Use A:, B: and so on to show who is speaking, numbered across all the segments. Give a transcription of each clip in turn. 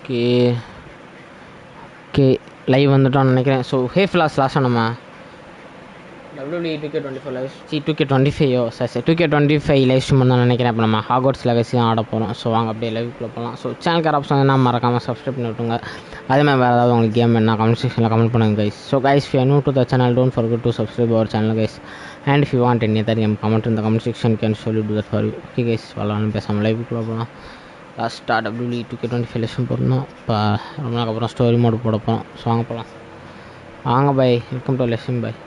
A: Okay okay live வந்துட்டோம்னு நினைக்கிறேன். So flash நம்ம WWE 2K25 live 2K25 sir 2K25 live stream தான் நினைக்கிறேன். இப்போ நம்ம ஹாக்வர்ட்ஸ் லெகசி தான் ஆட போகிறோம். ஸோ வாங்க அப்படியே லைவ்க்குள்ளே போகலாம். ஸோ சேனல் ஆப்ஷன் என்ன மறக்காமல் சப்ஸ்கிரைப் பண்ணி விட்டுருங்க. அதே மாதிரி வேறு ஏதாவது உங்களுக்கு கேம் என்ன கமெண்ட் செக்ஷனில் கமெண்ட் பண்ணுங்க guys. So guys, if you are new to the channel, don't forget to subscribe our channel guys. And if you want any other game, comment in the comment section, can surely do that for you. Okay guys, வரலாம் பேசாமல் லைவுக்குள்ளே போகலாம். லாஸ்ட்டாக WWE 2K25 lesion போடணும். இப்போ ரொம்ப நாளுக்கு அப்புறம் story mode போட போகிறோம். ஸோ வாங்க போகலாம். வாங்க பாய், வெல்கம் டு லெஷன் பாய்.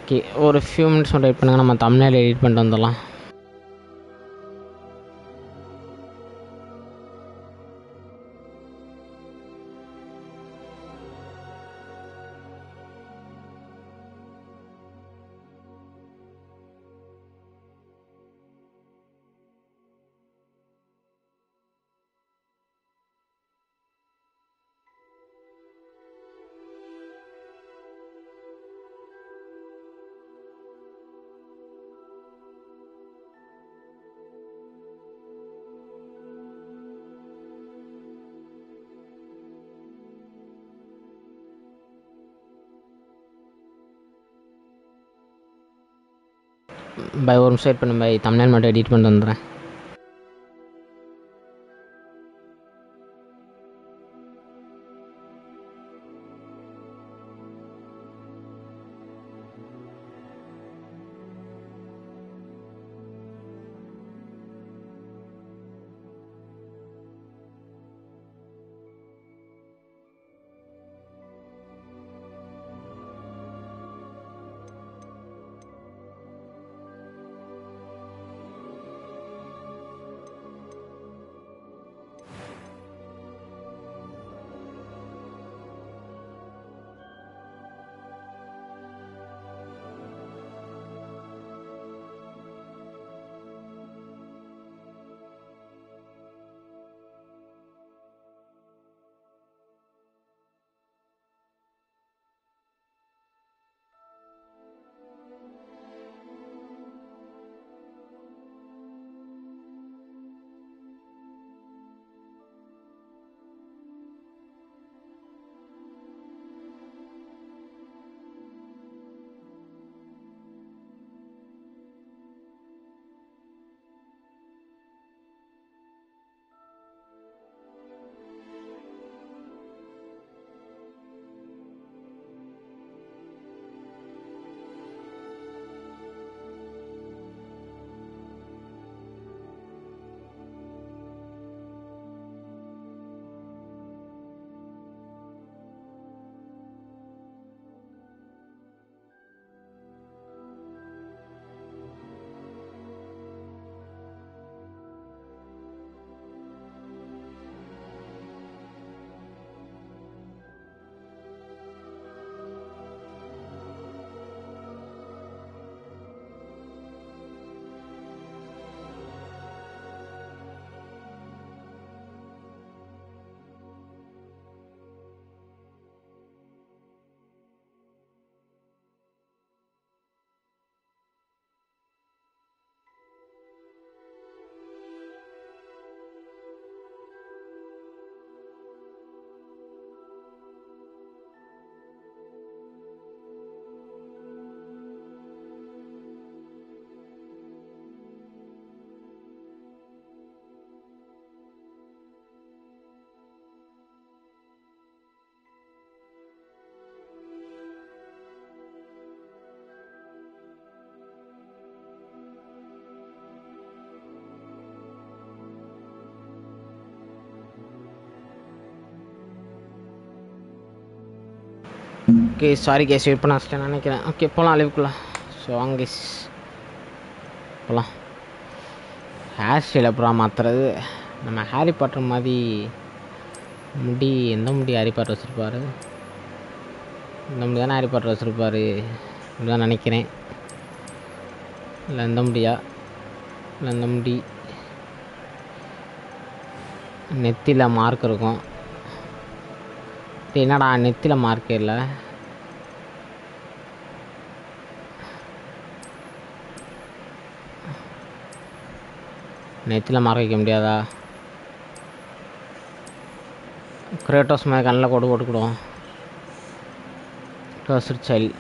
A: ஓகே, ஒரு ஃபியூ மினிட்ஸ் மட்டும் வெயிட் பண்ணுங்கள். நம்ம தமிழில் எடிட் பண்ணிட்டு வந்துடலாம். பை ஒரு நிமிஷம் வெயிட் பண்ணு பை, தமிழ் மட்டும் எடிட் பண்ணிட்டு வந்துடுறேன். ஓகே, சாரி கேஸ், வெயிட் பண்ண வச்சிட்டேன் நினைக்கிறேன். ஓகே போகலாம் லைவுக்குள்ளே. ஸோ வாங்க கேஸ் போகலாம். ஹேர் ஸ்டைல் அப்புறம் மாற்றுறது நம்ம ஹாரி பாட்டர் மாதிரி முடி. எந்த முடி ஹாரி பாட்டர் வச்சுருப்பாரு? இந்த முடி தானே ஹாரி பாட்டர் வச்சுருப்பாரு இப்படிதான் நினைக்கிறேன். இல்லை இந்த முடியா? இல்லை இந்த முடி நெத்தியில் மார்க் இருக்கும். என்னடா நெத்தியில் மார்க்கே இல்லை? நெத்தியில் மார்க் வைக்க முடியாதா? கிரேட்டோஸ் மாதிரி கண்ணில் கொடு போட்டுக்கிடுவோம். Closed child.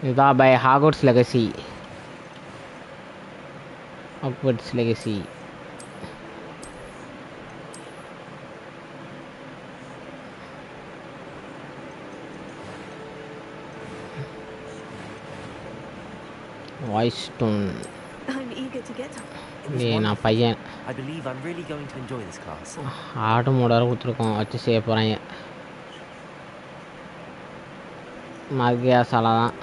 A: இதுதான் பை Hogwarts Legacy. Hogwarts Legacy. Voice tone. நான் பையன். ஆடு மூட கொடுத்துருக்கோம் வச்சு செய்ய போகிறாங்க. மகியா சாலா தான்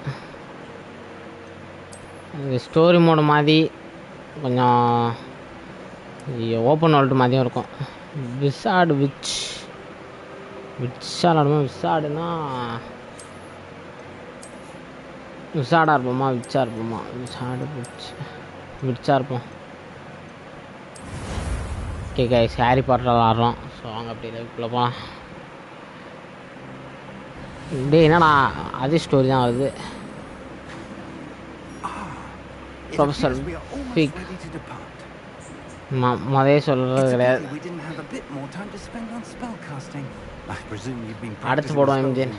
A: இது. ஸ்டோரி மோடு மாதிரி கொஞ்சம் ஓப்பன் வேர்ல்டு மாதிரியும் இருக்கும். விசாடு விச்சாடுமா? விசாடுனா விசாடாக இருப்போமா விச்சா இருப்போமா? விசாடு விச்சா இருப்போம். ஓகே கைஸ், ஹாரி பாட்டர் விளாட்றோம். ஸோ அவங்க அப்படி லைஃப்குள்ளே போகலாம். டே என்னடா அதே ஸ்டோரி தான் வருது. ப்ரொஃபஸர் ஃபிக் முதலே சொல்கிறது கிடையாது. அடுத்து போடுவோம் MGN.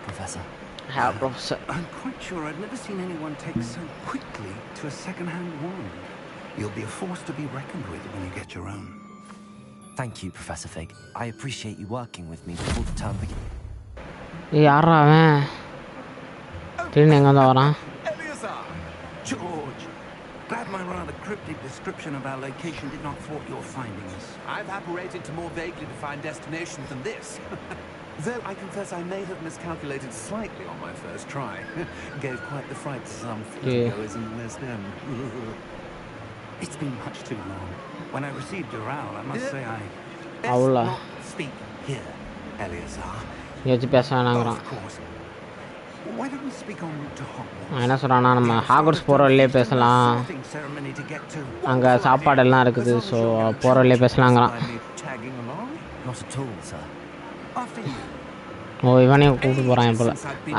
A: Professor.
B: I'm quite sure I've never seen anyone take so quickly to a second-hand wand. You'll be a force to be reckoned with when you get your own.
C: Thank you, Professor Fig. I appreciate you working with me before the term begins.
A: யாரா அவன்? Train எங்க வந்து வரான்?
B: George, glad my rather cryptic description of our location did not thwart your findings.
D: I've apparated to more vaguely defined destinations than this. Though I confess I may have miscalculated slightly on my first try. Gave quite the fright to some theatregoers in the West End.
B: It's been much too long. When I received your owl, I must say I...
D: Best not speak here, Eleazar.
A: பேசுறான்.
B: Of course. Why don't we speak en route to Hogwarts?
A: என்ன சொல்கிறான்னா, நம்ம Hogwarts போகிற வழியிலே பேசலாம். அங்கே சாப்பாடெல்லாம் இருக்குது. ஸோ போகிற வழியிலே பேசலாங்கிறான்.
C: Not at all, sir.
A: ஓ இவனையும் கூப்பிட்டு போகிறான் போல்.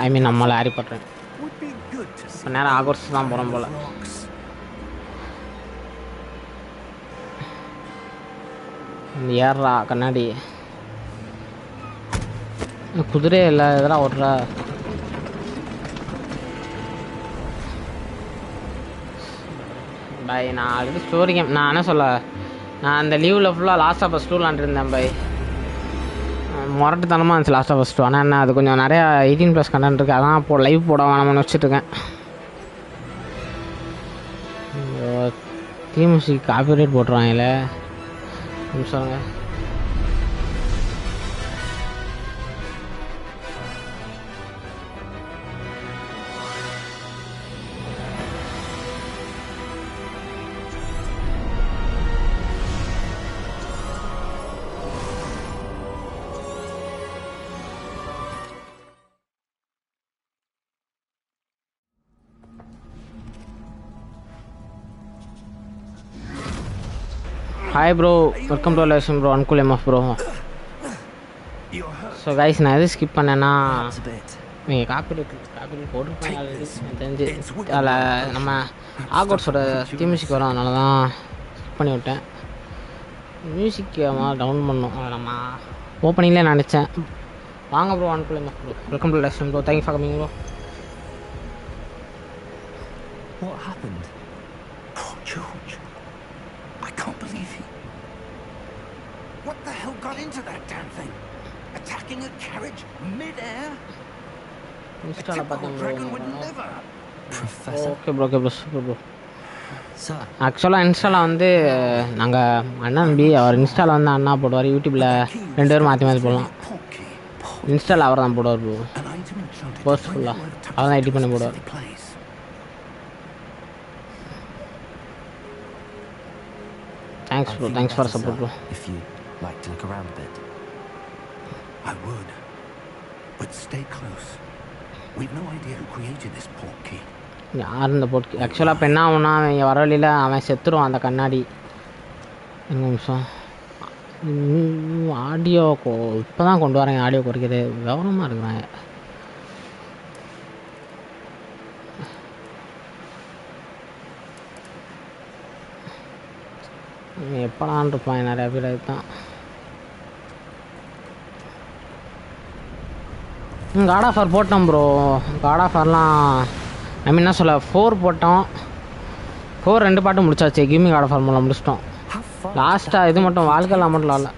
A: ஐ மீன் நம்மளை ஹாரி பாட்டர். இப்போ நேரம் ஹாக்வர்ட்ஸ் தான் போகிறோம் போல். ஏறா கண்ணாடி. குதிரையே இல்லை இதெல்லாம் ஓட்டுறா. பை நான் ஆல்ரெடி ஸ்டோரி கேம் நான் என்ன சொல்ல, நான் அந்த லீவில் ஃபுல்லாக லாஸ்ட் ஆஃப் ஃபஸ்ட் விளாண்டுருந்தேன் பை. முரட்டுத்தனமாக இருந்துச்சு லாஸ்ட் ஆஃப் ஃபஸ்ட். ஆனால் என்ன அது கொஞ்சம் நிறையா 18+ கண்டென்ட் இருக்குது. அதான் இப்போ லைவ் போட வேணாம்னு வச்சுட்ருக்கேன். தீமுசிக்கு காப்பிரைட் போட்டுருவாங்கல்ல. சொல்லுங்க. Hi bro, welcome to live bro. அன்கூல் MF bro. So guys, நான் எது ஸ்கிப் பண்ணேன்னா, நீங்கள் காப்பிரைட் போட்டிருப்பேன் ஆல்ரெடி தெரிஞ்சு. அதில் நம்ம ஹாக்வர்ட்ஸோட தீம் மியூசிக் வரும், அதனால தான் ஸ்கிப் பண்ணி விட்டேன். மியூசிக் டவுன் பண்ணோம். அதை நம்ம ஓப்பனிங்லேயே நினச்சேன். வாங்க bro, அன்கூல் MF bro. Welcome to live bro. Thank you for coming bro.
C: What happened?
B: Poor George. I can't believe he... What the hell got into that damn thing? Attacking a carriage mid-air? A typical dragon would never...
C: Professor?
A: Okay bro, okay bro, super bro.
C: Sir?
A: ஆக்சுவலாக இன்ஸ்டாவில் வந்து நாங்கள் அண்ணன் நம்பி அவர் இன்ஸ்டாவில் வந்து அண்ணா போடுவார், யூடியூப்பில் 2 பேரும் மாற்றி மாற்றி போடலாம். இன்ஸ்டாவில் அவர் தான் போடுவார் ப்ரோ. போஸ்ட் ஃபுல்லாக அவர் தான் எடிட் பண்ணி போடுவார். Thanks bro, thanks for support bro.
C: If you'd like to look around a bit.
B: I would, but stay close. We've no idea who created this portkey.
A: யார் இந்த போர்ட்? ஆக்சுவலாக இப்போ என்ன ஆகுனா, அவன் வர வழியில் அவன் செத்துருவான் அந்த கண்ணாடி. ஒரு நிமிஷம். ஆடியோ இப்போ தான் கொண்டு வரேன். ஆடியோ குறைக்கிறது கவனமாக இருக்கிறாங்க. எப்படான்னு இருப்பான் நிறையா பேர். அதுதான் காட் ஆஃப் வார் போட்டோம் ப்ரோ. காட் ஆஃப் வார்லாம் ஐ மீன் என்ன சொல்ல 4 போட்டோம். 4 2 பாட்டும் முடிச்சாச்சு. கேமிங் காட் ஆஃப் வார் மூலம் முடிச்சிட்டோம். லாஸ்ட்டாக இது மட்டும் வாழ்க்கையில் மட்டும் இல்லை.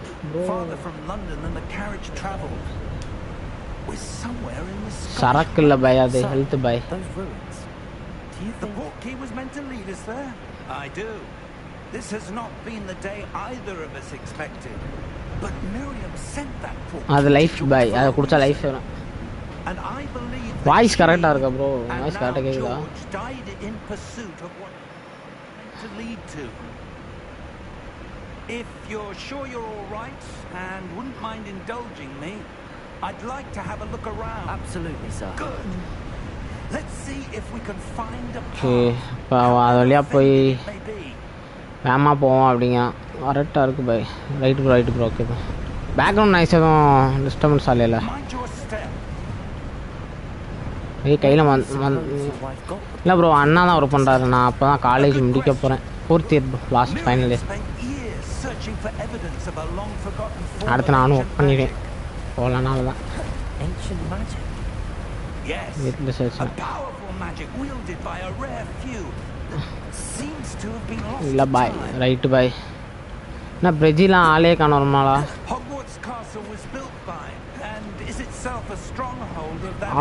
A: சரக்கு இல்லை பை, அது ஹெல்த் பை.
B: The portkey was meant to lead us there. I do. This has not been the day either of us expected. But Miriam sent that portkey.
A: அது லைஃப் பை, அதை குடிச்சா லைஃப் வரும்.
B: And I believe
A: வாய்ஸ் கரெக்டாக இருக்கா bro? Voice கரெக்டாக கேட்குதா?
B: George died in pursuit of what meant to lead to. If you're sure you're all right and wouldn't mind indulging me, I'd like to have a look around.
C: Absolutely, sir.
B: Good. Let's see if we can find a path.
A: Okay, இப்போ அது வழியாக போய் வேகமாக போவோம் அப்படிங்க. கரெக்டாக இருக்குது பை. Right bro, right bro. Okay bro. Background noise எதுவும் டிஸ்டர்பன்ஸ் ஆகலையில? கையில் இல்லை ப்ரோ, அண்ணா தான் ஒர்க் பண்ணுறாரு. நான் அப்போ தான் காலேஜ் முடிக்க போகிறேன். 4th year last final year. அடுத்து நானும் ஒர்க் பண்ணிடுவேன். போகலனால தான் வீட்டில் சேர்த்து இல்லை பாய். Right bye. என்ன பிரெஜிலாம் ஆளே காணும் ஒரு நாளா?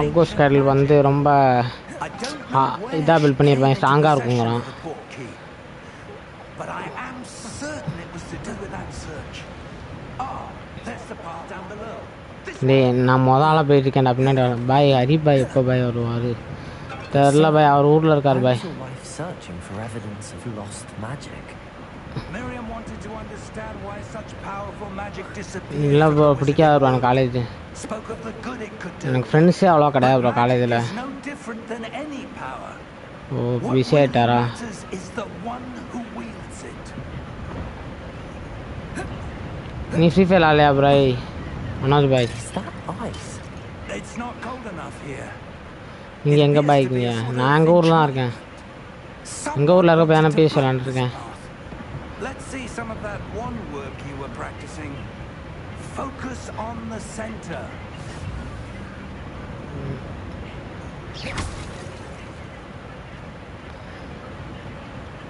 A: ஆகோஸ்ட் கடல் வந்து ரொம்ப இதாக பில்ட் பண்ணியிருப்பாங்க, ஸ்ட்ராங்காக இருக்குங்கிறான். டே நான் ஆளாக போயிட்டுருக்கேன்டா பின்னாடி. பாய் ஹரி பாய் எப்போ பாய் வருவார் தெரில பாய். அவர் ஊரில் இருக்கார் பாய். இல்லை ப்ரோ, பிடிக்காது ப்ரோ எனக்கு காலேஜ். எனக்கு ஃப்ரெண்ட்ஸே அவ்வளோ கிடையாது ப்ரோ காலேஜில். ஓ பிஸி ஆகிட்டாரா? நீ ஃப்ரீ ஃபயர் ஆலையா ப்ராய்? மனோஜ் பாய் நீங்கள் எங்கே பாய் இருக்கீங்க? நான் எங்கள் ஊரில் தான் இருக்கேன். எங்கள் ஊரில் இருக்க போய் தானே பேசி விளாண்டுருக்கேன்.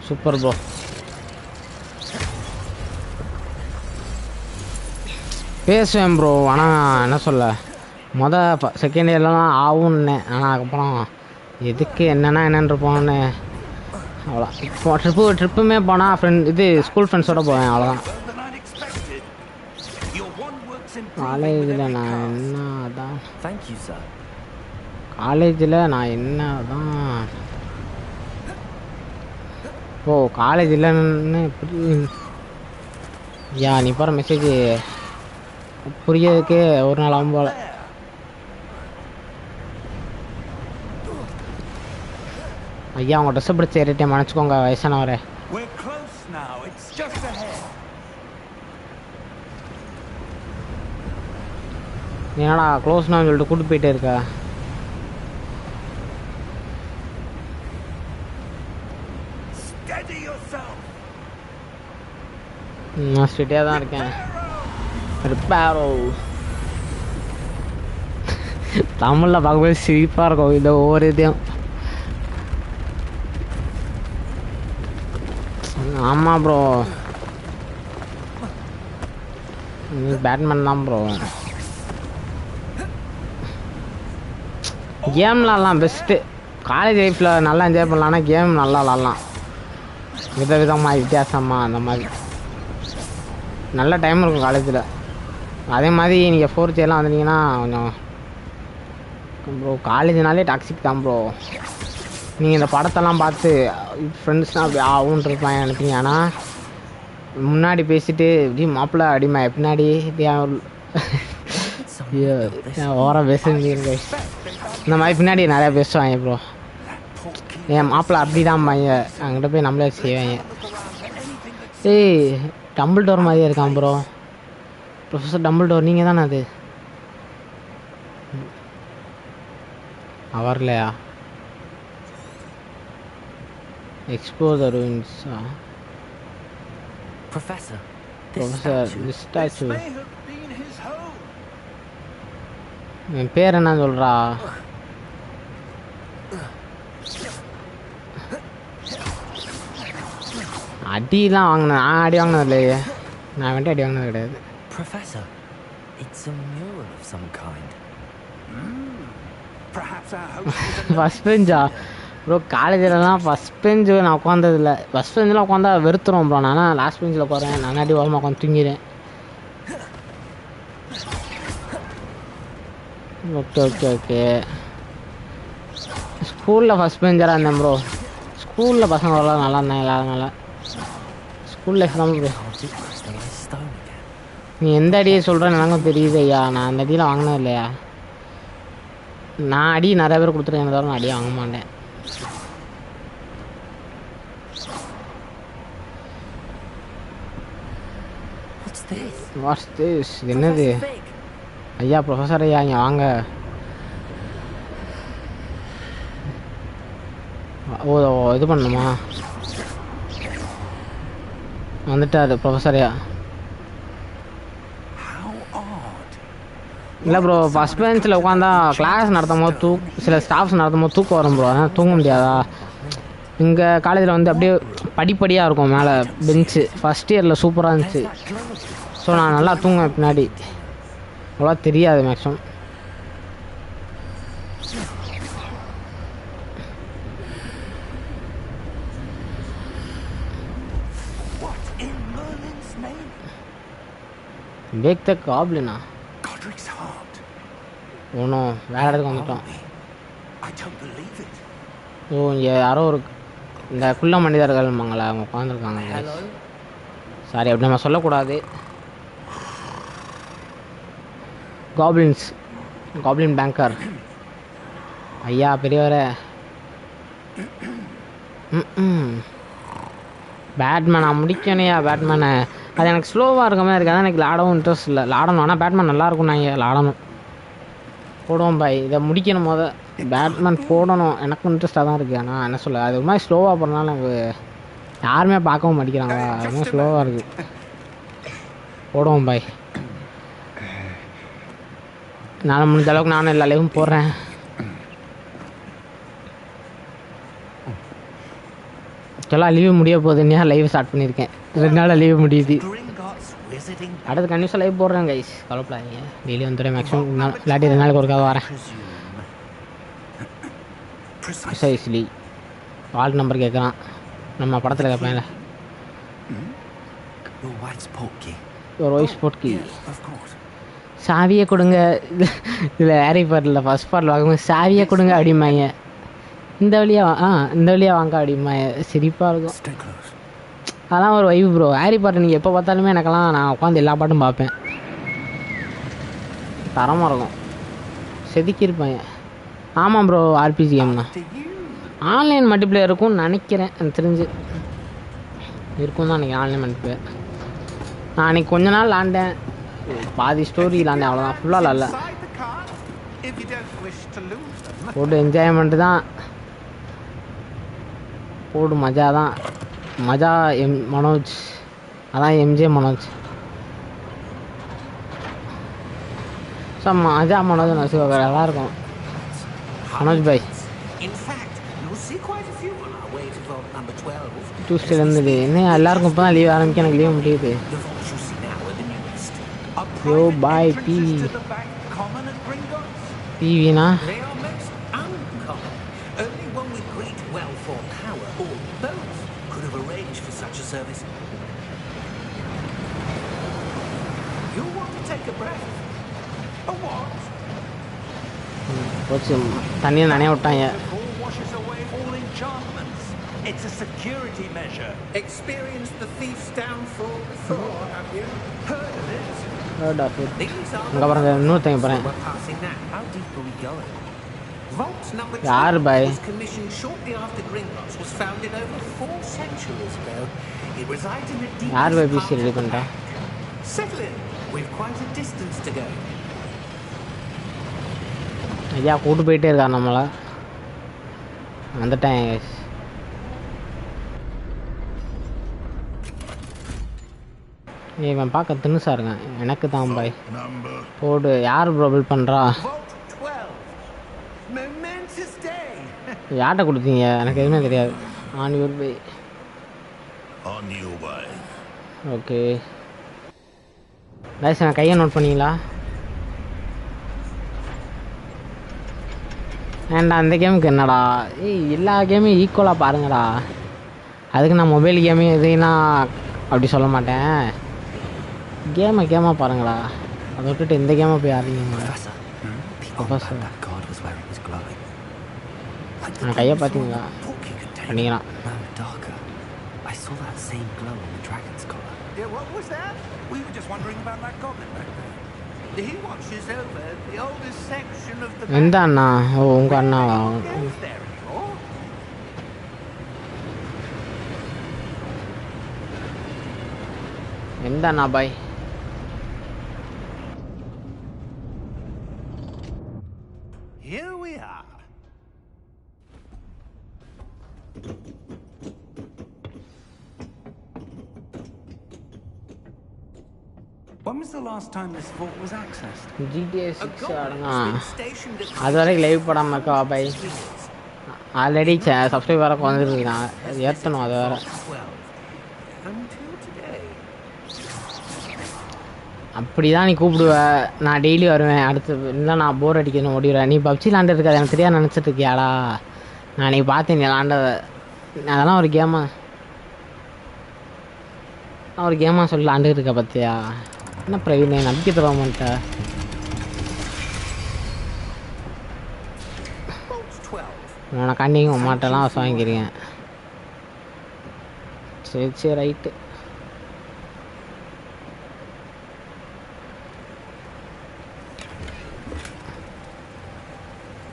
A: Super bro. பேசுவேன் ப்ரோ, ஆனால் என்ன சொல்ல செகண்ட் இயர்லாம் ஆகும்னு. ஆனால் அதுக்கப்புறம் எதுக்கு என்னென்னு இருப்போம்னு அவ்வளோ. இப்போ ட்ரிப்புமே போனால் இது ஸ்கூல் ஃப்ரெண்ட்ஸோடு போவேன், அவ்வளோதான். காலேஜில் நான் என்ன தான் காலேஜில் நான் என்ன தான் காலேஜ் இல்லைன்னு யா நீ போகிற மெசேஜ் புரியறதுக்கு ஒரு நாள் ஆகும் போல. ஐயா அவங்க ட்ரெஸ்ஸை பிடிச்சி ஏறிட்டேன், மன்னிச்சுக்கோங்க வயசானவரே. என்னடா க்ளோஸ்னா சொல்லிட்டு கூப்பிட்டு போயிட்டே இருக்கா? நான் ஸ்ட்ரிக்டாக தான் இருக்கேன். ரிப்பேரோ தமிழில் பார்க்கும்போது சிரிப்பாக இருக்கும். இந்த ஒவ்வொரு இதையும் ஆமாம் ப்ரோ, பேட்மேன் தான் ப்ரோ. கேம் விளாட்லாம் பெஸ்ட்டு. காலேஜ் லைஃப்பில் நல்லா என்ஜாய் பண்ணலான்னா கேம் நல்லா விளாட்லாம். விதவிதமாக வித்தியாசமாக அந்த மாதிரி நல்ல டைம் இருக்கும் காலேஜில். அதே மாதிரி நீங்கள் 4th இயர்லாம் வந்துட்டிங்கன்னா கொஞ்சம் ப்ரோ காலேஜ்னாலே டாக்ஸிக் தான் ப்ரோ. நீங்கள் இந்த படத்தெல்லாம் பார்த்து ஃப்ரெண்ட்ஸ்னால் அப்படி ஆகும்னு இருப்பாங்க நினைப்பீங்க. ஆனால் முன்னாடி பேசிட்டு இப்படி மாப்பிள்ளை அடிமை பின்னாடி ஓர பேசுறீங்க இந்த மாதிரி பின்னாடி நிறையா பேசுவாங்க ப்ரோ. என் மாப்பிள்ளை அப்படி தான் பாங்க, அங்கிட்ட போய் நம்மளே செய்வாங்க. ஏய் டம்பிள் டோர் மாதிரியே இருக்கான் ப்ரோ. ப்ரொஃபஸர் டம்பிள் டோர் நீங்கள் தானே? அது வரலையா? எக்ஸ்ப்ளோர் த ரூயின்ஸா?
C: Professor,
A: Professor, this
B: This
A: statue.
B: may have been his home.
A: என் பேர் என்ன சொல்கிறா? அடிலாம் வாங்கினேன். நான் அடி வாங்கினது இல்லையே. நான் வந்துட்டு அடி வாங்கினது கிடையாது.
C: Professor, it's a mural of some kind.
B: Perhaps our host
A: first பெஞ்சா ப்ரோ? காலேஜிலலாம் ஃபஸ்ட் பெஞ்சு நான் உட்காந்ததில்ல. ஃபஸ்ட் பெஞ்சில் உட்காந்தா வெறுத்துருவோம் ப்ரோ. நான் லாஸ்ட் பெஞ்சில் உட்காறேன். நான் அடி ஓரமாக உட்காந்து தூங்கிடுறேன். Okay okay okay. ஸ்கூலில் ஃபஸ்ட் பெஞ்சராக இருந்தேன் ப்ரோ. ஸ்கூலில் பசங்க வரலாம் நல்லா இருந்தேன். எல்லாரும் நல்லா ஸ்கூல் லைஃப் தான் ப்ரோ. நீ எந்த அடியை சொல்கிறேன்னு எனக்கும் தெரியுது ஐயா. நான் அந்த அடியில் வாங்கினது இல்லையா. நான் அடி நிறைய பேர் கொடுத்துருக்கேன். தவிர நான் அடி வாங்க மாட்டேன். Watts this? என்னது ஐயா? ப்ரொஃபஸர் ஐயா இங்கே வாங்க. ஓ இது பண்ணணுமா? வந்துட்டாரு ப்ரொஃபஸர் ஐயா. இல்லை ப்ரோ, ஃபஸ்ட் பெஞ்சில் உட்காந்தா கிளாஸ் நடத்தும் போது சில ஸ்டாஃப்ஸ் நடத்தும் போது தூக்கம் வரும் ப்ரோ. அதனால் தூங்க முடியாதா? இங்கே காலேஜில் வந்து அப்படியே படிப்படியாக இருக்கும் மேலே பெஞ்சு. ஃபஸ்ட் இயரில் சூப்பராக இருந்துச்சு. ஸோ நான் நல்லா தூங்குவேன் பின்னாடி. அவ்வளோ தெரியாது maximum. Wake the goblin.
B: Godric's heart.
A: ஒன்றும் வேறு இடத்துக்கு வந்துட்டோம்.
B: I don't believe it.
A: ஓ இங்கே யாரோ ஒரு இந்த குள்ள மனிதர்கள்பாங்களா அவங்க உட்காந்துருக்காங்க. சாரி, அப்படி நம்ம சொல்லக்கூடாது. காப்ளின்ஸ், காப்ளின் பேங்கர் ஐயா பெரியவரே. பேட்மேனா முடிக்கணையா? பேட்மேனை அது எனக்கு ஸ்லோவாக இருக்க மாதிரி இருக்குது. அதான் எனக்கு விளாடவும் இன்ட்ரெஸ்ட் இல்லை. விளாடணும், ஆனால் பேட்மேன் நல்லாயிருக்கும். நான் விளாடணும், போடுவோம் பாய். இதை முடிக்கணும். பேட்மேன் போடணும். எனக்கும் இன்ட்ரெஸ்ட்டாக தான் இருக்குது. ஆனால் என்ன சொல்ல, அது ஒரு மாதிரி ஸ்லோவாக போகிறனால எனக்கு யாருமே பார்க்கவும் மாட்டேங்கிறாங்க. அது மாதிரி ஸ்லோவாக இருக்குது. போடுவோம் பாய். நான் முடிஞ்ச அளவுக்கு நானும் எல்லா லைவும் போடுறேன். சொல்லலாம் லீவு முடிய போகுதுன்னு லைவ் ஸ்டார்ட் பண்ணியிருக்கேன். 2 நாள் லீவு முடியுது. அடுத்து கண்டிப்பாக லைவ் போடுறேன் கைஸ், கவலைப்படாதீங்க. டெய்லி வந்துடுறேன் மேக்ஸிமம். இல்லாட்டி 2 நாளுக்கு ஒருக்காக வரேன். ப்ரிசைஸ்லி வால் நம்பர் கேட்குறான். நம்ம படத்தில் கேட்பேன்ல, ஒரு வாய்ஸ் போட்கி சாவியை கொடுங்க. இதில் ஹாரி பாட்டரில் ஃபஸ்ட் பாட்டில் வாங்கும்போது சாவியை கொடுங்க அப்படிம்பாங்க. இந்த வழியாக வாங்க அப்படிம்பாங்க. சிரிப்பாக இருக்கும். அதெல்லாம் ஒரு வைப் ப்ரோ. ஹாரி பாட்டர் நீங்கள் எப்போ பார்த்தாலுமே எனக்கெல்லாம் நான் உட்காந்து எல்லா பாட்டும் பார்ப்பேன். தரமாக இருக்கும். செதுக்கியிருப்பாங்க. ஆமாம் ப்ரோ, ஆர்பிஜி கேம் தான். ஆன்லைன் மல்டிப்ளேயர் இருக்கும்னு நினைக்கிறேன். எனக்கு தெரிஞ்சு இருக்கும் தான் நினைக்கிறேன் ஆன்லைன் மல்டிப்ளேயர். நான் அன்றைக்கி கொஞ்ச நாள் விளாண்டேன். பாதி ஸ்டோரி விளாண்டேன், அவ்வளோதான். ஃபுல்லாக விளாட்ல. போட்டு என்ஜாய்மெண்ட்டு தான். போடு மஜா தான். மஜா மனோஜ், அதான் எம்ஜே மனோஜ். ஸோ மஜா மனோஜ் நசுவாங்க, நல்லாயிருக்கும். மனோஜ் பாய் டியூஸ்டேலேருந்து என்ன எல்லாருக்கும் இப்போ தான் லீவ் ஆரம்பிக்க. எனக்கு லீவ் முடியுது. யோ பாய் பிவினா போச்சு. தண்ணியை நனைய விட்டாங்க.
B: It's a security measure. Experienced the thief's downfall before, have you? Heard of it?
A: Heard of it. அங்கே பாருங்க, இன்னொருத்தங்க பாருங்க.
B: Vault number 2 was commissioned shortly after Gringotts was founded over 4 centuries ago. It resides in a deep
A: யார் போய் PC ready பண்ணிட்டா?
B: Settle in. We've quite a distance to go.
A: ஐயா கூட்டு போயிட்டே இருக்கா நம்மளை. வந்துட்டேன். இவன் பார்க்க தின்னுசா இருக்கான். எனக்கு தான் பாய்
B: Number.
A: போடு. யார் ப்ரோ பில் பண்ணுறா?
D: Vault 12. Momentous day.
A: யார்கிட்ட கொடுத்தீங்க? எனக்கு எதுவுமே தெரியாது. On your way.
B: On your way.
A: Okay guys, நான் கையை நோட் பண்ணிங்களா? ஏன்டா அந்த கேமுக்கு என்னடா? எல்லா கேமையும் ஈக்குவலாக பாருங்கடா. அதுக்கு நான் மொபைல் கேமே எதுனா அப்படி சொல்ல மாட்டேன். கேமாக பாருங்கடா. அதை விட்டுட்டு இந்த கேமை போய் ஆடுறீங்க. ப்ரொஃபஸர் நான் கையை பார்த்தீங்களா? பண்ணிக்கலாம்.
C: I saw that same glow on the dragon's collar.
D: Yeah, what was that? We were just wondering about that goblin back there. He watches over the oldest section of the
A: எந்த அண்ணா? ஓ, உங்கள் அண்ணாவா?
D: goes there anymore.
A: எந்த அண்ணா பாய்?
D: Here we are. When was the last time this vault was accessed?
A: GTA
D: A
A: 6
D: goblin
A: ஆடுங்க.
D: has been stationed at
A: அது வரைக்கும் live போடாமல் இருக்கா பாய்? Already subscriber வர வந்துருக்கான். ஏற்றணும் அதை வேறு.
D: 12 until today.
A: அப்படி தான் நீ கூப்பிடுவ. நான் டெய்லி வருவேன். அடுத்து இல்லை நான் போர் அடிக்கணும் ஓடிடுவேன். நீ பப்ஜி விளாண்டு இருக்காது எனக்கு தெரியாது நினச்சிட்டு இருக்கியாடா? நான் நீ பார்த்தேன் நீ விளாண்டத. அதெல்லாம் ஒரு கேமாக சொல்லி விளாண்டுட்டு இருக்க பார்த்தியா? என்ன பிரவீன் நம்பிக்கை தர மாட்டேன்.
D: Vault 12.
A: உனக்கு கண்டிங்க உமாட்டெல்லாம் வாங்கிக்கிறீங்க. சரி ரைட்டு.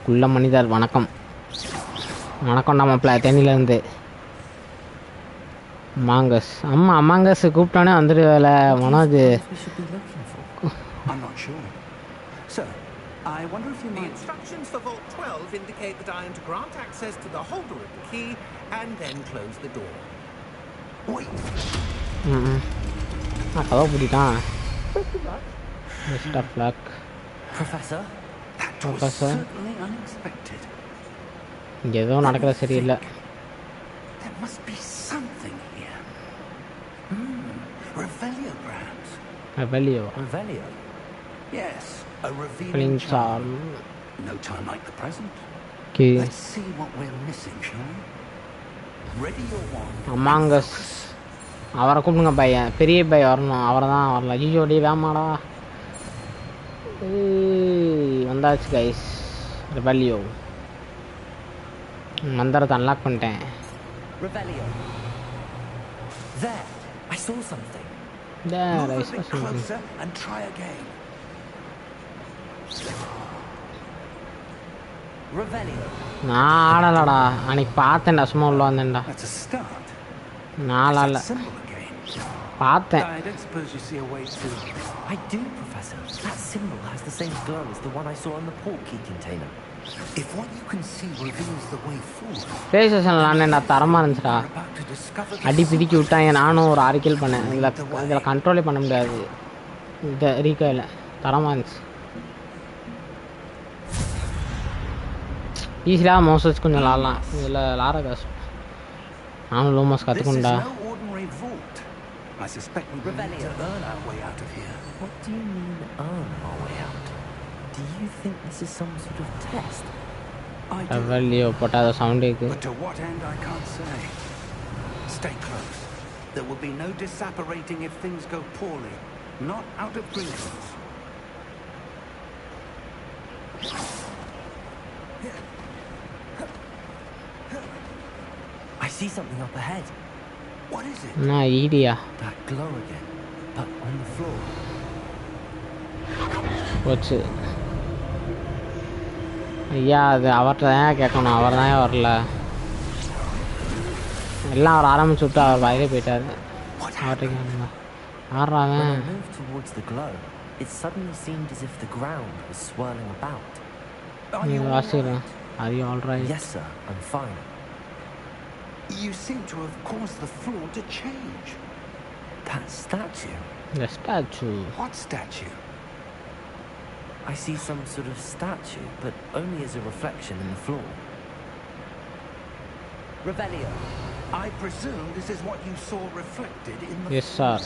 A: குள்ள மனிதர் வணக்கம். வணக்கம்டா மாப்பிள்ள தேனியிலேருந்து. அமாங்கஸ். அமாங்கஸ் கூப்பிட்டோன்னே வந்துடுவேல Manoj.
C: We should be looking for.
D: I'm not sure. Sir, I wonder if you might... The instructions for Vault 12 indicate that I am to grant access to the holder of the key and then close the door. Wait.
A: கதவை பூட்டிட்டான். Mister ஃப்ளாக்.
C: Professor?
D: That was
A: Professor?
D: certainly unexpected.
A: இங்கே ஏதோ நடக்கிறது சரியில்லை.
D: There must be something here. Revelio brands.
A: ரெவெலியோ.
C: Revelio?
D: Yes, a revealing
A: Revealing
D: charm.
A: charm.
D: No time like the present.
A: Key.
D: Let's see what we're missing, shall we? Ready your wand.
A: அமாங்கஸ். அவரை கூப்பிடுங்க பையன். பெரிய பையன் வரணும். அவரை தான் வரல. ஜிஜோடி வேமாடா. வந்தாச்சு கைஸ். ரெவெலியோ. மந்திரத்தை அன்லாக் பண்ணிட்டேன்.
C: Revelio. There! I saw something.
A: There, I
D: Move a
A: saw
D: bit
A: something.
D: closer and try again.
C: Revelio.
A: நான் ஆடலடா. அன்னைக்கு பார்த்தேன்டா சும்மா உள்ள வந்தேன்டா.
D: That's a start.
A: நான் ஆடல.
D: Symbol again.
A: பார்த்தேன்.
D: I don't suppose you see a way to...
C: I do, Professor. That symbol has the same glow as the one I saw on the port key container.
D: If what you can see reveals the way forward,
A: PlayStation விளாண்டேன்டா. தரமாக இருந்துச்சுடா.
D: we're about to discover the
A: அடி பிடிக்கி விட்டாங்க. நானும் ஒரு 6 kill பண்ணேன். இதில் கண்ட்ரோலே பண்ண முடியாது. இந்த ரீகாயில் தரமாக இருந்துச்சு. ஈஸியாக மவுஸ் வச்சு கொஞ்சம் விளாட்லாம். இதில் லார காசு. நானும் low mouse
D: This is
A: கற்றுக்கொண்டா.
D: no ordinary vault. I suspect we will need to earn our way out of here.
C: What do you mean, earn our way out? Do you think this is some sort of test?
D: I do,
A: ரெவெலியோ போட்டால் அதை sound இருக்குது.
D: but to what end I can't say. Stay close. There will be no disapparating if things go poorly. Not out of Gringotts.
C: I see something up ahead.
D: What is it?
A: நான் ஈடியா
C: That glow again, but on the floor.
A: போச்சு. ஐயா அது அவர்கிட்ட தான் கேட்கணும். அவர் தான் வரல. எல்லாம் அவர் ஆரம்பிச்சு விட்டு அவர் வயலே போயிட்டாரு. அவர்கிட்ட கேட்கணும்.
C: When
A: ஆடுறாங்க.
C: I moved towards the glow, it suddenly seemed as if the ground was swirling about.
D: Are
A: நீ
D: you all
A: வாசிக்கிறேன்.
D: right?
A: Are you all right?
C: Yes, sir, I'm fine.
D: You seem to have caused the floor to change.
C: That statue,
A: The statue.
B: What statue?
C: I see some sort of statue, but only as a reflection in the floor. Revelio.
B: I presume this is what you saw reflected in the...
A: Yes, sir.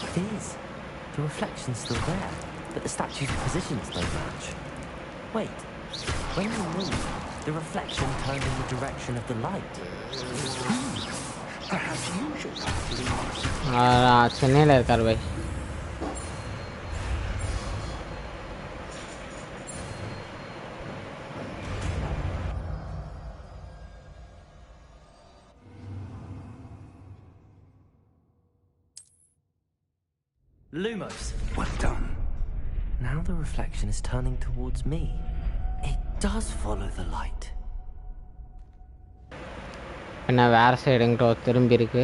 C: It is. The reflection's still there, but the statue's positions don't match. Wait. When you move, the reflection turned in the direction of the light.
B: Perhaps you should leave.
A: சென்னையில் இருக்கார் பாய்.
C: Lumos.
B: Well done.
C: Now the reflection is turning towards me. It does follow the light.
A: என்ன வேறு சைடுங்கிட்ட திரும்பி இருக்கு.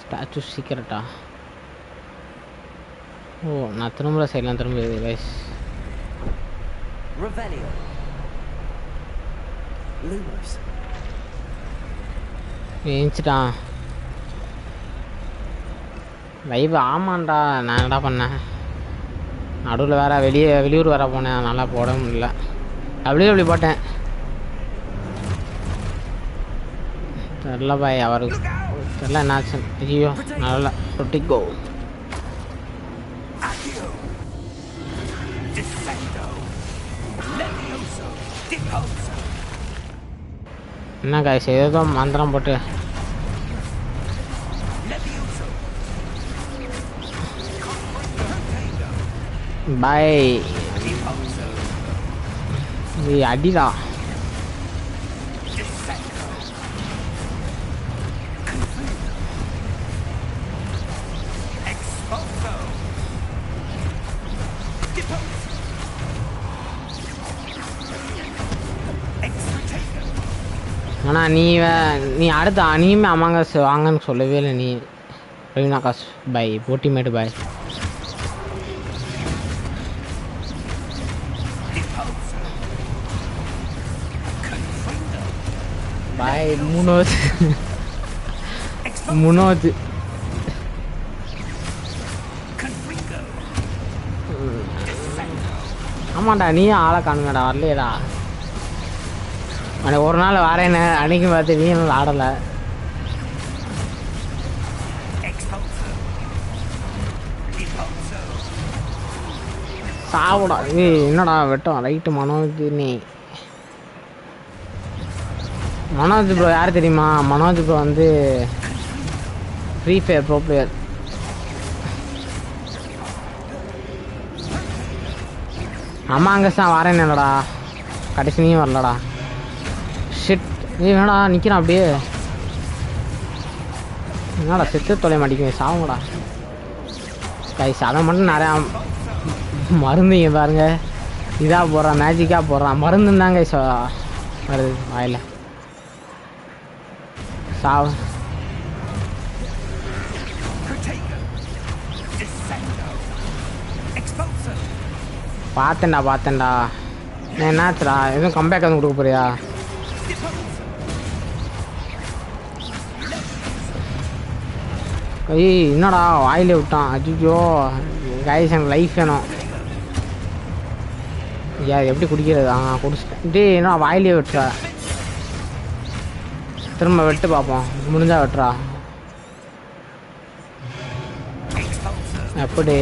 A: Statue சீக்கிரட்டா. ஓ நான் திரும்புகிற சைட்லாம் திரும்பி இருக்குது கைஸ்.
C: Revelio. Lumos.
A: ஏஞ்சிட்டான் லைவ். ஆமாண்டா நான் என்னடா பண்ணேன், நடுவில் வேறு வெளியூர் வேறு போனேன், நல்லா போட முடியல. அப்படி போட்டேன் தெரில பாய். அவருக்கு தெரில என்னாச்சு. ஐயோ நல்லா ரொட்டிக்கோ. என்ன காய்ஸ் ஏதோ மந்திரம் போட்டு பாய் அடிடா. ஆனால் நீ அடுத்த அனிமே அமாங்கஸ் வாங்கன்னு சொல்லவே இல்லை நீ. ரவீனாகாஷ் பாய் போட்டிமேட்டு பாய். பாய் முனோஜ் ஆமாண்டா நீ ஆளை காணுங்கடா, வரலையடா. அன்னைக்கு ஒரு நாள் வரேன்னு அன்னைக்கு பார்த்து நீ நாள் ஆடலை. சாவுடா. என்னடா வெட்டம் ரைட்டு மனோஜ். நீ மனோஜ் ப்ரோ யார் தெரியுமா? மனோஜ் ப்ரோ வந்து ஃப்ரீ ஃபயர் ப்ரோ பிளேயர். அம்மாங்கஸ் தான் வரேன்னு இல்லைடா, கடைசி நீயும் வரலடா. ஷிட் என்னடா நிற்கிறான் அப்படியே. என்னடா செத்து தொலை மாட்டேங்குது, சாவுங்கடா கைஸ். அவன் மட்டும் நிறையா மருந்துங்க பாருங்க, இதாக போடுறான், மேஜிக்காக போடுறான். மருந்து தாங்க கைஸ் வருது வாயில். சாவு. பார்த்தேன்டா. என்னாச்சுடா, எதுவும் கம்பேக் வந்து கொடுக்க போறியா? ஐய் என்னடா வாயிலே விட்டான். அஜிஜோ கைஸ் எனக்கு லைஃப் வேணும். ஐயா எப்படி குடிக்கிறது? குடிச்சிட்டேன். டே என்னடா வாயிலே வெட்டுறா. திரும்ப வெட்டு பார்ப்போம், முடிஞ்சா வெட்டுறா. எப்படி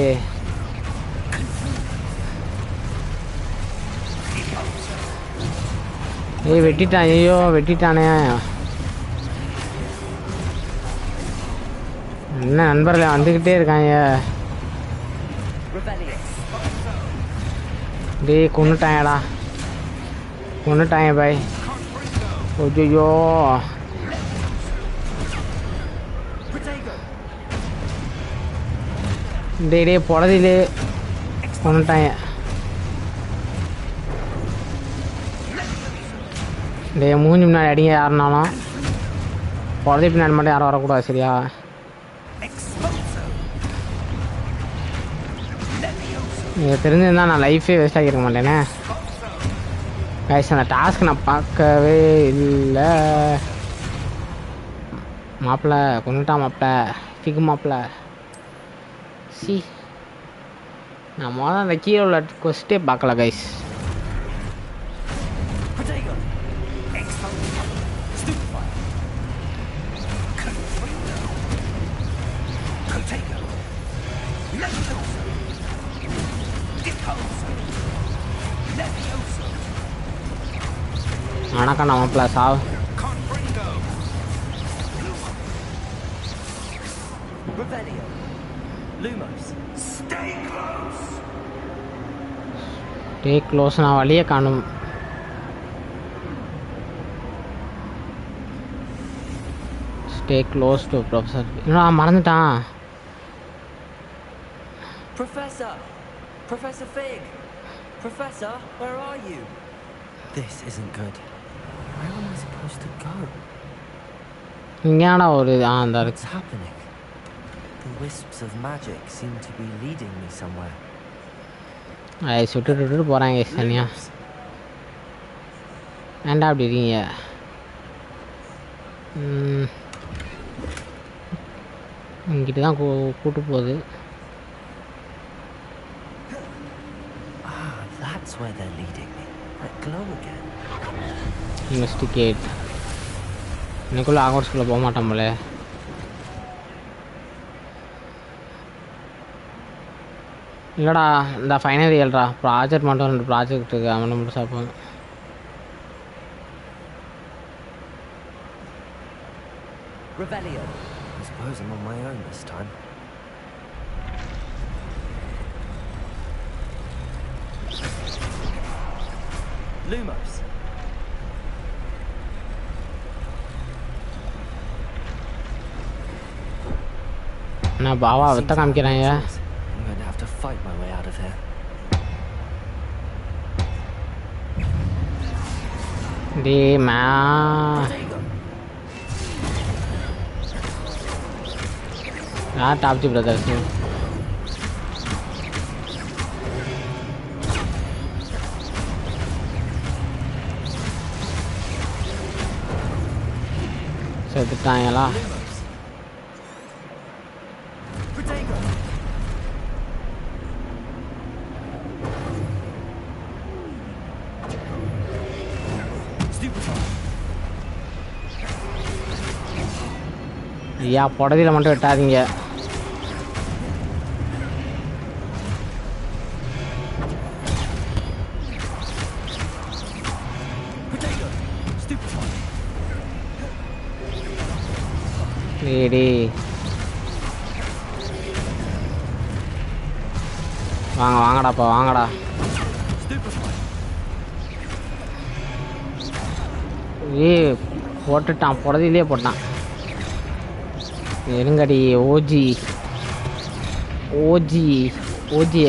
A: வெட்டிட்டான். ஐயோ வெட்டிட்டானே. என்ன நண்பர்களே வந்துக்கிட்டே இருக்காங்க. டே கொண்டுட்டாங்கடா, கொண்டுட்டாங்க பாய். ஐயோ டே பொடதிலே கொண்டுட்டாங்க. டே மூஞ்சி முன்னாடி அடிங்க யாருனாலும். பொடதி பின்னாடி மட்டும் யாரும் வரக்கூடாது சரியா? நீங்கள் தெரிஞ்சிருந்தால் நான் லைஃபே வேஸ்ட் ஆகிருக்க மாட்டேனே கைஸ். அந்த டாஸ்க் நான் பார்க்கவே இல்லை. மாப்பிள்ள கொண்டுட்டா மாப்பிள்ள, சிக்கு மாப்பிள்ள. சி நான் முதல்ல அந்த கீழே உள்ள கொஸ்டே பார்க்கல கைஸ். வணக்கம் நம்ம ப்ளஸ் ஆ ஸ்டே க்ளோஸ். நான் வழியே காணும். Stay close to professor. இன்னும் மறந்துட்டான்.
C: Professor! Professor Fig! Professor, where are you? This isn't good. Where am I supposed to go?
A: இங்கேடா ஒரு அந்த
C: What's happening? The wisps of magic seem to be leading me somewhere.
A: அதை சுட்டு போகிறாங்க தனியா. ஏன்டா அப்படி இருக்கீங்க? இங்கிட்டு தான் கூட்டு போகுது.
C: That's where they're leading me. That glow again.
A: Investigate. எனக்குள்ள ஹாக்வர்ட்ஸ்குள்ள போக மாட்டோம் போல. இல்லைடா இந்த ஃபைனல் இயர்டா ப்ராஜெக்ட் மட்டும் 2 ப்ராஜெக்ட் இருக்குது. அவனை மட்டும் சாப்பிடும்.
C: Revelio. I suppose I'm on my own this time. Lumos.
A: நான் பாவா வித்த காமிக்கிறாங்க.
C: I'm going to have to fight my way out of here.
A: டேய் மா டாப்ஜி பிரதர்ஸ். செத்துட்டாங்களா? ஐயா புடதில மட்டும் வெட்டாதீங்க. டேடி வாங்கடாப்பா வாங்கடா. போட்டுட்டான் புடதிலே போட்டான். இருங்கடி ஓஜியை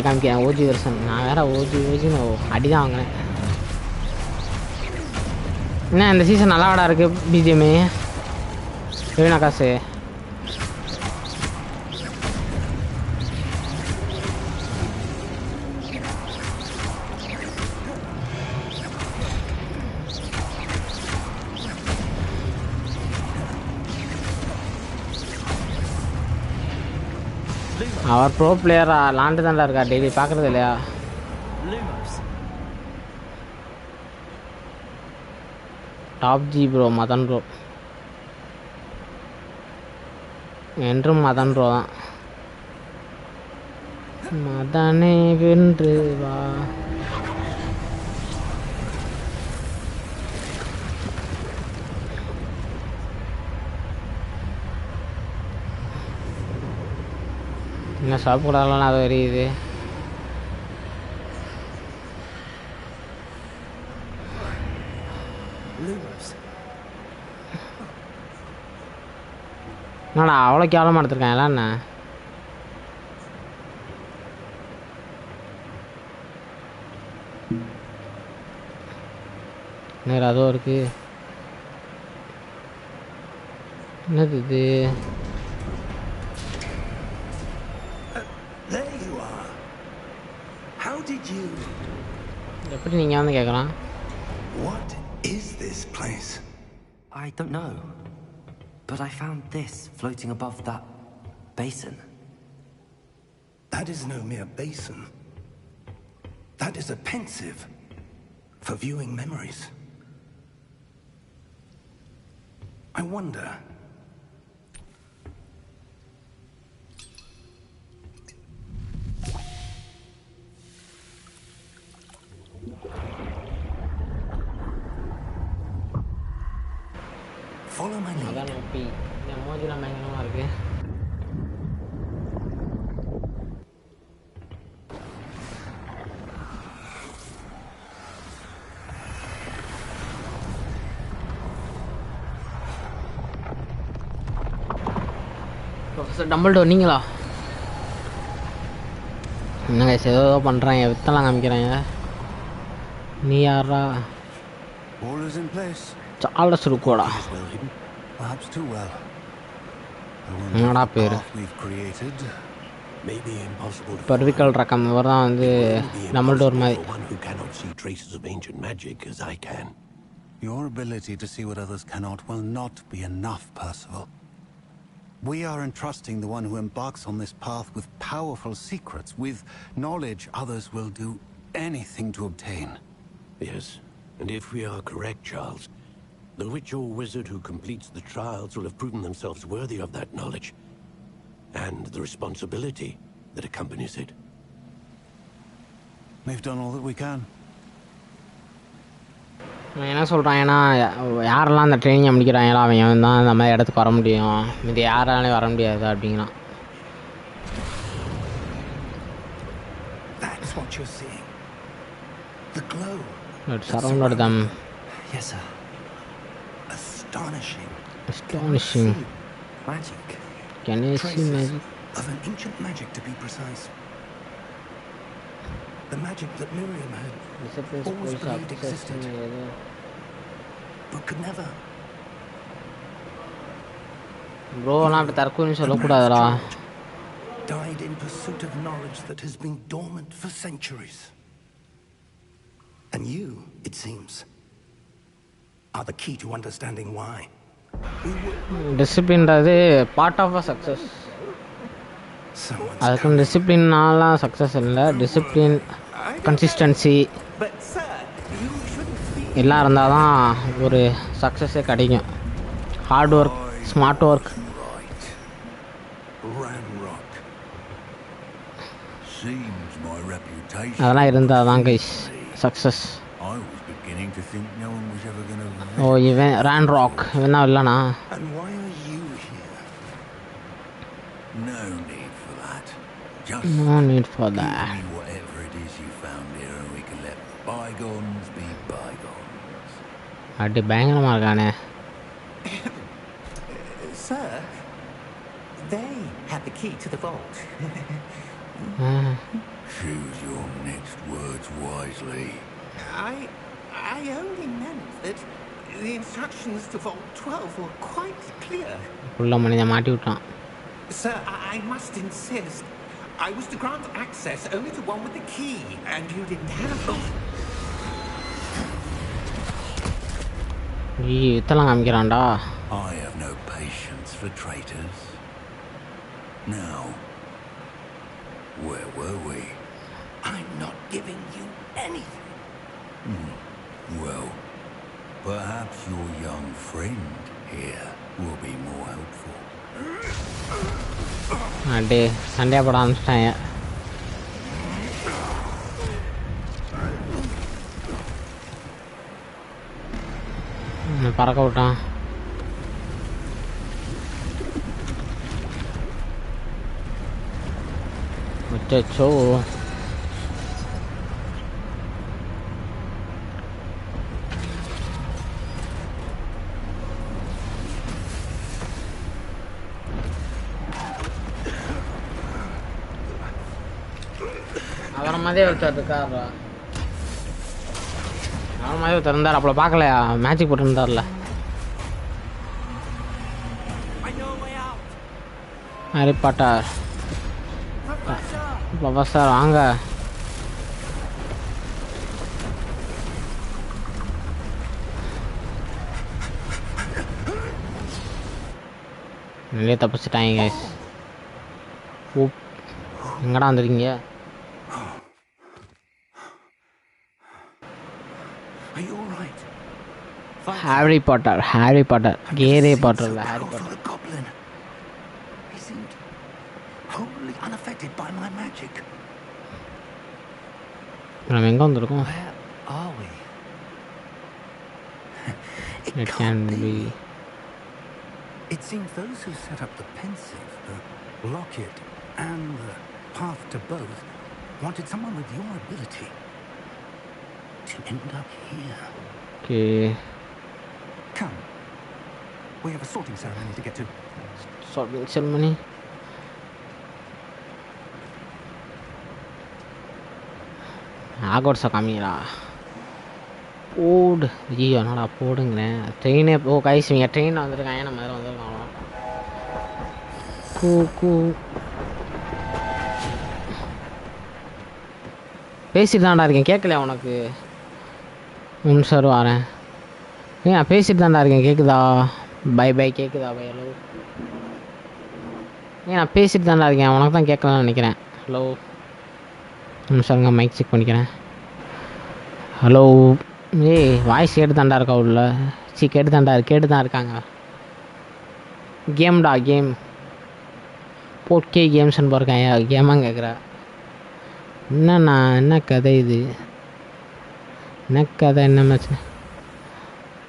A: காமிக்கிறேன். OG version. நான் வேற ஓஜின்னு அடிதான் வாங்கினேன். என்ன இந்த சீசன் நல்லா வாடா இருக்கு. பிஜிஎம்மு வேணா காசு. அவர் ப்ரோ பிளேயரா லாண்டு தான்டா இருக்கா. டெய்லி பார்க்குறது இல்லையா? டாப் ஜி ப்ரோ மதன் ப்ரோ என்றும் மதன் ப்ரோ தான். மதனே வென்று வா. என்ன சாப்பிடலாம் அது வரையுது. என்னடா அவ்வளோ கேவலமாக எடுத்துருக்காங்களா என்ன? நேரம் அதுவும் இருக்கு. என்னது இது? எப்படி நீங்கள் வந்து கேட்குறான்?
B: What is this place?
C: I don't know, but I found this floating above that basin.
B: That is no mere basin. That is a pensive for viewing memories. I wonder. Follow my lead.
A: அதான் நோப்பி என் மூஞ்சிலாம் பயங்கரமாக இருக்கு. Professor Dumbledore நீங்களா? என்னங்க ஏதோ பண்ணுறாங்க, வித்தெல்லாம் காமிக்கிறாங்க. நீ யாரா?
E: All is in place.
A: Charles இருக்கோடா.
E: Well hidden, perhaps too well.
A: என்னடா பேர்?
E: We've created may be impossible to
A: பர்விக்கல் ரகம் இவர் தான் வந்து டம்பிள்டோர் மாதிரி.
F: One who cannot see traces of ancient magic as I can.
E: Your ability to see what others cannot will not be enough, Percival. We are entrusting the one who embarks on this path with powerful secrets, with knowledge others will do anything to obtain.
F: Yes, and if we are correct, Charles, the witch or wizard who completes the trials will have proven themselves worthy of that knowledge, and the responsibility that accompanies it.
E: We've done all that we can.
A: என்ன சொல்கிறாங்கன்னா, யாரெல்லாம் அந்த ட்ரைனிங்கை முடிக்கிறாங்களோ அவங்க தான் இந்த மாதிரி இடத்துக்கு வர முடியும், இது யாராலையும் வர முடியாது அப்படிங்கிறான்.
B: That's what you're seeing. The glow.
A: It surrounded them.
C: Yes, sir.
B: Astonishing.
A: Astonishing.
C: Magic.
A: Can you see
B: Traces
A: magic?
B: of an ancient magic, to be precise. The magic that Miriam had
A: Discipline
B: always
A: schools
B: believed
A: access
B: existed,
A: பண்ணது.
B: but could never.
A: Bro நான் அப்படி தற்கொலை சொல்லக்கூடாதுடா.
B: Died in pursuit of knowledge that has been dormant for centuries. And you, it seems, are the key to understanding why.
A: டிசிப்ளின்றது part of a success.
B: Someone's
A: அதுக்கு டிசிப்ளின்னாலாம் success இல்லை, discipline consistency
C: But, sir, you shouldn't be.
A: எல்லாம் இருந்தால் தான் ஒரு சக்ஸஸே கிடைக்கும். Hard work, smart work.
B: right. Ranrock.
E: Seems my reputation.
A: அதெல்லாம் இருந்தால் தான் guys success.
E: I was beginning to think no one was ever going to.
A: ஓ இவன் ரேன் ராக் இவன் தான் இல்லைண்ணா.
B: And why are you here?
E: No need for that. Just
A: No need for
E: give
A: that.
E: me whatever it is you found here, and we can let bygones be bygones.
A: அப்படி பயங்கரமாக இருக்கானே.
C: Sir, they had the key to the vault.
E: Choose your next words wisely.
C: I only meant that the instructions to Vault 12 were quite clear.
A: உள்ள மனிதன் மாட்டி விட்டான்.
C: Sir, I must insist. I was to grant access only to one with the key, and you didn't have it.
A: இதெல்லாம் காமிக்கிறான்டா.
E: I have no patience for traitors. Now, where were we?
B: I'm not giving you anything.
E: Well, perhaps your young friend here will be more helpful.
A: அப்படி சண்டையாக போட ஆரம்பிச்சிட்டாங்க. பறக்க விட்டான். அச்சோ அவரை மாதிரியே ஒருத்தர் இருக்காரா? அவரை மாதிரி ஒருத்தர் இருந்தார், அப்போ பார்க்கலையா? மேஜிக் போட்டுருந்தார்ல. Harry Potter. ப்ரொஃபஸர் வாங்க. நிறைய தப்பிச்சிட்டாங்க கைஸ். எங்கடா வந்திருக்கீங்க?
B: Are you all right?
A: Harry Potter Kerry Potter இல்லை Harry
B: Powerful
A: Potter.
B: a goblin. He seemed wholly unaffected by my magic.
A: நம்ம எங்கே வந்திருக்கோம்?
C: Where are we?
A: It can be.
E: It seems those who set up the pensive, the locket, and the path to both wanted someone with your ability to end up here.
A: Okay.
E: Come. We have a sorting ceremony to get to.
A: Sorting ceremony. Hogwarts காமிங்களா? போடு ஐயோ என்னடா போடுங்கிறேன். ட்ரெயினே guys இவங்க train வந்துருக்காங்க. நம்ம அதில் வந்துருக்காங்களா? கூ பேசிட்டு தான்டா இருக்கேன். கேட்கலையா உனக்கு? சார் வரேன். நான் பேசிட்டு தான்டா இருக்கேன். கேட்குதா? பை கேட்குதா? Bye hello. நான் பேசிட்டு தான்டா இருக்கேன். உனக்கு தான் கேட்கலான்னு நினைக்கிறேன். ஹலோ சாருங்க மைக் செக் பண்ணிக்கிறேன். ஹலோ வாய்ஸ் கேட்டு தாண்டா இருக்கா உள்ள? கேட்டு தான் இருக்காங்க. கேம்டா கேம் போட்கே கேம்ஸ்ன்னு போயிருக்காங்க. கேமாக கேட்குறா என்னண்ணா? என்ன கதை இது? என்ன கதை? என்ன மேட்ச்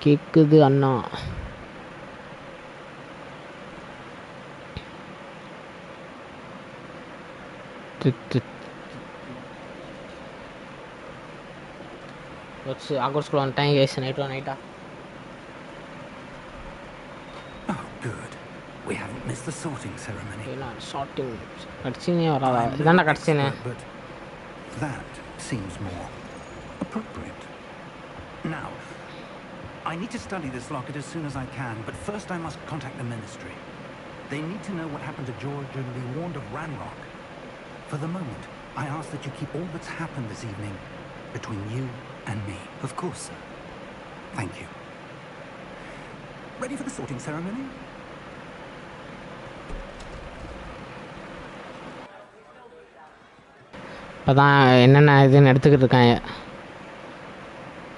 A: கேட்குது அண்ணா? ஆகஸ்ட்குள்ள வந்துட்டேன் case. NAITA
E: Oh, good. We haven't missed the sorting ceremony.
A: Sorting கட்சினே வராதா? இதாண்டா கட்சினே.
E: But that seems more appropriate. Now, I need to study this locket as soon as I can, but first I must contact the ministry. They need to know what happened to George and be warned of Ranrock. For the moment, I ask that you keep all that's happened this evening between you and me.
C: Of course, sir.
E: Thank you. Ready for the sorting ceremony?
A: இப்போ தான் என்னென்ன இதுன்னு எடுத்துக்கிட்டு இருக்காங்க.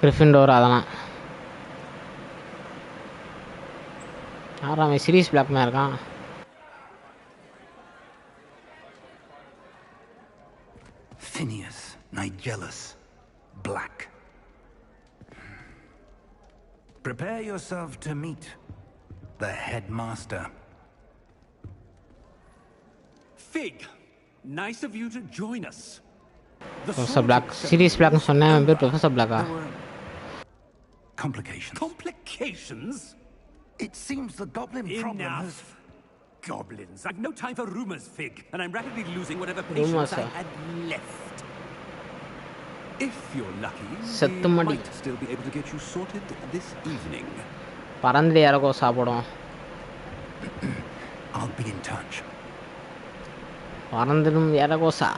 A: கிரிஃபிண்டோர் அதெல்லாம் யாரும் serious பிளாக்மே இருக்கான்.
E: Phineas, Nigellus, Black. Prepare yourself to meet the headmaster.
D: Fig, nice of you to join us.
A: Professor Black Sirius பிளாக்னு சொன்னேன். என் பேர் ப்ரொஃபஸர் பிளாக்கா?
E: Complications.
D: Complications?
E: It seems the goblin problem has...
D: Enough. Goblins. I've no time for rumors, Fig, and I'm rapidly losing whatever patience I had left. If you're lucky, we might still be able to get you sorted this evening.
A: பறந்து யாரோ சாப்பிடும்.
E: I'll be in touch.
A: பறந்துடும் யாரகோசா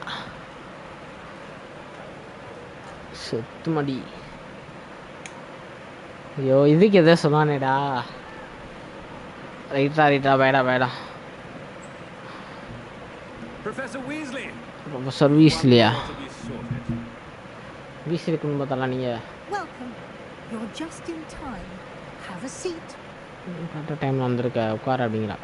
A: செத்துமடி. ஐயோ இதுக்கு எதோ சொன்னானேடா. ரைட்டா பயடா.
D: Professor Weasley.
A: Professor வீஸ்லியா? Weasley குடும்பத்தெல்லாம் நீங்கள்
G: Welcome. You're just in time. Have a seat.
A: கரெக்டாக டைமில் வந்திருக்க உட்கார அப்படிங்கிறா.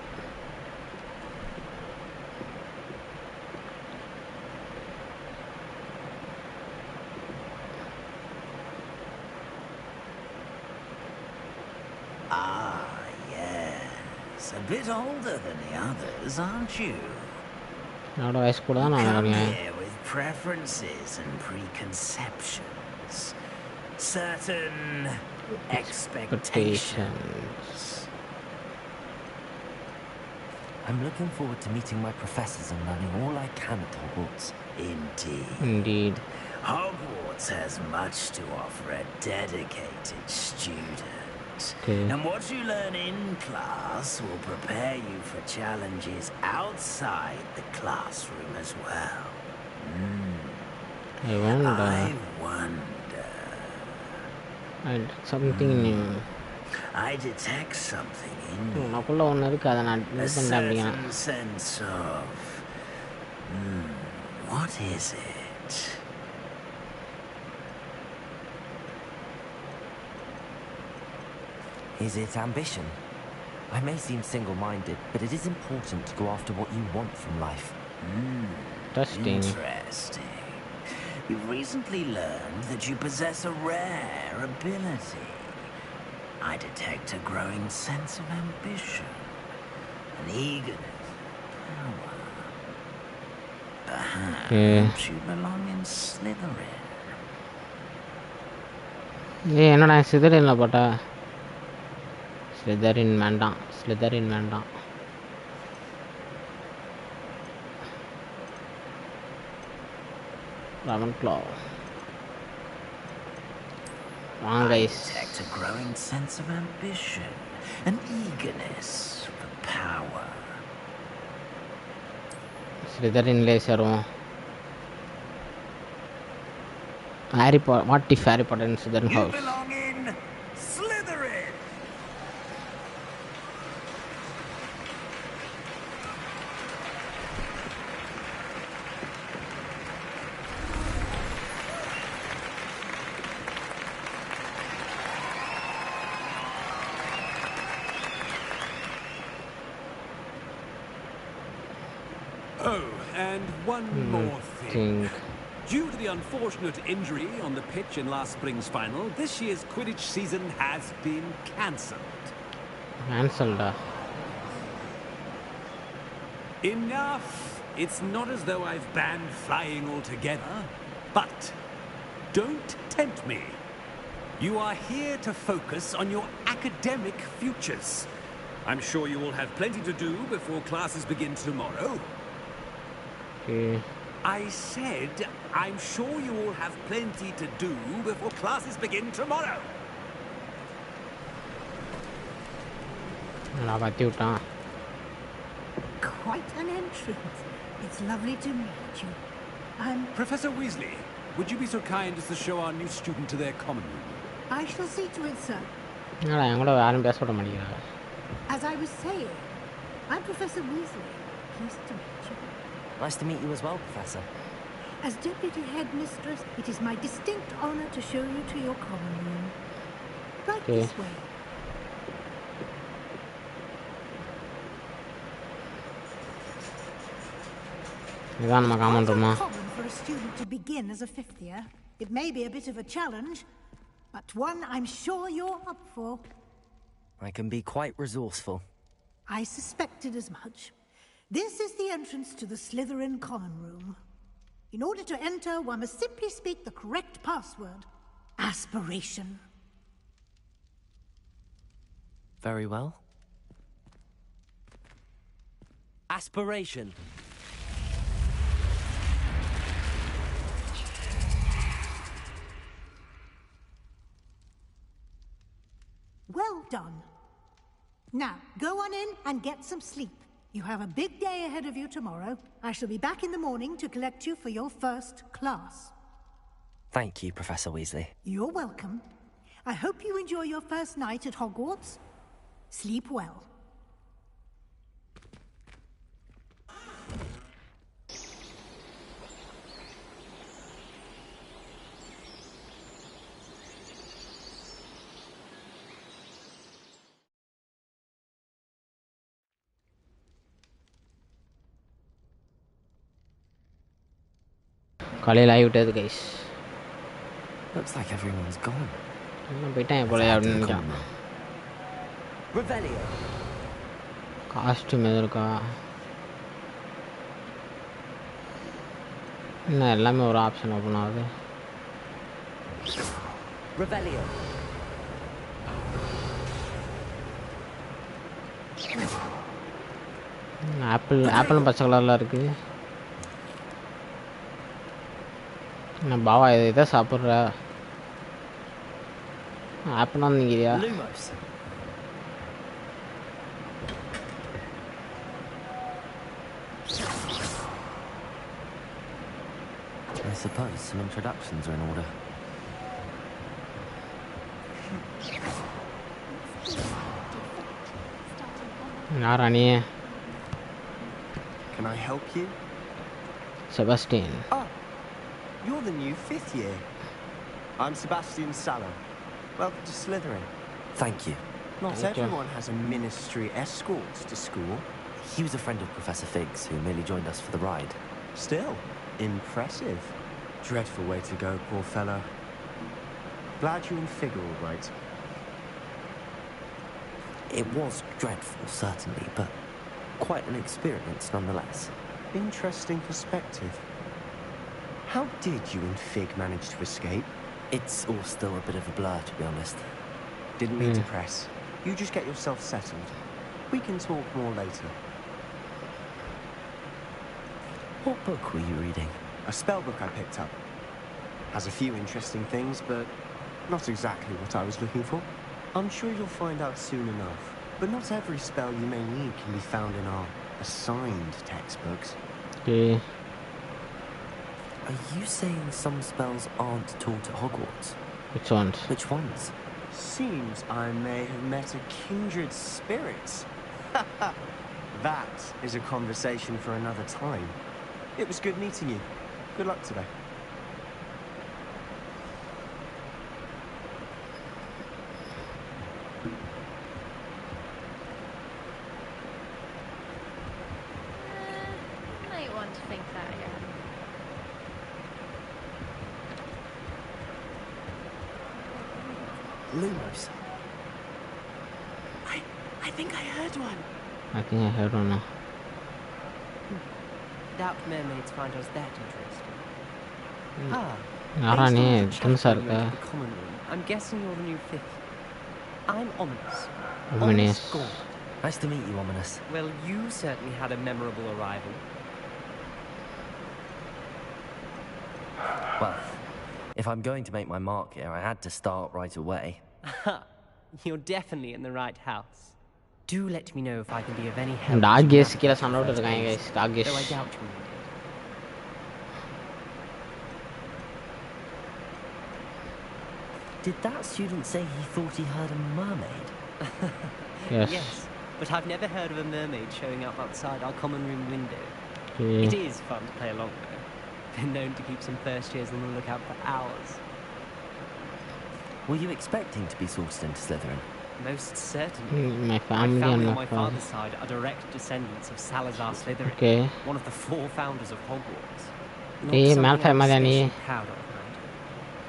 B: A bit older than the others, aren't you?
A: என்னோட வயசு கூட தான் நான்
B: Come
A: வருவேன்.
B: here with preferences and preconceptions, certain expectations.
C: I'm looking forward to meeting my professors and learning all I can at Hogwarts.
B: Indeed. Hogwarts has much to offer a dedicated student.
A: Okay.
B: And what you learn in class will prepare you for challenges outside the classroom as well.
A: I wonder. Something new.
B: I detect something in you.
A: எனக்குள்ள ஒன்று இருக்குது, அதை நான் இது
B: A
A: பண்ணுறேன் அப்படிங்க.
B: certain sense of What is it?
C: Is it ambition? I may seem single-minded, but it is important to go after what you want from life.
A: Interesting.
B: You've recently learned that you possess a rare ability. I detect a growing sense of ambition, an eagerness, power. Perhaps you belong in Slytherin.
A: என்னடா சிதறின்ல போட்டா ஸ்லிதரின் வேண்டாம் Ravenclaw.
B: I detect a growing sense of ambition, an eagerness for power.
A: Slytherinலே சேருவோம். Harry Potter. What if Harry Potter in Slytherin house?
B: You belong in Slytherin.
D: Oh, and one more thing. Due to the unfortunate injury on the pitch in last spring's final, this year's Quidditch season has been cancelled. Enough! It's not as though I've banned flying altogether, but don't tempt me. You are here to focus on your academic futures. I'm sure you will have plenty to do before classes begin tomorrow. I said, I'm sure you all have plenty to do before classes begin tomorrow.
G: Quite an entrance. It's lovely to meet you.
D: Professor Weasley, would you be so kind as to show our new student to their common room?
G: I shall see to it, sir. As I was saying, I'm Professor Weasley. Pleased to meet you.
C: Nice to meet you as well, Professor.
G: As Deputy Headmistress, it is my distinct honor to show you to your common room. Right this way. It's uncommon for a student to begin as a fifth year. It may be a bit of a challenge, but one I'm sure you're up for.
C: I can be quite resourceful.
G: I suspected as much. This is the entrance to the Slytherin common room. In order to enter, one must simply speak the correct password. Aspiration.
C: Very well. Aspiration.
G: Well done. Now, go on in and get some sleep. You have a big day ahead of you tomorrow. I shall be back in the morning to collect you for your first class.
C: Thank you, Professor Weasley.
G: You're welcome. I hope you enjoy your first night at Hogwarts. Sleep well.
A: காலையில் ஆகிவிட்டது guys.
C: Looks like everyone's gone.
A: போயிட்டேன் போல அப்படின்னு நினைக்கிறேன். Costume எதுவும் இருக்கா? என்ன எல்லாமே ஒரு ஆப்ஷன் ஓப்பன் ஆகுது. ஆப்பிளும் பச்சை கலரில் இருக்குது. என்ன பாவா இதை சாப்பிட்ற? Apple வந்துங்கிறியா?
C: I suppose some introductions are in order.
A: யாரா நீ?
H: Can I help you?
A: Sebastian.
H: Oh, you're the new 5th year. I'm Sebastian Sallow. Welcome to Slytherin.
C: Thank you.
H: Not everyone has a ministry escort to school.
C: He was a friend of Professor Fig's who merely joined us for the ride.
H: Still, impressive. Dreadful way to go, poor fellow. Glad you and Fig are all right.
C: It was dreadful, certainly, but quite an experience nonetheless.
H: Interesting perspective. How did you and Fig manage to escape?
C: It's all still a bit of a blur, to be honest.
H: Didn't mean to press. You just get yourself settled. We can talk more later.
C: What book were you reading?
H: A spell book I picked up. Has a few interesting things, but not exactly what I was looking for. I'm sure you'll find out soon enough. But not every spell you may need can be found in our assigned textbooks.
A: Okay.
C: Are you saying some spells aren't taught at Hogwarts?
A: Which ones?
C: Which ones?
H: Seems I may have met a kindred spirit. That is a conversation for another time. It was good meeting you. Good luck today.
I: Might want to think that again.
C: Lumos.
J: I think I heard one.
A: I think I heard one now.
J: Doubt mermaids find us that interesting.
A: யாரா நீ தின்சா இருக்க
J: The common room. I'm guessing you're the new 5th. I'm Ominous.
A: Ominous.
J: Gaunt.
C: Nice to meet you, Ominous.
J: Well, you certainly had a memorable arrival.
C: Well, if I'm going to make my mark here, I had to start right away.
J: You're definitely in the right house. Do let me know if I can be of any help.
A: டாக் கேஸ் கீழ சண்டை விட்டு இருக்காங்க guys டாக் கேஸ்
J: Though I doubt you needed.
C: Did that student say he thought he heard a mermaid?
A: Yes.
J: Yes, but I've never heard of a mermaid showing up outside our common room window.
A: Okay.
J: It is fun to play along though. Been known to keep some first years on the lookout for hours.
C: Were you expecting to be sorted into Slytherin?
J: Most certainly.
A: My family and
J: on
A: my
J: my father's side are direct descendants of Salazar Slytherin,
A: Okay.
J: one of the 4 founders of Hogwarts. Not
A: Hey,
J: something
A: Malfoy
J: I'm
A: Madani.
J: especially proud of, mind.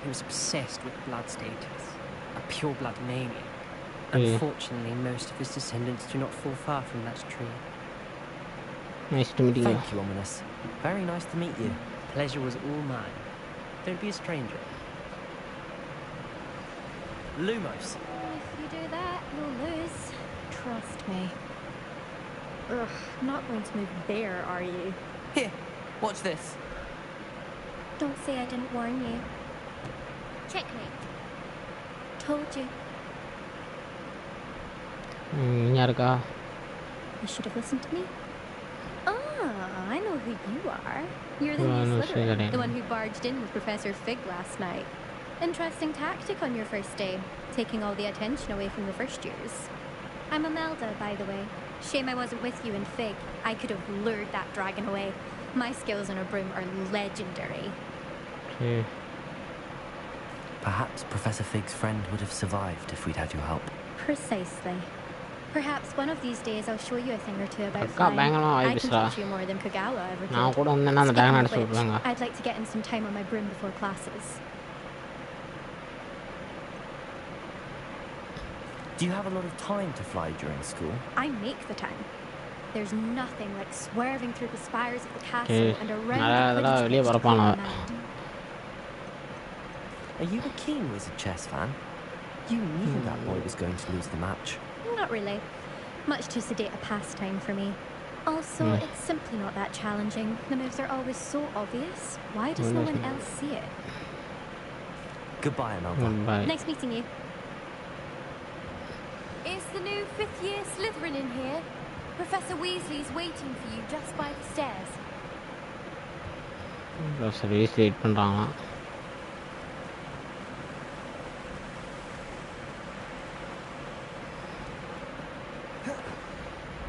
J: He was obsessed with blood status, a pure-blood maniac.
A: Hey.
J: Unfortunately, most of his descendants do not fall far from that tree.
A: Nice to meet you.
C: Thank you, Ominous. Very nice to meet you.
J: Pleasure was all mine. Don't be a stranger.
C: Lumos.
I: If you do that, you'll lose. Trust me. Ugh, not going to move there, are you?
J: Here, watch this.
I: Don't say I didn't warn you. Checkmate. Told you.
A: யாருக்கா
I: You should have listened to me. Ah, I know who you are. You're the
A: Well,
I: new
A: no,
I: Slytherin,
A: Slytherin.
I: the one who barged in with Professor Fig last night. Interesting tactic on your first day, taking all the attention away from the first years. I'm Imelda, by the way. Shame I wasn't with you in Fig. I could have lured that dragon away. My skills on a broom are legendary.
A: Okay.
C: Perhaps Professor Fig's friend would have survived if we'd had your help.
I: Precisely. Perhaps one of these days I'll show you a thing or two about
A: Akka,
I: flying.
A: பயங்கரமா
I: I can
A: ஆயிடுச்சுடா.
I: teach you more than Kagawa ever
A: நான்
I: could.
A: கூட வந்தேன்னா அந்த
I: Speaking
A: dragon
I: of
A: அடிச்சு
I: which,
A: விடுவாங்க
I: I'd like to get in some time on my broom before classes.
C: Do you have a lot of time to fly during school?
I: I make the time. There's nothing like swerving through the spires of the castle
A: Okay.
I: and around
A: நிறைய
I: the
A: இதெல்லாம்
I: Quidditch
A: வெளியே
I: pitch to clear
A: பரப்பானவ
I: my mind.
C: Are you a keen Wizard chess fan? You knew that boy was going to lose the match.
I: Not really. Much too sedate a pastime for me. Also, it's simply not that challenging. The moves are always so obvious. Why does no one else see it?
C: Goodbye, Imelda.
A: Bye.
I: Nice meeting you.
K: Is the new 5th year Slytherin in here? Professor Weasley's waiting for you just by the stairs.
A: Professor Weasley wait பண்ணுறாங்களாம்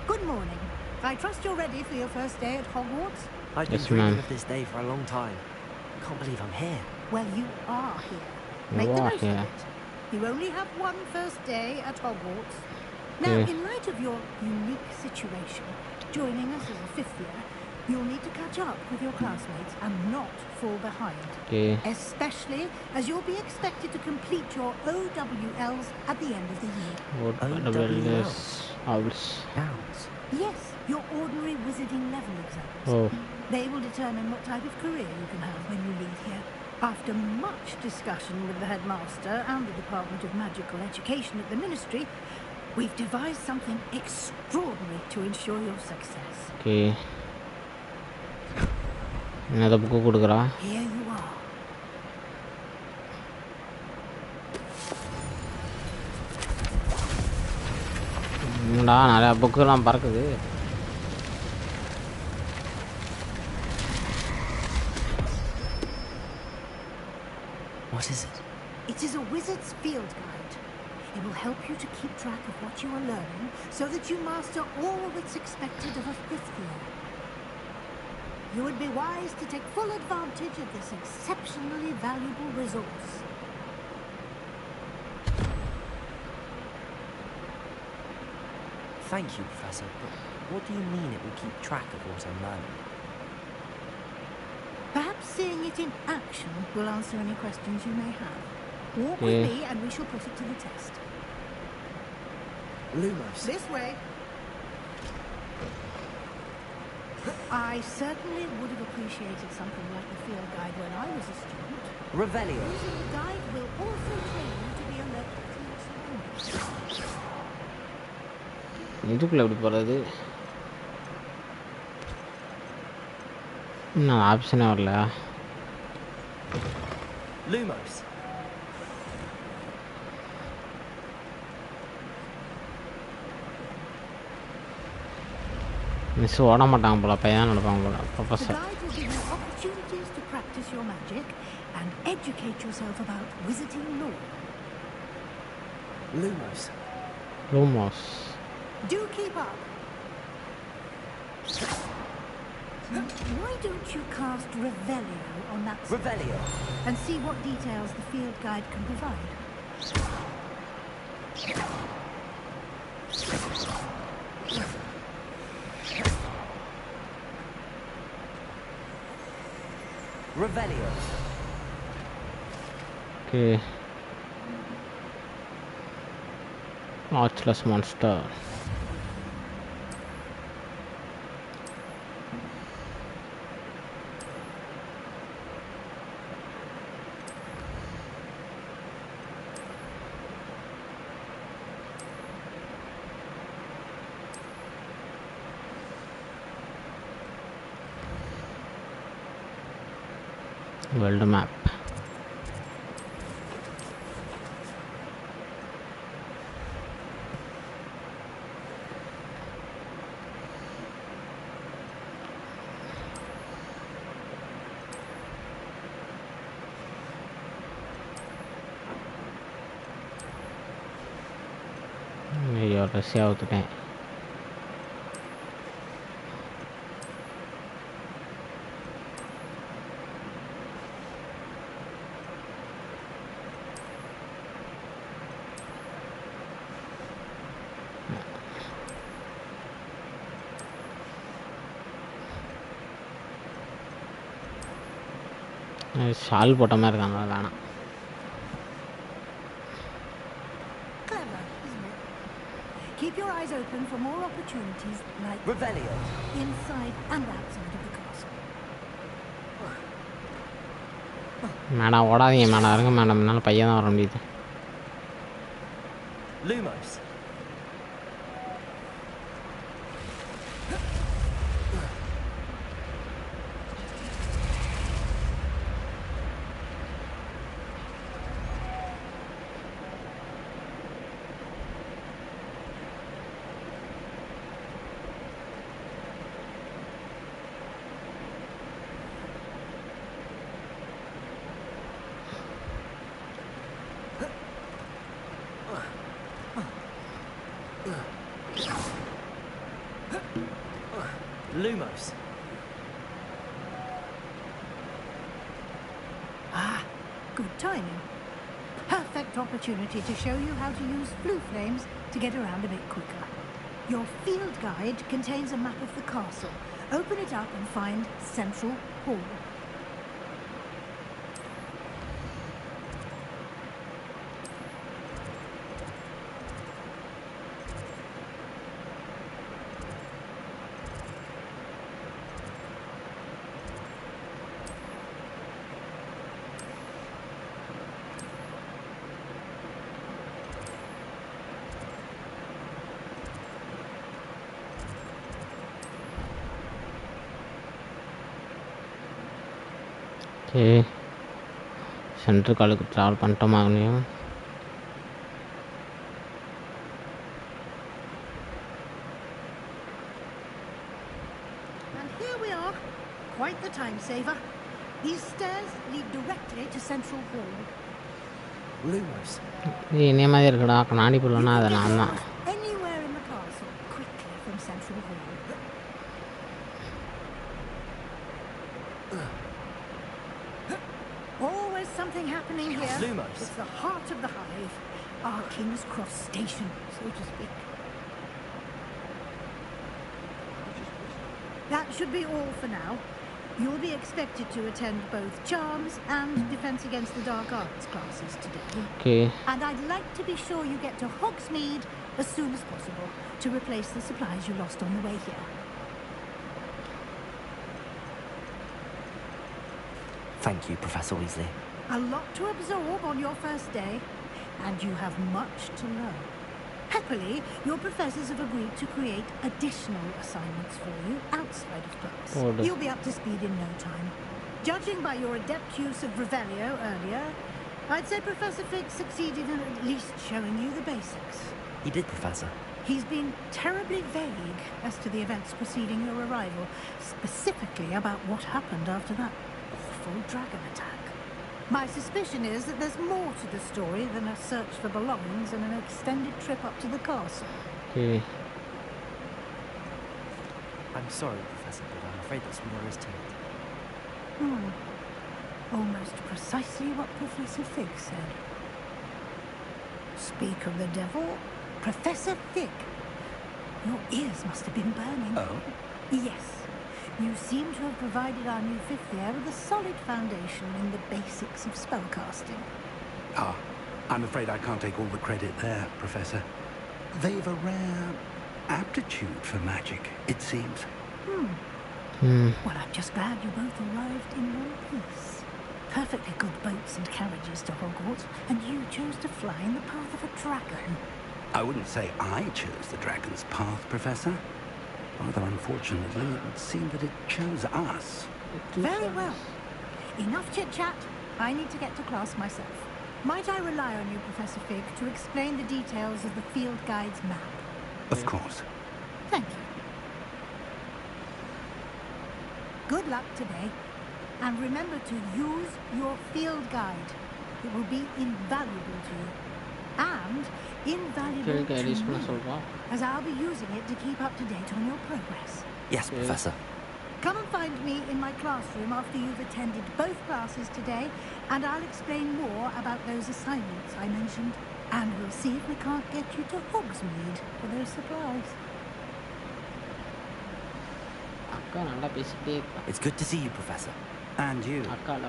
G: Good morning. I trust you're ready for your first day at Hogwarts?
C: I've been dreaming of this day for a long time. Can't believe I'm here.
G: Well, you are here. Make the most of it. You only have one first day at Hogwarts. Now, in light of your unique situation, joining us as a fifth year, you'll need to catch up with your classmates and not fall behind. Especially as you'll be expected to complete your OWLs at the end of the year.
C: OWLs?
G: Yes, your ordinary wizarding level exams. They will determine what type of career you can have when you leave here. After much discussion with the headmaster and the Department of Magical Education at the Ministry, we've devised something extraordinary to ensure your success.
A: Okay. Another book.
G: Here you are.
A: நிறைய புக்கெல்லாம் பறக்குது.
C: What is it?
G: It is a wizard's field guide. It will help you to keep track of what you are learning so that you master all that's expected of a fifth year. You would be wise to take full advantage of this exceptionally valuable resource.
C: Thank you, Professor, but what do you mean it will keep track of what I'm learning?
G: Perhaps seeing it in action will answer any questions you may have. Walk with me and we shall put it to the test.
C: Lumos.
G: This way. I certainly would have appreciated something like the field guide when I was a student.
C: Revelio.
G: Using the guide will also train you to be alert to your surroundings.
A: இதுக்குள்ள எப்படி போகிறது? இன்னும் ஆப்ஷனே வரல.
C: Lumos.
A: Miss ஓட மாட்டாங்க போல, பையன் நடப்பாங்க போல. Professor.
G: The guide will give you opportunities to practice your magic and educate yourself about wizarding lore.
C: Lumos.
A: Lumos.
G: Do keep up. Why don't you cast Revelio on that side
C: Revelio.
G: and see what details the field guide can provide?
C: Revelio.
A: Okay. Archless monster. World map. You're south today. Shawl போட்ட மாதிரி இருக்காங்க, வேணாம்.
G: Clever, isn't it? Keep your eyes open for more opportunities like
C: Revelio.
G: inside and outside of the castle.
A: Madam ஓடாதீங்க madam, இருங்க madam, என்னால் பையன் தான் வர முடியுது.
C: Lumos. Lumos.
G: perfect opportunity to show you how to use flue flames to get around a bit quicker. Your field guide contains a map of the castle. Open it up and find Central Hall.
A: Okay. Central College travel pantomime.
G: And here we are. Quite the time saver. These stairs lead directly to Central Hall.
H: Lumos.
A: Ini மாதிரி இருக்குடா கண்ணாடி புள்ளனா
G: You
A: அது
G: can
A: நான்
G: get
A: தான்.
G: almost anywhere in the castle quickly from Central Hall. Always something happening here.
H: Lumos.
G: It's the heart of the hive. Our King's Cross station, so to speak. That should be all for now. You'll be expected to attend both Charms and Defense Against the Dark Arts classes today.
A: Okay.
G: And I'd like to be sure you get to Hogsmeade as soon as possible to replace the supplies you lost on the way here.
C: Thank you, Professor Weasley.
G: A lot to absorb on your first day, and you have much to learn. Happily, your professors have agreed to create additional assignments for you outside of class.
A: Order.
G: You'll be up to speed in no time. Judging by your adept use of Revelio earlier, I'd say Professor Fig succeeded in at least showing you the basics.
C: He did, Professor.
G: He's been terribly vague as to the events preceding your arrival, specifically about what happened after that awful dragon attack. My suspicion is that there's more to the story than a search for belongings and an extended trip up to the castle.
A: Okay.
C: I'm sorry, Professor, but I'm afraid that's what there is to it.
G: Almost precisely what Professor Fig said. Speak of the devil, Professor Fig. Your ears must have been burning.
B: Oh?
G: Yes. You seem to have provided our new fifth year with a solid foundation in the basics of spellcasting.
B: Ah, I'm afraid I can't take all the credit there, Professor. They've a rare aptitude for magic, it seems.
G: Well, I'm just glad you both arrived in one piece. Perfectly good boats and carriages to Hogwarts, and you chose to fly in the path of a dragon.
B: I wouldn't say I chose the dragon's path, Professor. Rather unfortunately, it would seem that it chose us.
G: Very well. Enough chit-chat. I need to get to class myself. Might I rely on you, Professor Fig, to explain the details of the field guide's map?
B: Of course.
G: Thank you. Good luck today. And remember to use your field guide. It will be invaluable to you. And invaluable to me, as I'll be using it to keep up to date on your progress.
C: Yes, Professor.
G: Come and find me in my classroom after you've attended both classes today, and I'll explain more about those assignments I mentioned. And we'll see if we can't get you to Hogsmeade for those supplies.
C: It's good to see you, Professor.
B: And you.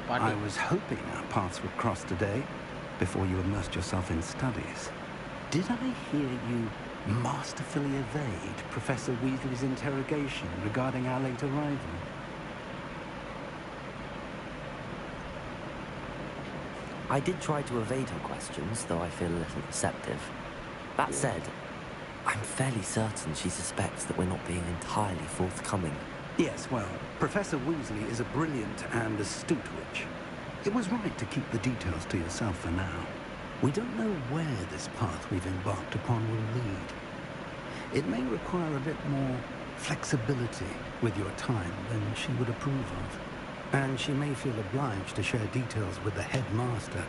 B: I was hoping our paths would cross today, before you immersed yourself in studies. Did I hear you masterfully evade Professor Weasley's interrogation regarding our late arrival?
C: I did try to evade her questions, though I feel a little receptive. That said, I'm fairly certain she suspects that we're not being entirely forthcoming.
B: Yes, well, Professor Weasley is a brilliant and astute witch. It was right to keep the details to yourself for now. We don't know where this path we've embarked upon will lead. It may require a bit more flexibility with your time than she would approve of. And she may feel obliged to share details with the headmaster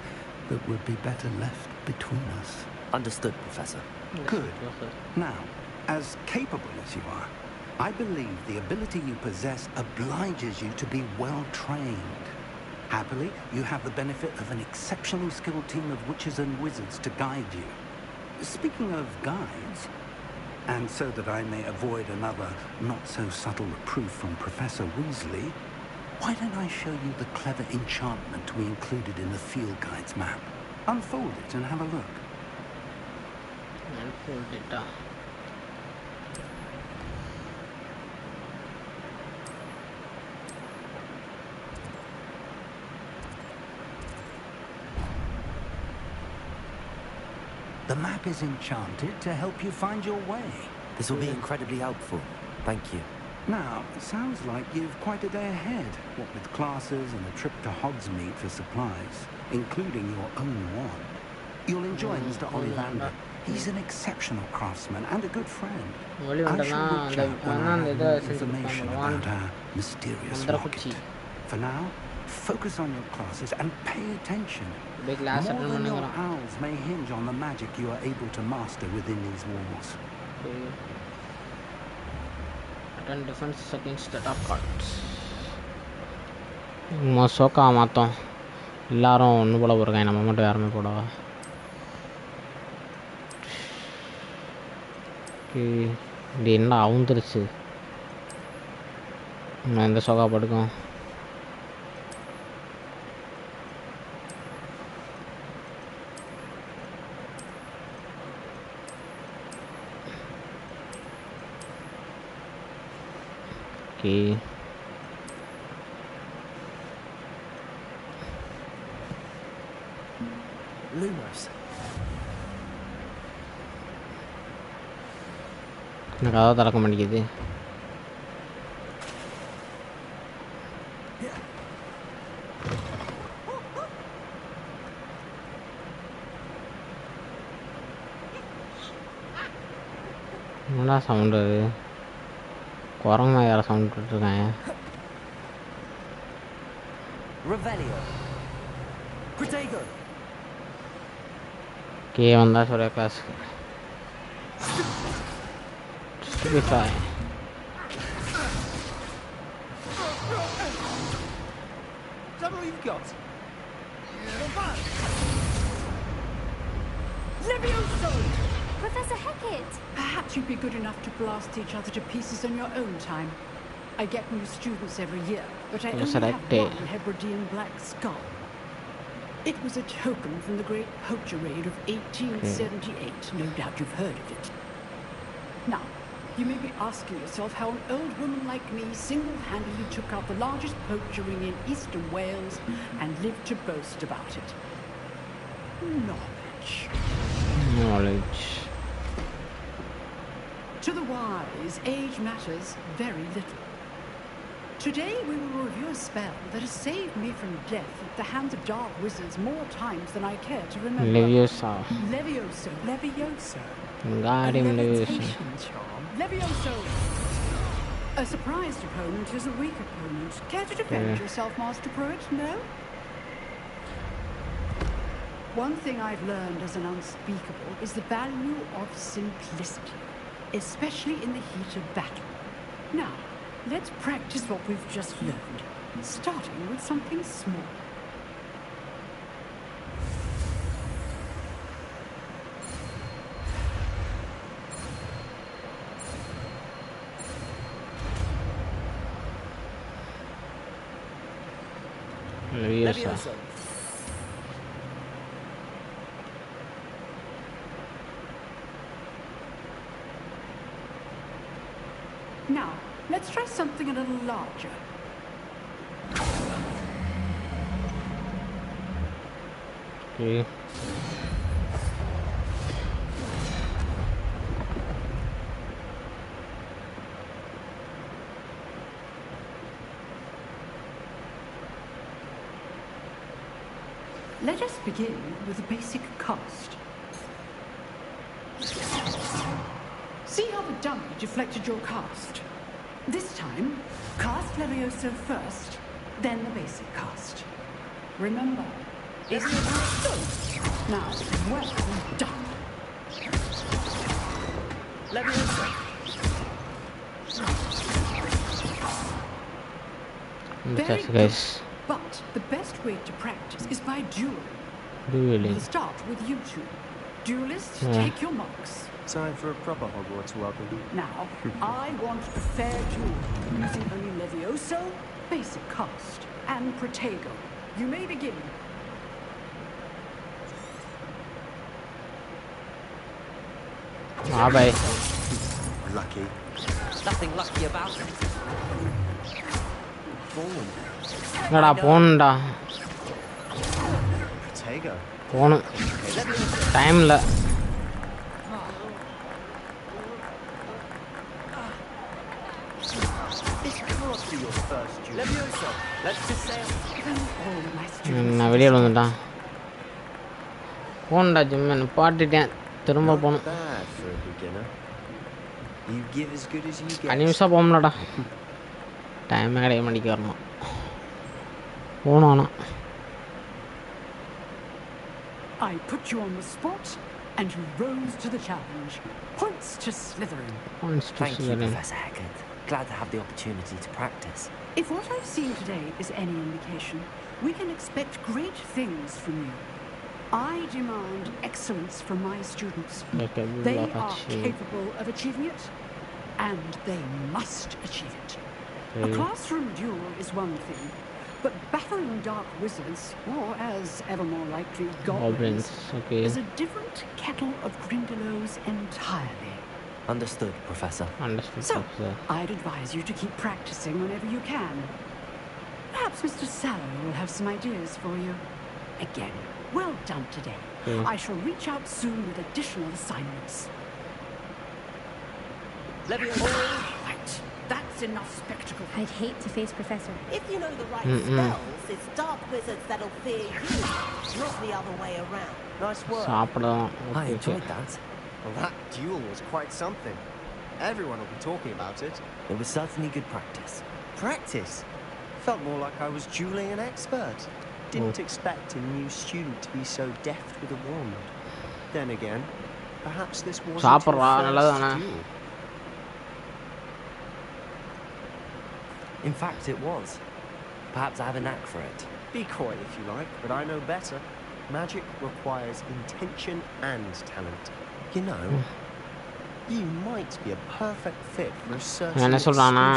B: that would be better left between us.
C: Understood, Professor.
B: Good. Now, as capable as you are, I believe the ability you possess obliges you to be well trained. Happily, you have the benefit of an exceptionally skilled team of witches and wizards to guide you. Speaking of guides, and so that I may avoid another not-so-subtle reproof from Professor Weasley, why don't I show you the clever enchantment we included in the field guide's map? Unfold it and have a look.
A: Unfold it.
B: The map is enchanted to help you find your way.
C: This will be incredibly helpful. Thank you.
B: Now, it sounds like you've quite a day ahead, what with classes and a trip to Hogsmeade for supplies, including your own wand. You'll enjoy Mr. Ollivander. He's an exceptional craftsman and a good friend. I shall reach out when I have more information about our mysterious locket. For now, focus on your classes and pay attention. More than your owls may hinge on the magic you are able to master within these walls.
A: Attend defense against the dark arts. மோசோக்கா மாத்தோம் எல்லாரும் ஒன்று போல போயிருக்காங்க நம்ம மட்டும் யாருமே போடவா இது என்ன அவுந்துருச்சு நான் எந்த சோகா படுக்கும் Okay.
C: Lumos.
A: எனக்கு அதாவது திறக்க மாட்டேங்குது என்னடா சவுண்டு அது குரங்கு யார சவுண்ட் விட்டுருக்காங்க கே வந்தா சொல்ல கிளாஸுக்கு Stupefy.
L: Is that all you've got?
G: Levioso!
K: Professor Hecat!
G: Perhaps you'd be good enough to blast each other to pieces on your own time. I get new students every year, but I only have one Hebridean black skull. It was a token from the Great Poacher Raid of 1878. No doubt you've heard of it. Now, you may be asking yourself how an old woman like me single-handedly took out the largest poacher ring in eastern Wales and lived to boast about it.
A: Knowledge.
G: To the wise, age matters very little. Today we will review a spell that has saved me from death at the hands of dark wizards more times than I care to remember.
A: Levioso.
G: Levioso. Levioso.
A: Got him, Levioso.
G: Levioso! A surprised opponent is a weak opponent. Care to defend yourself, Master Pruitt? No? One thing I've learned as an unspeakable is the value of simplicity, especially in the heat of battle. Now, let's practice what we've just learned, starting with something small.
A: Levioso.
G: Now, let's try something a little larger.
A: Okay.
G: Let us begin with a basic cast. See how the dummy deflected your cast? This time, cast Levioso first, then the basic cast. Remember, is your cast good? Now, well done.
C: Levioso.
G: Very good. But the best
M: best way to practice is by dueling.
A: Dueling.
M: We'll start with you two. Duelists, take your marks.
H: Time for a proper Hogwarts welcome.
M: Now, I want a fair duel using only Levioso, basic cast, and Protego. You may begin.
A: Ah, bye.
H: Lucky.
C: Nothing lucky about it.
A: என்னடா போணும்டா.
H: Protego.
A: போணும். Time இல்ல. நான் வெளியே வந்துட்டான். போண்டா ஜிம்ம நிப்பாட்டிட்டேன். திரும்ப போகணும். 5 நிமிஷம் போகணும்லடா. டைமே கிடைக்க மாட்டேங்க வரணும். போகணும் ஆனால்.
M: I put you on the spot, and you rose to the challenge. Points to Slytherin.
C: Thank you, Professor Haggard. Glad to have the opportunity to practice.
M: If what I've seen today is any indication, we can expect great things from you. I demand excellence from my students. They are capable of achieving it, and they must achieve it. A classroom duel is one thing, but battling dark wizards, or as ever more likely goblins, is a different kettle of Grindylows entirely.
C: Understood, Professor.
A: Understood,
M: so,
A: Professor.
M: I'd advise you to keep practicing whenever you can. Perhaps Mr. Sallow will have some ideas for you. Again, well done today. I shall reach out soon with additional assignments. Right. That's enough spectacle.
I: I'd hate to face Professor.
N: If you know the right spells, it's dark wizards that'll fear you, not the other way around.
H: Nice work.
C: I enjoyed that.
H: Well, that duel was quite something. Everyone will be talking about it.
C: It was certainly good practice.
H: Practice? Felt more like I was dueling an expert. Didn't expect a new student to be so deft with a wand. Then again, perhaps this wasn't your first duel.
C: In fact, it was. Perhaps I have a knack for it.
H: Be coy if you like, but I know better. Magic requires intention and talent. You know, you might be a perfect fit for a certain
A: என்ன சொல்கிறான்னா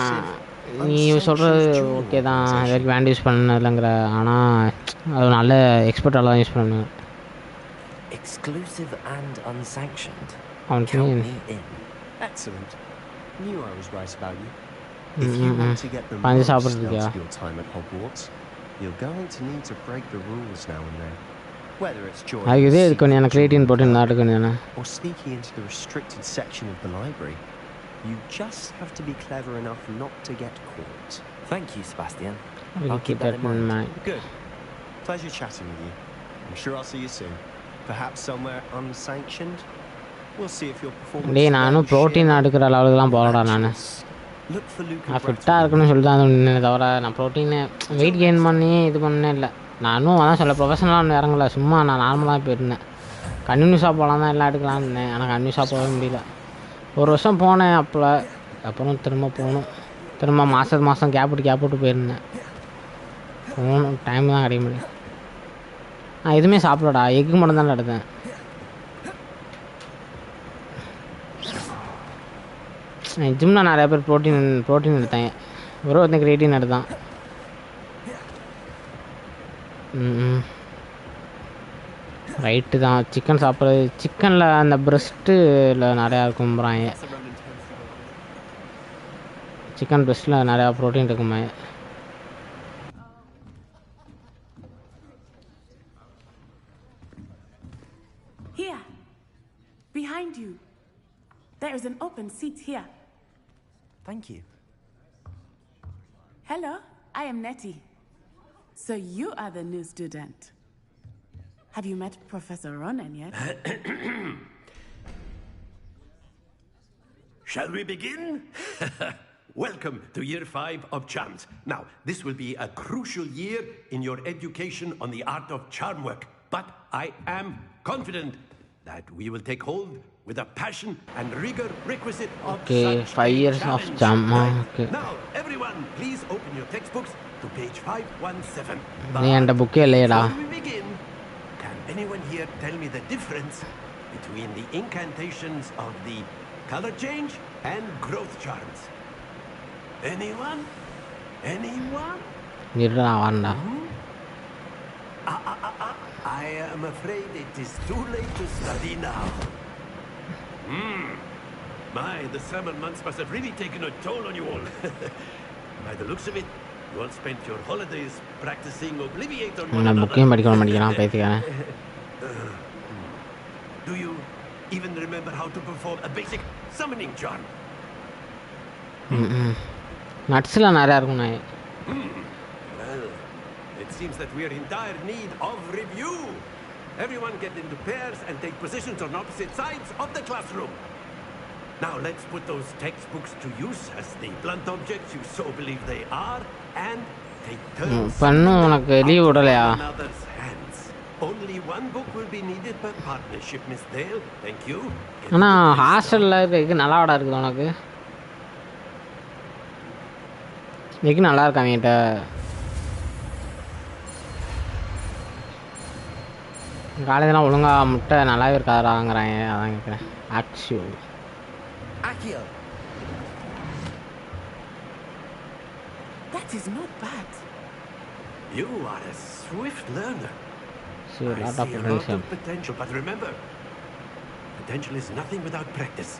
A: நீ சொல்கிறது okay தான் இதுக்கு want use பண்ணதில்லைங்கிற ஆனால் அது நல்ல எக்ஸ்பர்ட்டாக தான் யூஸ் பண்ணணும்.
C: Exclusive and unsanctioned.
A: Count
C: me in.
H: Excellent. Knew I was right about you. If you want to get the most out of your time at Hogwarts, you're going to need to break the rules now and then. Whether it's joining or sneaking into the restricted section of the library, you just have to be clever enough not to get caught.
C: Thank you, Sebastian.
A: I'll keep that in mind.
H: Good. Pleasure chatting with you. I'm sure I'll see you soon. Perhaps somewhere unsanctioned. We'll see if your performance.
A: டேய் நானும் protein எடுக்கிற லெவலுக்குலாம் போறடா நான். நான் ஃபிட்டாக இருக்கணும்னு சொல்லி தான் அது தவிர நான் ப்ரோட்டீனு வெயிட் கெயின் பண்ணி இது பண்ணே இல்லை. நானும் அதான் சொல்ல ப்ரொஃபஷனலாக ஒன்று இறங்கல, சும்மா நான் நார்மலாக போயிருந்தேன். கண்டினியூஸாக போகலாம் தான் எல்லாம் எடுக்கலான்னு இருந்தேன், ஆனால் கண்டினியூஸாக போக முடியல. 1 வருஷம் போனேன் அப்போ, அப்புறம் திரும்ப போகணும். திரும்ப மாதம் கேப் விட்டு போயிருந்தேன். போகணும், டைம் தான் கிடைக்க முடியும். நான் எதுவுமே சாப்பிடடா, எக்கு மட்டும் தான் எடுத்தேன். ஜிம்மில் நிறையா பேர் ப்ரோட்டீன் எடுத்தாங்க, ஒருத்தன் கிரியேட்டின் எடுத்தான். ரைட்டு தான். சிக்கன் சாப்பிட்றது, சிக்கனில் அந்த ப்ரெஸ்ட்டில் நிறையா இருக்கும்றாங்க. சிக்கன் ப்ரெஸ்ட்டில் நிறையா ப்ரோட்டீன் இருக்குமா.
O: Here, behind you. There is an open seat here.
C: Thank you.
O: Hello, I am Nettie. So you are the new student. Have you met Professor Ronan yet?
F: Shall we begin? Welcome to Year 5 of Charms. Now, this will be a crucial year in your education on the art of charm work. But I am confident that we will take hold with the passion and rigor requisite of
A: okay,
F: such
A: 5 years of jam. Okay.
F: Now, everyone, please open your textbooks to page 517.
A: Before
F: we begin, can anyone here tell me the difference between the incantations of the color change and growth charms? Anyone? Anyone? I am afraid it is too late to study now. My, the summer months must have really taken a toll on you all. By the looks of it, you all spent your holidays practicing Obliviate on one another. Do you even remember how to perform a basic summoning charm? Well, it seems that we are in dire need of review. Everyone get into pairs and take positions on opposite sides of the classroom. Now let's put those textbooks to use as the blunt objects you so believe they are, and take turns out of one another's hands. Only one book will be needed per partnership, Miss Dale. Thank you.
A: ஆனா ஹாஸ்டல்ல இருக்கு நல்லா வாடா இருக்குது உனக்கு. இன்னைக்கு நல்லா இருக்கா என்கிட்ட. காலேஜெலாம் ஒழுங்காக முட்டை நல்லாவே இருக்காதாங்கிறாங்க, அதான் கேட்குறேன்.
C: Akio. That is not bad.
F: You are a swift learner.
A: See,
F: I see a lot of potential, but remember, potential is nothing without practice.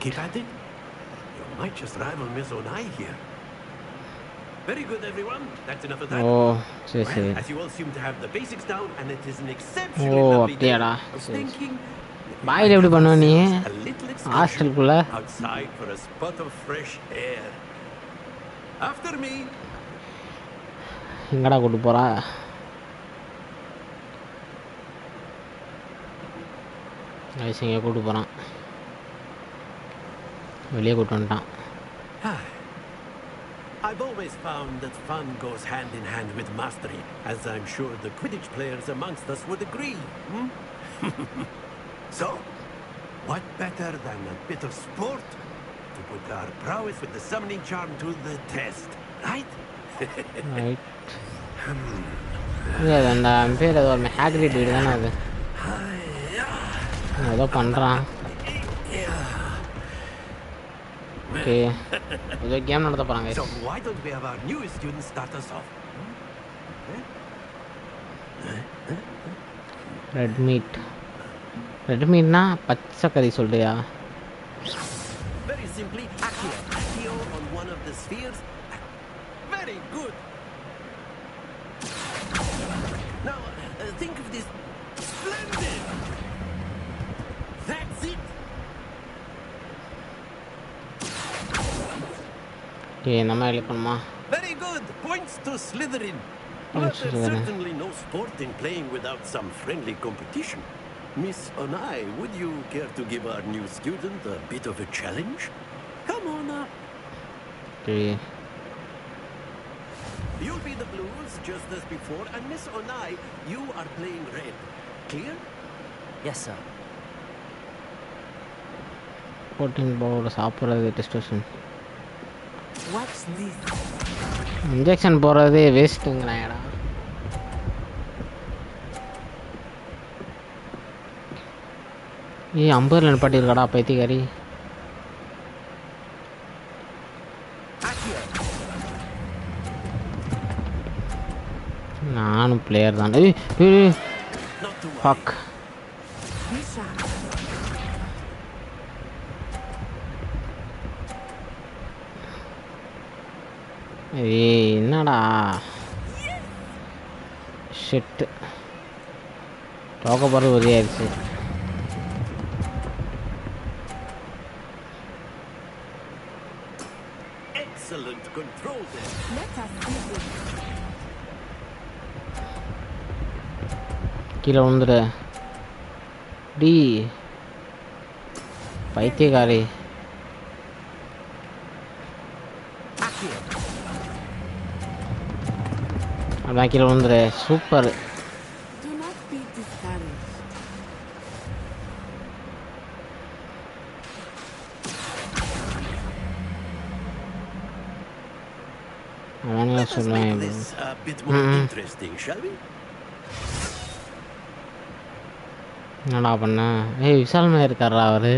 F: Keep at it. You might just rival Miss Onai here. Very good, everyone. That's enough of that. Well, as you all seem to have the basics down, and it is an exceptionally lovely day, I was thinking
A: boil எப்படி பண்ணுவ நீ ஹாஸ்டலுக்குள்ள?
F: Outside for a spot of fresh air. After me.
A: எங்கடா கூட்டு போறா? ஐசிங்க கூட்டு போறான், வெளியே கூட்டு வந்துட்டான்.
F: I've always found that fun goes hand in hand with mastery, as I'm sure the Quidditch players amongst us would agree. So, what better than a bit of sport to put our prowess with the summoning charm to the test, right?
A: Right. அந்த பேர் ஏதோ ஒரு Hagrid வீடு தானே அது, ஏதோ பண்ணுறான். Okay, ஏதோ கேம் நடத்த போகிறாங்க.
F: So why don't we have our newest students start us off?
A: Red meat. Red மீட்னா பச்சை கறி சொல்றியா?
F: Very simply, Akio on one of the spheres. Very good. Now think of this. Splendid. That's it.
A: Okay, நம்ம எழுதி பண்ணுமா?
F: Very good. Points to Slytherin. But there's certainly no sport in playing without some friendly competition. Miss Onai, would you care to give our new student a bit of a challenge? Come on up.
A: Okay.
F: You'll be the blues just as before, and Miss Onai, you are playing red. Clear?
C: Yes, sir.
A: Protein powder சாப்பிட்றது testosterone.
O: What's this?
A: Injection போடுறதே வேஸ்ட்டுங்கிறாங்கடா. ஏய் 50 நிப்பாட்டிருக்காடா பைத்தியக்காரி. நானும் player தான். Fuck. ஏய் என்னடா shit, டோக்க போகிறது உதவியாயிருச்சு.
F: Excellent control there.
O: Let us see this.
A: கீழே விழுந்துடு டி பைத்தியக்காரி. அதான் கீழே விழுந்துடு. Super.
O: Do not be discouraged.
F: Let us make this a bit more interesting, shall we?
A: என்னடா பண்ண? ஏய் விஷால் மேல இருக்காரா அவரு?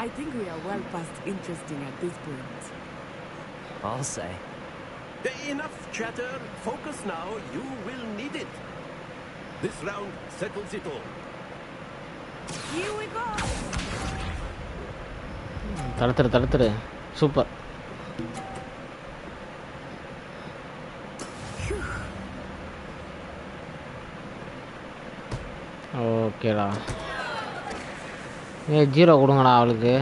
O: I think we are well past interesting at this point.
C: I'll say.
F: Enough chatter. Focus now. You will need it. This round settles it all.
O: Here we go.
A: தடுத்துரு. Super. ஓகேடா. ஏய் 0 கொடுங்கடா அவளுக்கு.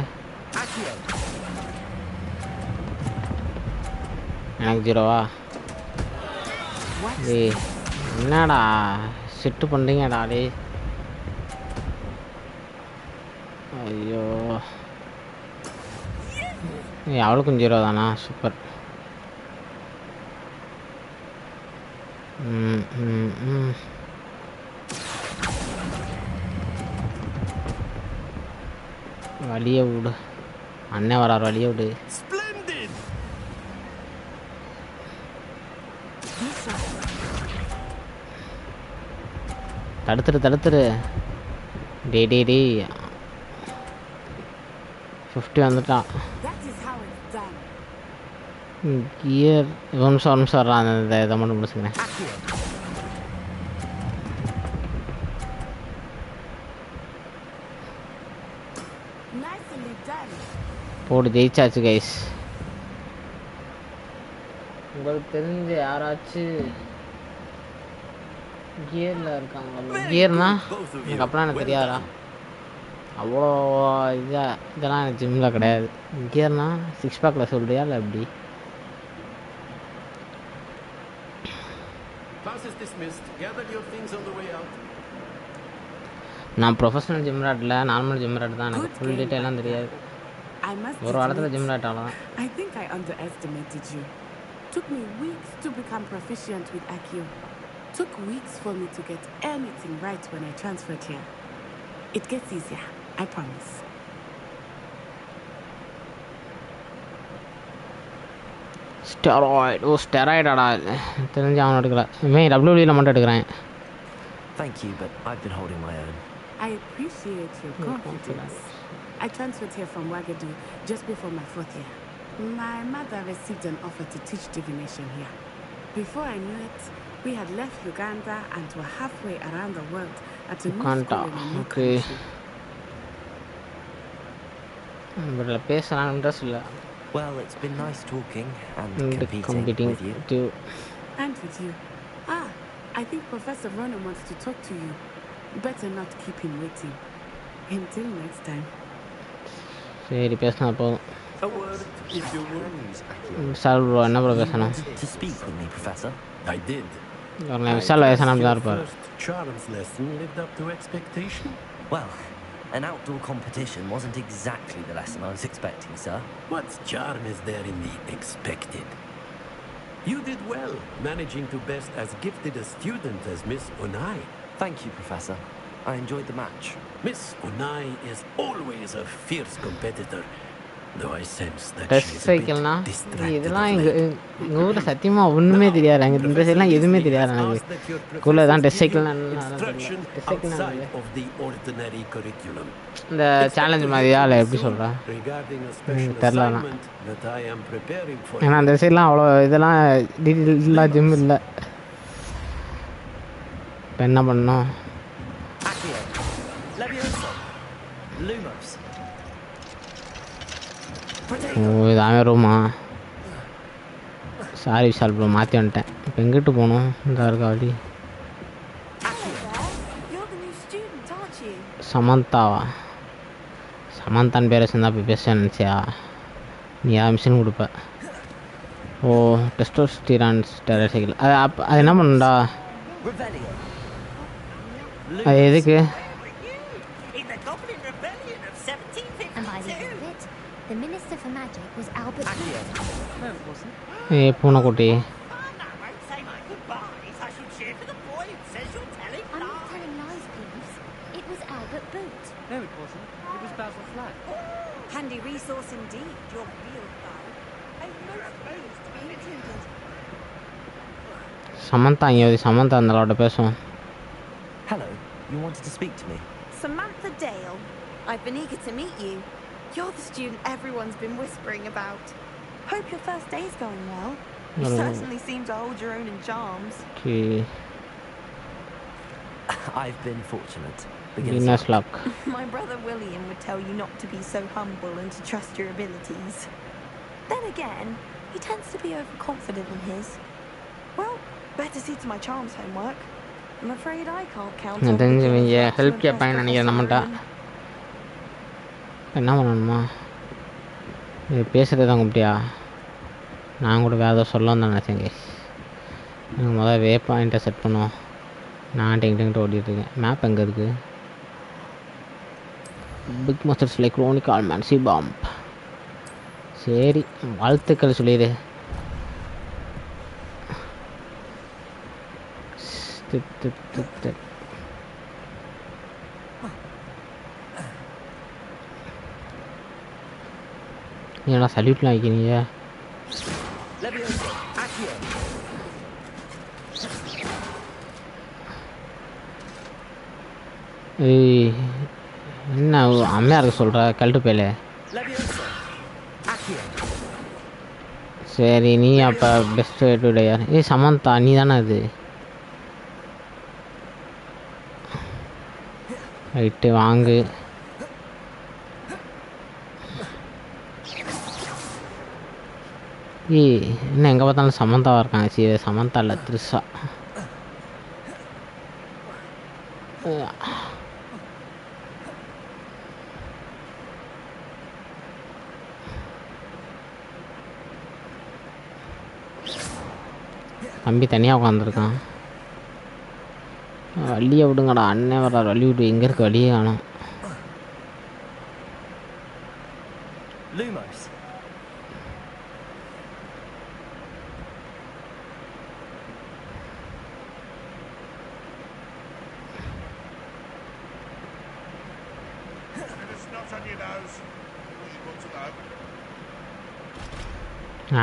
A: எனக்கு 0வா? ஏய் என்னடா செட்டு பண்ணுறீங்கடா டே. ஐயோ ஏய் அவளுக்கும் 0 தானா? சூப்பர். வழியை விடு. அண்ணன் வரார், வழியை விடு. தடுத்துரு. டே 50 வந்துட்டான். கியர் ஒரு நிமிஷம் வர்றான். அந்த இதை மட்டும் முடிச்சுக்கிறேன். போடு, ஜெயிச்சாச்சு கைஸ். உங்களுக்கு தெரிஞ்ச யாராச்சும் கியரில் இருக்காங்களா? கியர்னா எனக்கு அப்பலாம் எனக்கு தெரியாதா? அவ்வளோ இதெல்லாம் எனக்கு ஜிம்மில் கிடையாது. கியர்னா 6 பேக்கில் சொல்கிறியா இல்லை எப்படி? நான் ப்ரொஃபஷனல் ஜிம் ராட்டில் நார்மல் ஜிம் ராட் தான். எனக்கு ஃபுல் டீட்டெயிலாம் தெரியாது. ஒரு காலத்தில் ஜிம் ராட் ஆகலாம்.
O: I think I underestimated you. Took me weeks to become proficient with Accio. Took weeks for me to get anything right when I transferred here. It gets easier, I promise.
A: Steroid. ஸ்டெராய்டாடா தெரிஞ்சு அவன் எடுக்கல. இவன் WWEல மட்டும் எடுக்கிறேன்.
C: Thank you, but I've been holding my own.
O: I appreciate your confidence. I transferred here from Wagadu just before my 4th year. My mother received an offer to teach divination here. Before I knew it, we had left Uganda and were halfway around the world at a new school in a new country.
C: Well, it's been nice talking and competing with you.
A: Too.
O: And with you. I think Professor Ronan wants to talk to you. Better not keep him waiting. Until next time.
A: சரி பேசினா போதும்.
F: A word, if you would.
A: சால் bro என்ன bro பேசணும்?
C: To speak with me, Professor.
F: I did.
A: Vishal வயசானப்படி தான் இருப்பார்.
F: Charm's lesson lived up to expectation?
C: Well, an outdoor competition wasn't exactly the lesson I was expecting, sir.
F: What charm is there in the expected? You did well, managing to best as gifted a student as Miss Onai.
C: Thank you, Professor. I enjoyed the match.
F: Miss Onai is always a fierce competitor, though I sense that
A: test
F: she is a
A: சைக்கிள்னா
F: bit distracted.
A: இதெல்லாம் எங்கள் ஊரில் சத்தியமாக ஒன்றுமே தெரியாது. அங்கே இந்த சைட்லாம் எதுவுமே தெரியாது எனக்கு. ஸ்கூலில் தான் டெஸ்ட் சைக்கிள்னா
F: Instruction outside of the ordinary curriculum.
A: இந்த சேலஞ்ச் மாதிரியா இல்லை எப்படி சொல்கிறேன்
F: Regarding a special
A: தெரில.
F: assignment that I am preparing for
A: ஏன்னா அந்த சைட்லாம் அவ்வளோ இதெல்லாம் டீட்டெயிலாக ஜிம் இல்லை. இப்போ என்ன பண்ணோம்?
C: Accio. Levioso. Lumos.
A: ஓ இதாமே ரூமா? சாரி விஷால் ப்ரோ மாற்றி வந்துட்டேன். இப்போ எங்கிட்டு போகணும்? இந்த இருக்கா வழி. சமந்தாவா? சமந்தான் பேரை சேர்ந்தா போய் பேச நினச்சியா? நீ யார் மிஷின் கொடுப்ப? ஓ டெஸ்டோஸ்டிரான் ஸ்டெராய்டு சைக்கிள். அது என்ன பண்ணுடா? அது எதுக்கு?
I: The Minister for Magic was Albert.
A: ஏய் பூனைக்குட்டி.
I: I'm not telling lies, please. It was Albert Boot.
J: No, it wasn't. It was Basil Flack.
N: Handy resource indeed, your real guy.
A: Samantha andalada pesum.
C: Hello, you wanted to speak to me?
P: Samantha Dale. I've been eager to meet you. You're the student everyone's been whispering about. Hope your first day's going well. You certainly seem to hold your own in charms.
A: Okay.
C: I've been fortunate.
A: Beginner's luck.
P: My brother William would tell you not to be so humble and to trust your abilities. Then again, he tends to be overconfident in his. Well, better see to my charms homework. I'm afraid I can't count on
A: you. Help கேட்பாங்க நினைக்கிறேன் நம்மட்ட. என்ன பண்ணணுமா? இது பேசுறது தான் கூப்பிட்டியா? நான் கூட வேறு ஏதோ சொல்லலாம் தான் நினச்சேங்க. எனக்கு முதல்ல வே பாயிண்ட்டை செட் பண்ணுவோம். நான் டெங்கிட்டு ஓடிட்டுருக்கேன். மேப் எங்கே இருக்குது? Big masters like க்ரோனிக்கல் மேன்சி bomb. சரி, வாழ்த்துக்கள் சொல்லிடு. ஏன்னா சல்யூட்லாம் வைக்கிறீங்க? ஏய், என்ன அம்மையா இருக்க சொல்கிற கழட்டு பேல? சரி, நீ அப்போ பெஸ்ட்டு டுடேயார். ஏய் சமந்தா, நீ தானே அது? ரைட்டு, வாங்கு. ஏய், என்ன எங்கே பார்த்தாலும் சமந்தாவாக இருக்காங்க. சரி, சமந்தா இல்லை, த்ரிஷா. தம்பி தனியாக உட்காந்துருக்கான். வழியை விடுங்கடா, அண்ணன் வர்றார், வழி விடு. எங்கே இருக்க வழியே காணும்.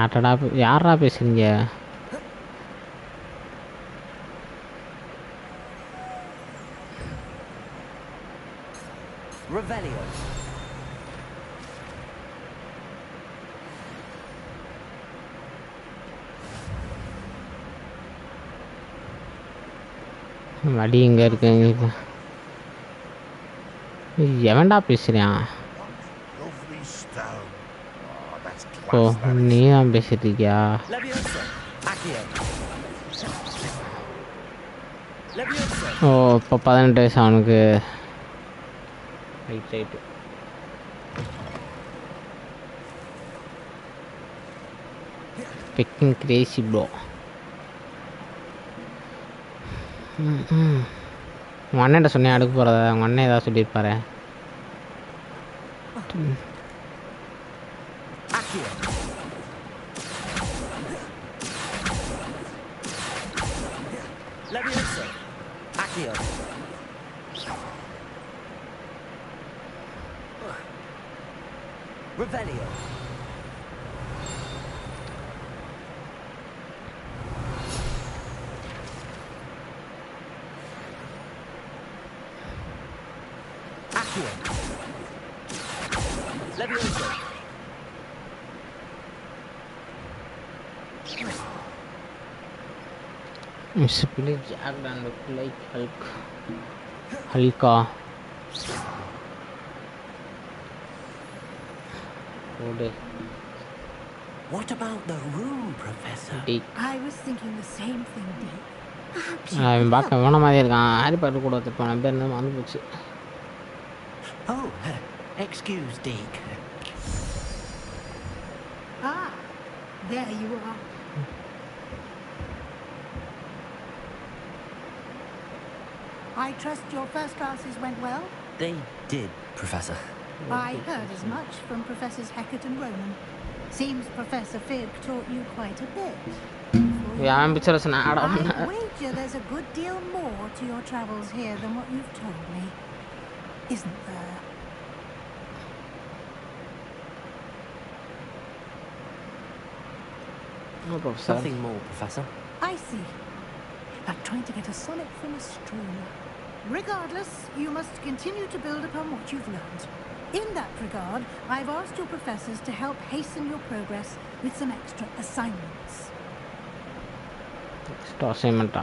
A: ஆட்டடா, யாரா பேசுறீங்க? வடி எங்கே இருக்கு? எவன்டா பேசுகிறான்? ஓ, நீ தான் பேசிட்டு இருக்கியா? ஓ, இப்போ 18 வயசு அவனுக்கு. Right right. Picking Crazy bro. உங்கள் அண்ணன்ட்ட சொன்னேன் அடுக்க போகிறத. உங்கள் அண்ணன் ஏதாவது சொல்லியிருப்பாரு. It's pretty jagged and look like Hulka.
F: What about the room, Professor?
G: I was thinking the same thing, Dick.
A: அவன் பார்க்க வேண மாதிரி இருக்கான். ஹாரி பாட்டர் கூட ஒருத்தர் பேர் என்ன மறந்து போச்சு.
F: Oh, excuse, Dick.
G: Ah, there you are. I trust your first classes went well?
C: They did, Professor.
G: I heard as much from Professors Hackett and Roman. Seems Professor Fig taught you quite a bit.
A: Yeah, I'm picture an ad.
G: I wager there's a good deal more to your travels here than what you've told me. Isn't there?
A: No, Professor.
C: Nothing more, Professor.
G: I see. Like trying to get a sonnet from a stroller. Regardless, you must continue to build upon what you've learned. In that regard, I've asked your professors to help hasten your progress with some extra assignments.
A: Extra assignment.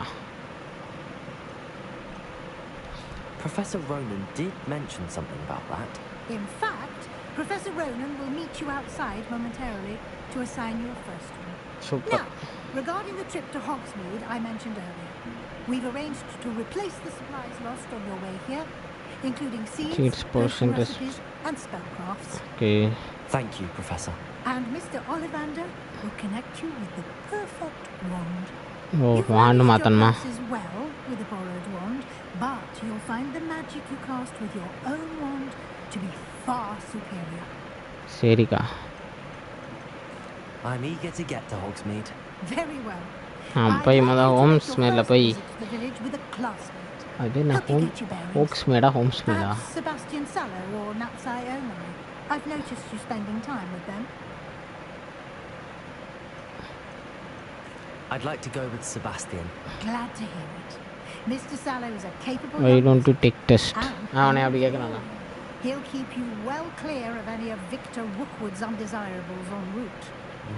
C: Professor Ronan did mention something about that.
G: In fact, Professor Ronan will meet you outside momentarily to assign you a first one.
A: Super.
G: Now, regarding the trip to Hogsmeade I mentioned earlier, we've arranged to replace the supplies lost on your way here, including seeds, potion recipes, and spellcrafts.
A: Okay.
C: Thank you, Professor.
G: And Mr. Ollivander will connect you with the perfect wand.
A: Oh,
G: You've
A: wand
G: managed your
A: maatanma.
G: classes well with a borrowed wand, but you'll find the magic you cast with your own wand to be far superior.
A: Serika.
C: I'm eager to get to Hogsmeade.
G: Very well.
A: Pai mada Hogsmeade la pai.
G: The village with a classmate.
A: Adena Hogsmeade Hogsmeade.
G: Perhaps Sebastian Sallow or Natsai Omai. I've noticed you spending time with them.
C: I'd like to go with Sebastian.
G: Glad to hear it. Mr. Sallow is a capable.
A: Why don't you take test?
G: He'll keep you well clear of any of Victor Rookwood's undesirables en route.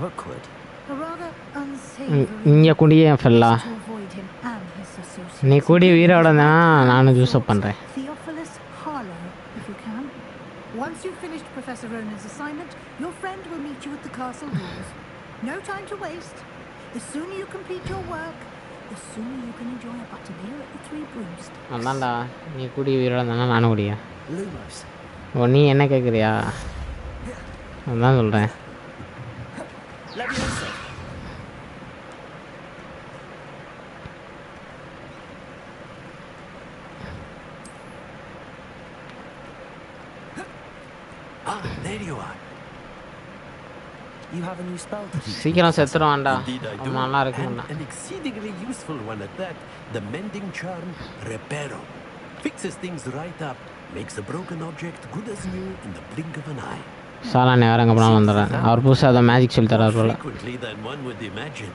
C: Rookwood?
G: A rather unsavory
A: inga kudiye fella
G: to avoid him and his associates.
A: nee kudi veeradana nanu juice pandren.
G: Theophilus Harlow, if you can. Once you've finished Professor Ronan's assignment, your friend will meet you at the castle doors. No time to waste. The sooner you complete your work, the sooner you can enjoy a butterbeer at the Three Broomsticks.
A: Amanda, nee kudi veeradana nanu kudiya.
C: Lumos.
A: ஓ நீ என்ன கேக்குறியா? அதான் சொல்றேன்.
F: Ah, there you are.
C: You have a new spell to teach.
A: சீக்கிரம் செத்துறவான்டா.
F: Indeed I do.
A: நல்லா இருக்கும்டா.
F: An exceedingly useful one at that. The mending charm Reparo. Fixes things right up. Makes a broken object good as new in the blink of an eye.
A: சாலா நேரங்க போலாம் வந்தறேன். அவர் புதுசா அத magic சொல்லி தரார் போல.
F: Frequently than one would imagine.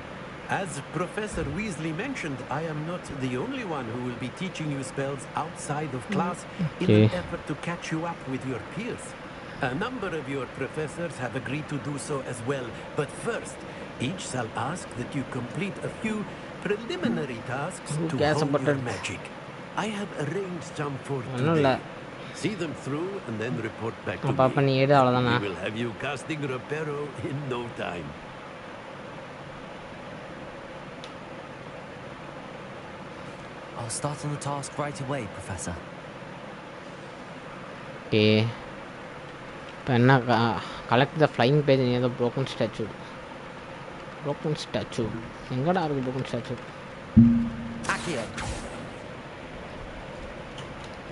F: As Professor Weasley mentioned, I am not the only one who will be teaching you spells outside of class in an effort to catch you up with your peers. A number of your professors have agreed to do so as well, but first, each shall ask that you complete a few preliminary tasks to hone your magic. I have arranged some for today. See them through and then report back to me. We will have you casting Reparo in no time.
C: I'll start on the task right away, Professor.
A: Okay. Penna collect the flying page near the broken statue. Broken statue. Engada are the broken statue?
C: Accio.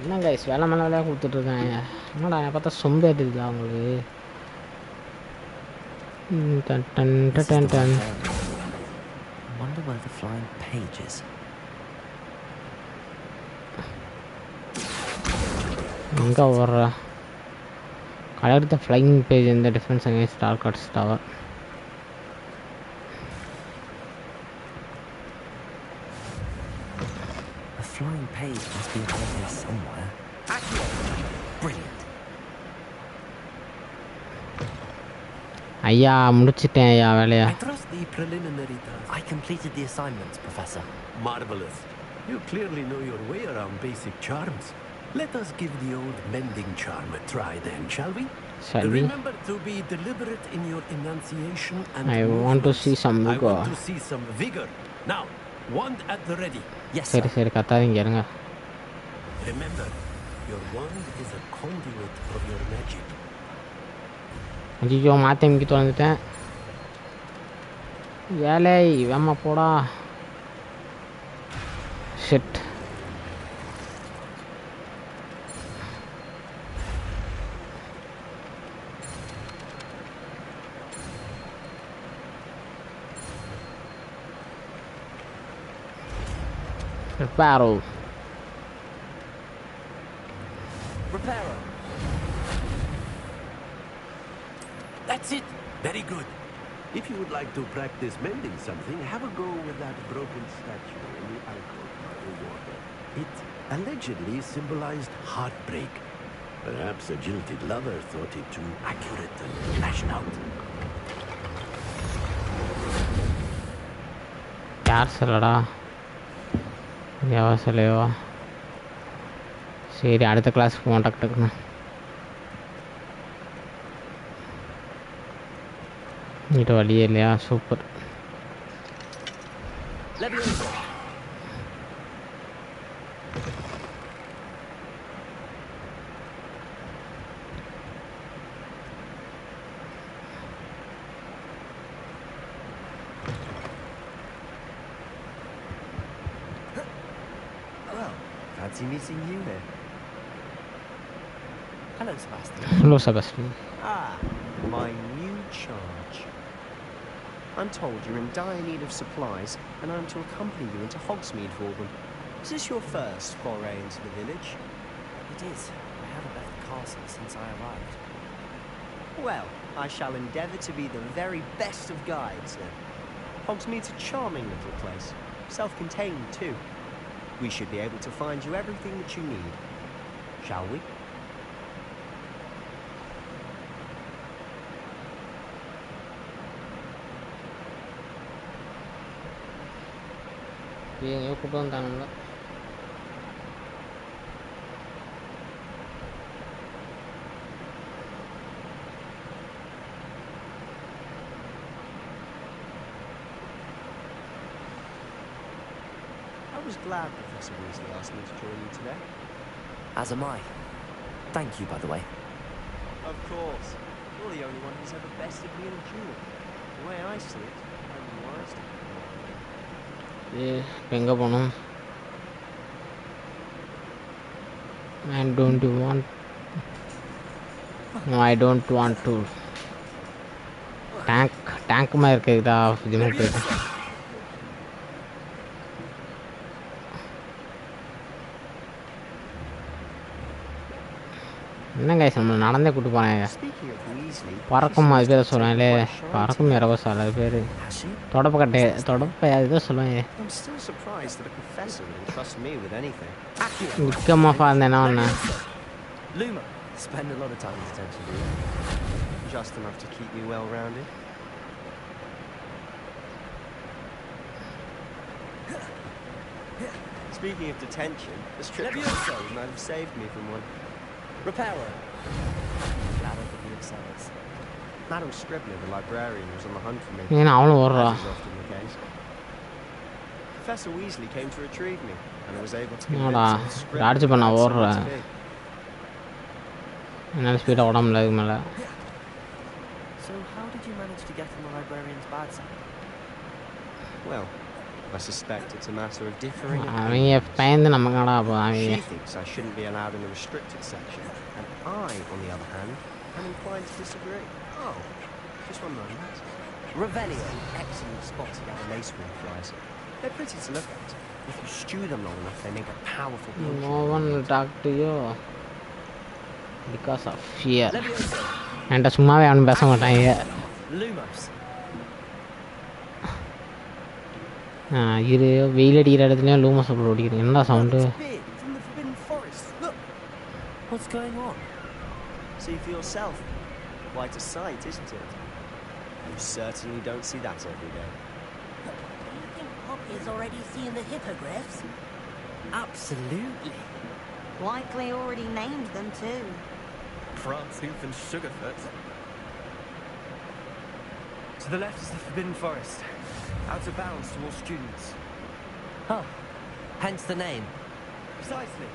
A: என்ன guys வேலை மேலே வேலையாக கொடுத்துட்ருக்காங்க. என்னடா பார்த்தா சொம்பே இருக்குதா உங்களுக்கு?
C: Wonder where the flying page is.
A: எங்கே வர்றா? Collect the flying page in the defense against Hogwarts tower.
C: A flying page must be around here somewhere. Brilliant.
A: ஐயா முடிச்சிட்டேன் ஐயா வேலையா.
F: I trust the preliminary task.
C: I completed the assignments, Professor.
F: Marvelous. You clearly know your way around basic charms. Let us give the old mending charm a try then, shall we?
A: Shall we?
F: Remember to be deliberate in your enunciation and
A: I want to see some vigor.
F: I want to see some vigor. Now, wand at the ready.
C: Yes, sir.
A: சரி சரி கத்தாதீங்க இருங்க.
F: Remember, your wand is a conduit of your magic.
A: ஐயோ மாற்றி அமுக்கி தொலைஞ்சிட்டேன். வேலை வேமா போடா. Shit. Reparo.
F: That's it. Very good. If you would like to practice mending something, have a go with that broken statue in the alcove by the water. It allegedly symbolized heartbreak. Perhaps a jilted lover thought it too accurate and lashed out.
A: யார் சொல்லடா எவா சொல்லையோ சரி அடுத்த கிளாஸுக்கு போவோம் டக்கு டக்குன்னு இது வழியே இல்லையா super
H: Fancy meeting you here. Hello, Sebastian.
A: Hello, Sebastian.
H: Ah, my new charge. I'm told you're in dire need of supplies, and I'm to accompany you into Hogsmeade for them. Is this your first foray into the village?
C: It is. I haven't left the castle since I arrived.
H: Well, I shall endeavour to be the very best of guides then. Hogsmeade's a charming little place, self-contained too. We should be able to find you everything that you need. Shall we?
A: எங்கேயோ கூட்டு வந்தானுங்க
H: I was glad Professor Weasley asked me to join you today.
C: As am I. Thank you, by the way.
H: Of course. You're the only one who's ever bested me in a duel. The way I see it, I'm wise to
A: எங்கே போகணும் and don't you want no I don't want to tank மாதிரி இருக்குதா ஜிம்முக்கு போயிட்டு என்ன guys நம்ம நடந்தே கூட்டு போனேன் பறக்கும் அது பேர் சொல்லுவேன் பறக்கும் இறவசால அது பேர் தொடப்ப இதுதான் சொல்லுவேன் நிற்கமாப்பா இருந்தேன்னா ஒன்று
H: spend a lot of time in detention, do you? Just enough to keep me well-rounded. Speaking of detention, the strip might have saved me from one.
C: Repairer. Glad I could be of service.
H: Madam Scribner, the librarian, was on the hunt for me.
A: As is
H: often the case. Professor Weasley came to retrieve me, and I was able to convince him that Scribner had somewhere to be.
C: So how did you manage to get on the librarian's bad side?
H: Well, I suspect it's a matter of differing
A: opinions.
H: She thinks I shouldn't be allowed in the restricted section, and I, on the other hand, am inclined to disagree. Oh, just one moment. Revelio, excellent spot to gather lacewing flies. They're pretty to look at. If you stew them long enough, they make a powerful potion.
A: No one will talk to you because of fear. And சும்மாவே அவன் பேச மாட்டாங்க.
C: Lumos.
A: இது வெயில் அடிக்கிற இடத்துலயும் லூமஸ் போட்டு ஓடிக்கிறேன். என்ன sound?
H: From the Forbidden Forest. Look.
C: What's going on?
H: See for yourself. Quite a sight, isn't it? You certainly don't see that every day.
N: Do you think Poppy's already seen the hippogriffs?
C: Absolutely.
P: Likely already named them too.
L: Prantzoof and Sugarfoot. To the left is the Forbidden Forest. Out of bounds to all students.
C: Oh, hence the name.
L: Precisely.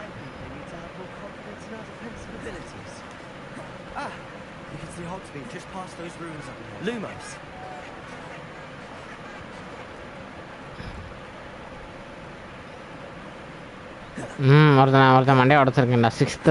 L: I think they need to have more confidence in our defensive abilities. Ah, you can see Hogsmeade just past those ruins up ahead.
C: Lumos.
A: ஒருத்தன் மண்டையை உடச்சிருக்கேன்டா 6th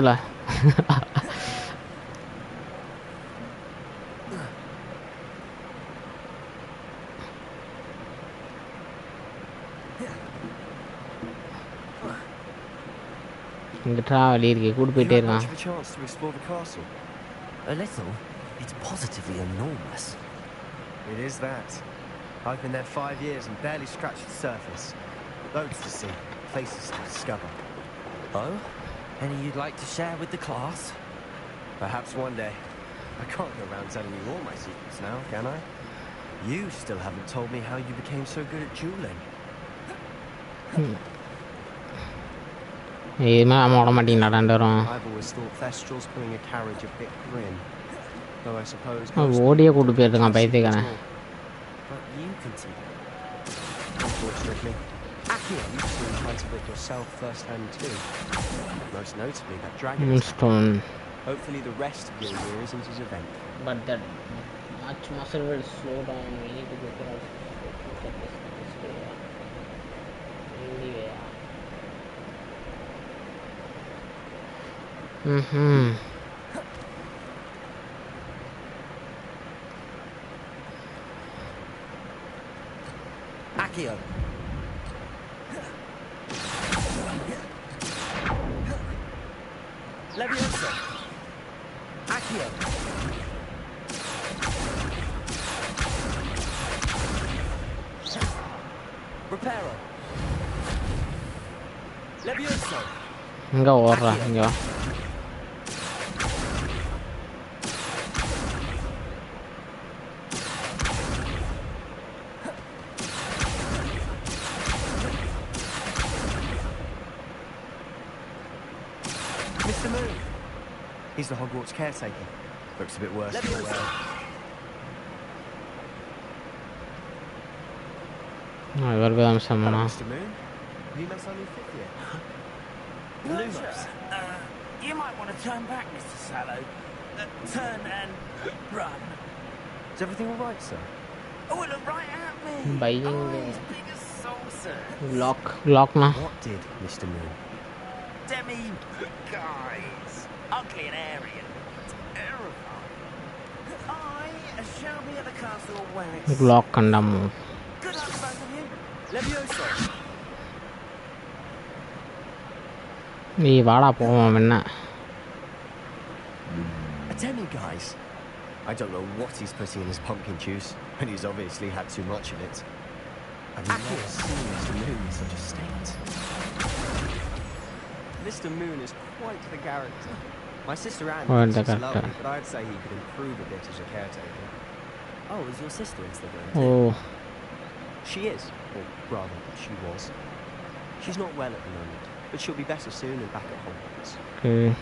A: இங்கிட்டா வழி இருக்கு கூட்டு போயிட்டே இருக்கான்.
C: A little. It's positively enormous.
H: It is that. I've been there 5 years and barely scratched the surface. Loads to see, places to discover.
C: Oh? Any you'd like to share with the class?
H: Perhaps one day. I can't go around telling you all my secrets now, can I? You still haven't told me how you became so good at dueling.
A: I've
H: always thought Thestral's pulling a carriage a bit grim. Though I suppose
A: but you
H: continue. Unfortunately, Akio, you've seen quite a bit yourself firsthand too. Most notably that dragon. Hopefully the rest of your year isn't as eventful.
A: But that much muscle will slow down. We need to go to
C: Akio. Leviosa. Akio. Reparo. Leviosa.
A: Enggak ora, enggak.
H: Mr. Moon. He's the Hogwarts caretaker. Looks a bit worse than well.
A: Mr.
H: Moon. Have you met our new fifth year?
L: Lumos. You might want to turn back, Mr. Sallow. Turn and run.
H: Is everything all right, sir?
L: Oh, it looked right at me.
A: Buying
L: Eyes big as saucers.
A: Lock na.
H: What did Mr. Moon?
L: Demi guys. Ugly and airy and terrifying. I shall be at the castle where it's...
A: Lock kandamu.
L: Good luck, both of you. Leviosa.
A: Nee, vaada povom enna.
H: A demi, guys. I don't know what he's putting in his pumpkin juice, and he's obviously had too much of it. I've never seen Mr. Moon in such a state. Mr. Moon is quite the character. My sister Anne thinks he's lovely, but I'd say he could improve a bit as a caretaker.
C: Oh, is your sister in Slytherin?
A: Oh.
H: She is, or rather, she was. She's not well at the moment, but she'll be better soon and back at Hogwarts.
A: Okay.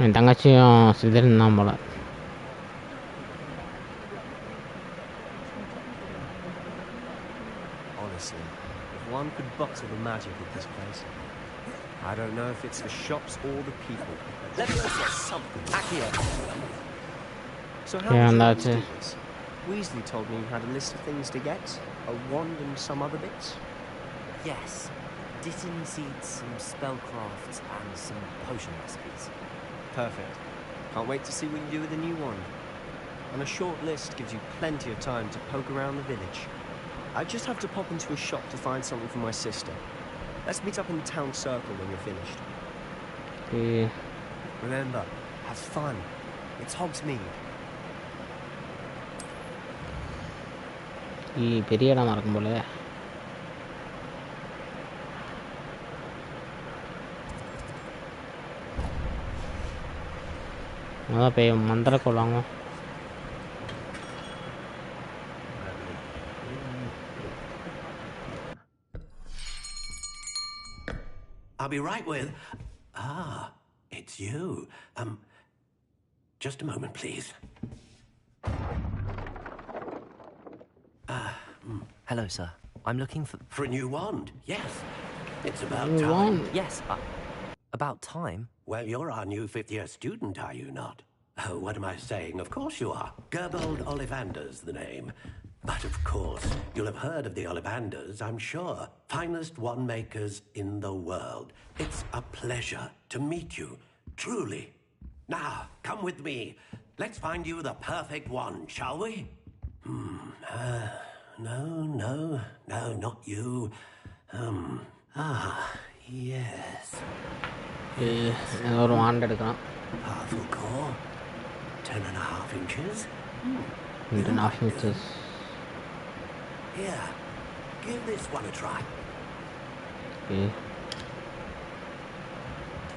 A: என் தங்கச்சியும் சிதறன் தான் போல.
H: Honestly, if one could bottle the magic of this place, I don't know if it's the shops or the people. Let's get something. Akio. So how
A: Yeah,
H: did you
A: that's
H: do
A: it.
H: this? Weasley told me you had a list of things to get, a wand and some other bits.
C: Yes. Dittany seeds, some spellcrafts, and some potion recipes.
H: Perfect. Can't wait to see what you do with the new wand. And a short list gives you plenty of time to poke around the village. I just have to pop into a shop to find something for my sister. Let's meet up in the town circle when you're finished.
A: Okay.
H: Remember, have fun. It's Hogsmeade.
A: பெரிய இடமா இருக்கும் போல. அதான் போய் மந்திர கொள்ளாங்க.
F: I'll be right with... Ah, it's you. Just a moment, please.
C: Hello, sir. I'm looking for...
F: For a new wand, yes. It's about
A: New
F: time.
A: wand?
C: Yes, about time?
F: Well, you're our new fifth-year student, are you not? Oh, what am I saying? Of course you are. Gerbold Ollivander's the name. But of course, you'll have heard of the Ollivanders, I'm sure. Finest wand makers in the world. It's a pleasure to meet you, truly. Now, come with me. Let's find you the perfect wand, shall we? No, not you.
A: ஒரு want எடுக்கலாம்.
F: Powerful core. 10.5 inches.
A: 10.5 inches.
F: Here, give this one a try.
A: Okay.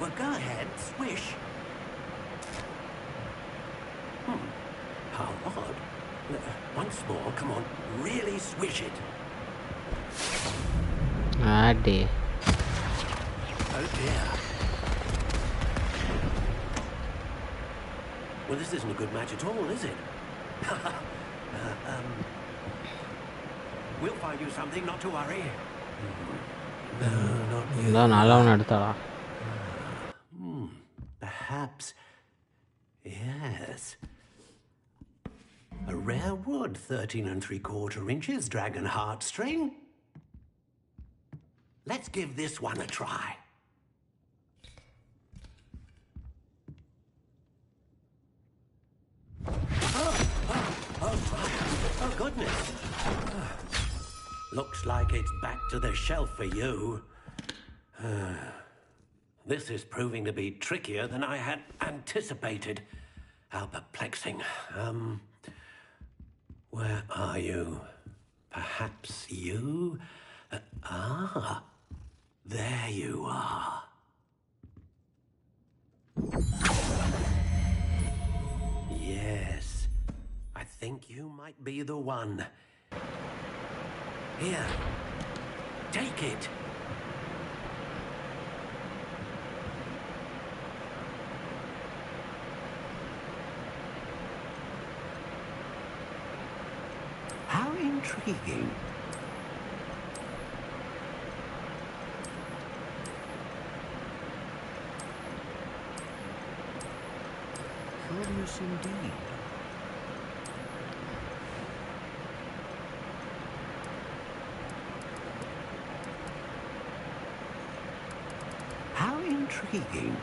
F: Well, go ahead, swish. How odd. Once more, come on, really swish it.
A: Ah, dear.
F: Oh dear. Well, this isn't a good match at all, is it? We'll find you something, not to worry. No, not you. Perhaps. Yes. A rare wood, 13 3/4 inches, dragon heartstring. Let's give this one a try. Oh, goodness. Looks like it's back to the shelf for you. This is proving to be trickier than I had anticipated. How perplexing. Where are you? Perhaps you? There you are. Yes, I think you might be the one. Here, take it. How intriguing. Curious indeed. How intriguing.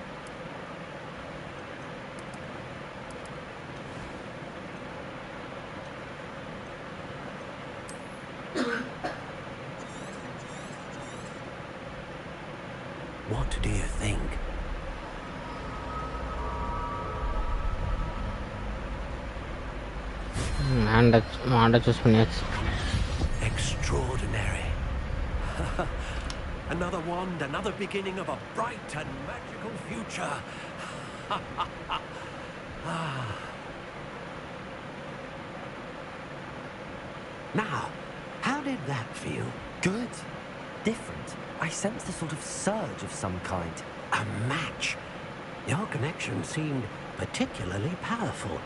F: What do you think? Extraordinary. Another wand, another beginning of a bright and magical future. Now, how did that feel?
C: Good. Different. I sensed a sort of surge of some kind.
F: A match. Your connection seemed particularly powerful.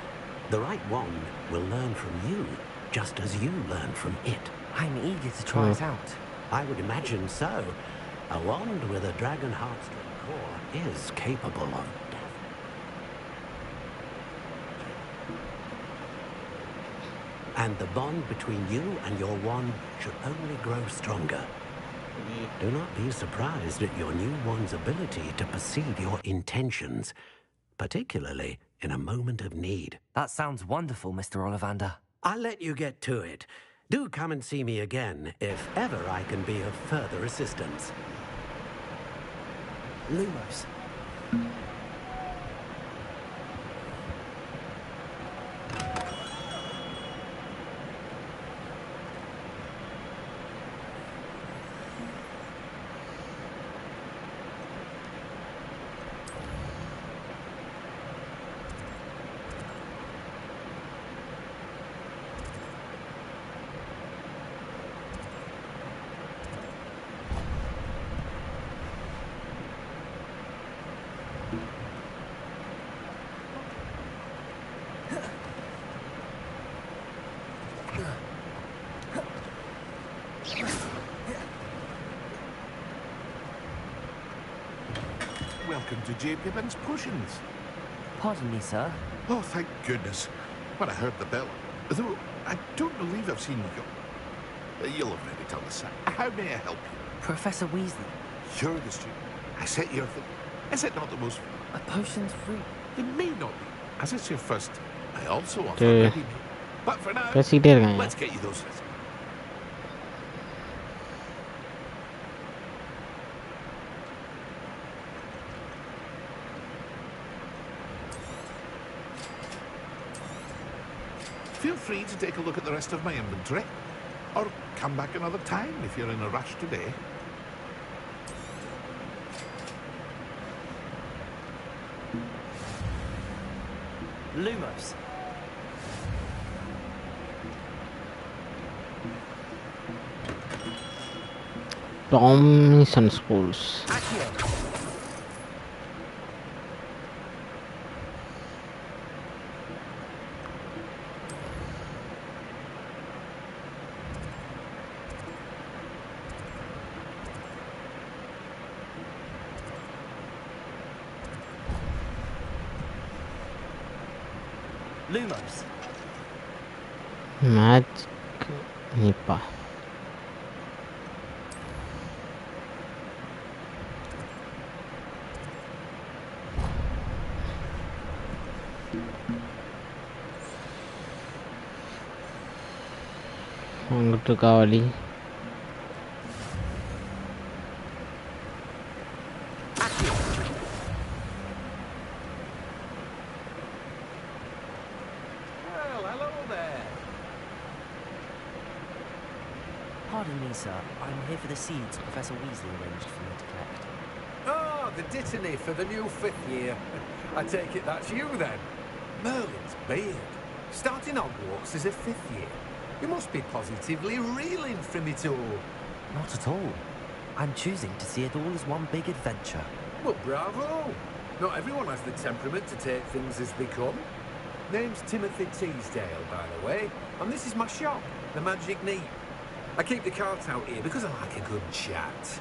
F: The right wand will learn from you, just as you learn from it.
C: I'm eager to try it out.
F: I would imagine so. A wand with a dragon heartstring core is capable of death. And the bond between you and your wand should only grow stronger. Do not be surprised at your new wand's ability to perceive your intentions, particularly in a moment of need.
C: That sounds wonderful, Mr. Ollivander.
F: I'll let you get to it. Do come and see me again if ever I can be of further assistance.
H: Lumos.
Q: Welcome to J. Pippin's Potions.
C: Pardon me, sir.
Q: Oh, thank goodness. When I heard the bell, though I don't believe I've seen you. You'll have already told us that. How may I help you?
C: Professor Weasley.
Q: You're the student. I set your thing. Is it not the most...
C: A potion's free.
Q: It may not be, as it's your first. I also offer ready-made. But for now, let's get you those recipes. free to take a look at the rest of my inventory. Or come back another time if you're in a rush today.
C: Lumos.
A: Tomlinson Schools.
C: Lumos.
A: Magic Nipa. Anguttu Kavali.
C: Pardon me, sir. I'm here for the seeds Professor Weasley arranged for me to collect.
R: Ah, the dittany for the new 5th year. I take it that's you, then. Merlin's beard. Starting Hogwarts as a 5th year. You must be positively reeling from it all.
C: Not at all. I'm choosing to see it all as one big adventure.
R: Well, bravo. Not everyone has the temperament to take things as they come. Name's Timothy Teasdale, by the way, and this is my shop, the Magic Neat. I keep the carts out here because I like a good chat.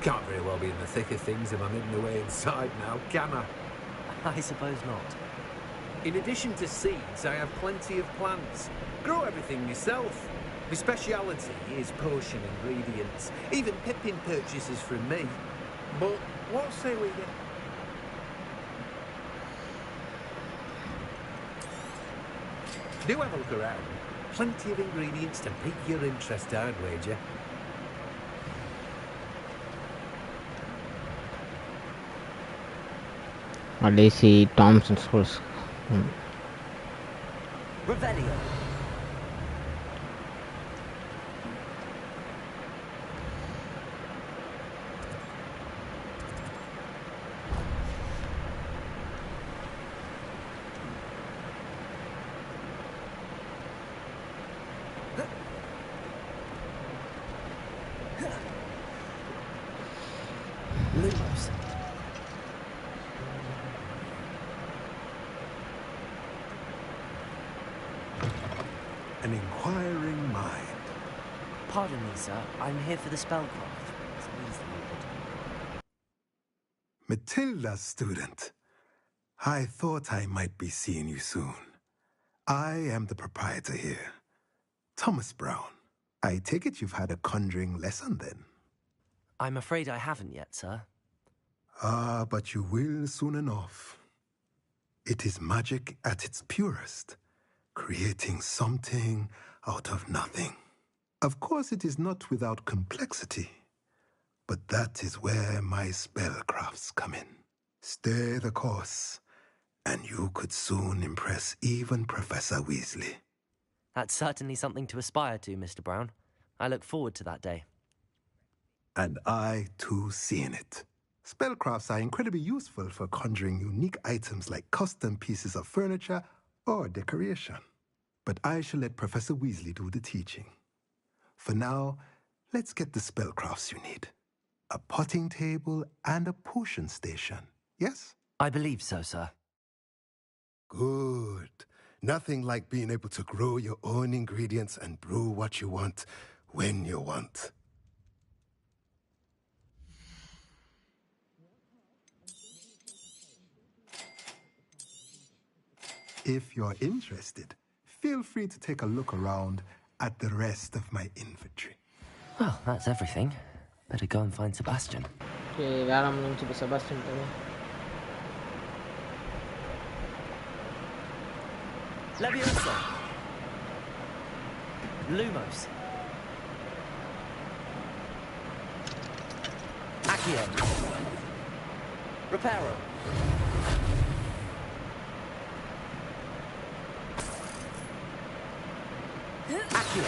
R: Can't very well be in the thick of things if I'm hidden away inside now, can I?
C: I suppose not.
R: In addition to seeds, I have plenty of plants. Grow everything myself. My speciality is potion ingredients. Even Pippin purchases from me. But what say we get? Do have a look around. Plenty of ingredients to pique your interest, I'd wager.
A: DC Thompson Schools.
C: Revelio. Lumos.
Q: An inquiring mind.
C: Pardon me, sir. I'm here for the spellcraft. It's Weasley ordered.
E: Matilda, student. I thought I might be seeing you soon. I am the proprietor here, Thomas Brown. I take it you've had a conjuring lesson then?
C: I'm afraid I haven't yet, sir.
E: Ah, but you will soon enough. It is magic at its purest, creating something out of nothing. Of course, it is not without complexity, but that is where my spellcrafts come in. Stay the course, and you could soon impress even Professor Weasley.
C: That's certainly something to aspire to, Mr. Brown. I look forward to that day.
E: And I, too, see in it. Spellcrafts are incredibly useful for conjuring unique items like custom pieces of furniture or decoration. But I shall let Professor Weasley do the teaching. For now, let's get the spellcrafts you need. A potting table and a potion station, yes?
C: I believe so, sir.
E: Good. Nothing like being able to grow your own ingredients and brew what you want when you want. If you're interested, feel free to take a look around at the rest of my inventory.
C: Well, that's everything. Better go and find Sebastian.
A: Okay, வேலை முடிஞ்சு இப்போ Sebastian
C: Leviosa. Lumos. Accio. Reparo. Accio.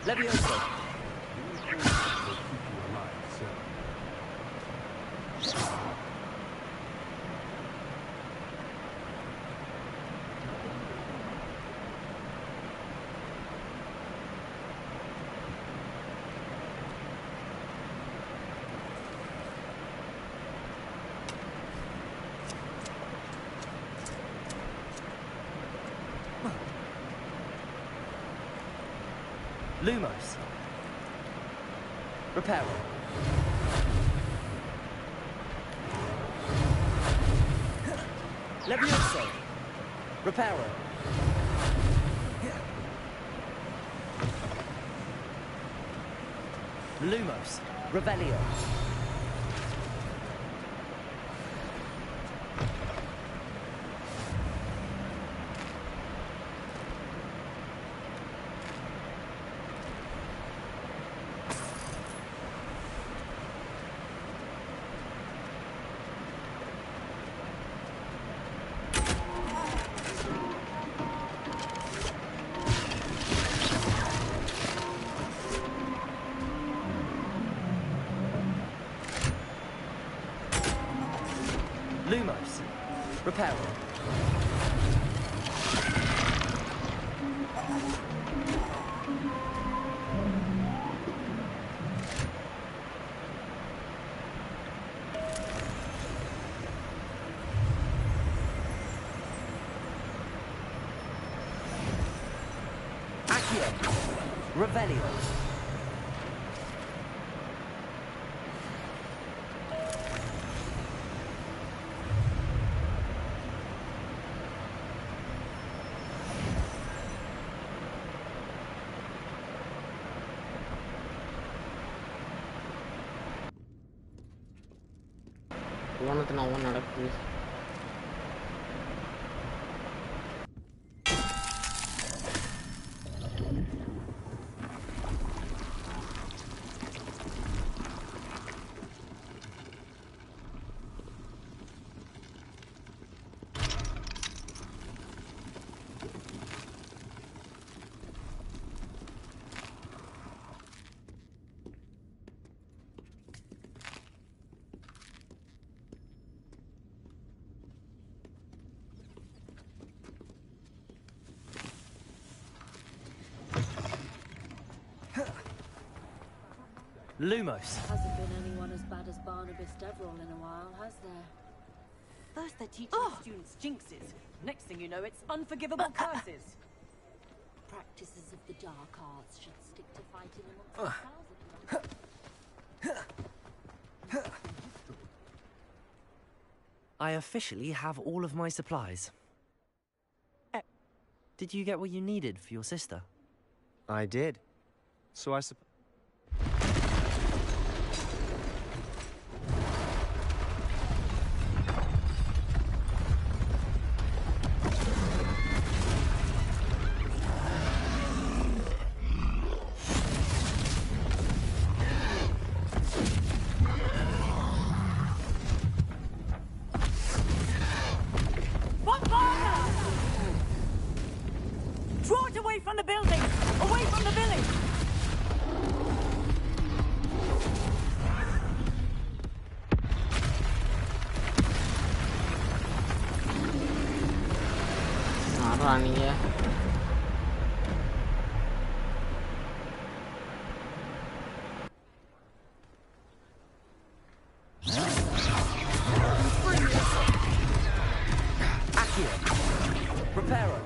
C: Levioso. Lumos. Reparo. Levioso. Reparo. Lumos. Revelio. Lumos. Reparo. Accio. Revelio.
A: ஒவ்வொன்றுத்துல ஒவ்வொன்று நடக்குது.
C: Lumos.
S: Hasn't been anyone as bad as Barnabas Deverell in a while, has there?
T: First they're teaching students jinxes. Next thing you know, it's unforgivable curses.
S: Practices of the dark arts should stick to fighting amongst themselves.
C: I officially have all of my supplies. Did you get what you needed for your sister?
H: I did. So I suppose...
T: Draw it away from the building! Away from the village!
A: Rania.
C: Accio. Reparo.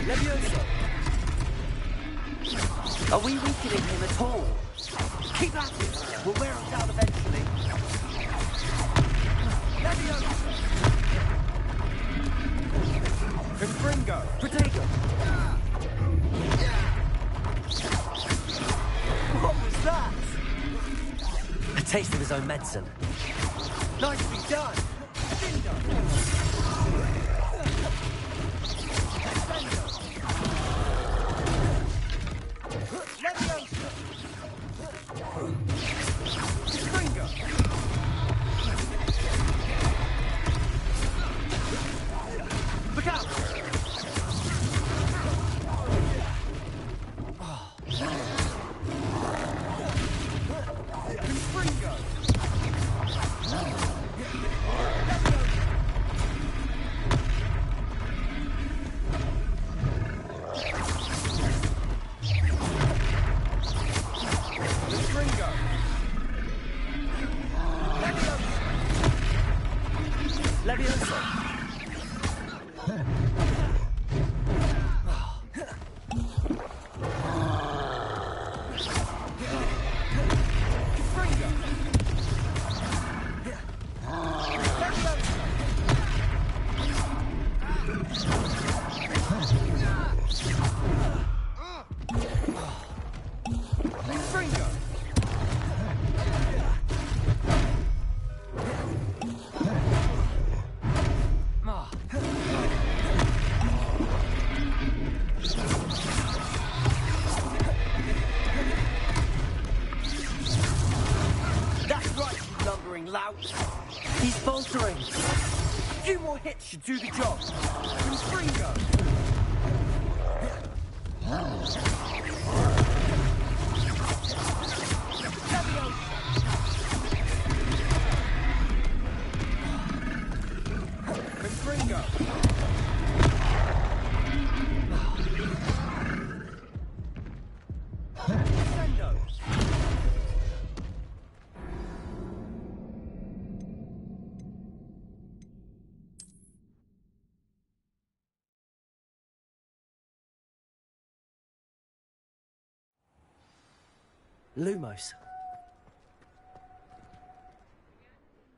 C: Levioso. Are we weakening him at all? Keep at it. We'll wear him down eventually. Levioso. Confringo. Protego. What was that? A taste of his own medicine. Nicely done.
L: should do the job. Confringo.
C: Lumos.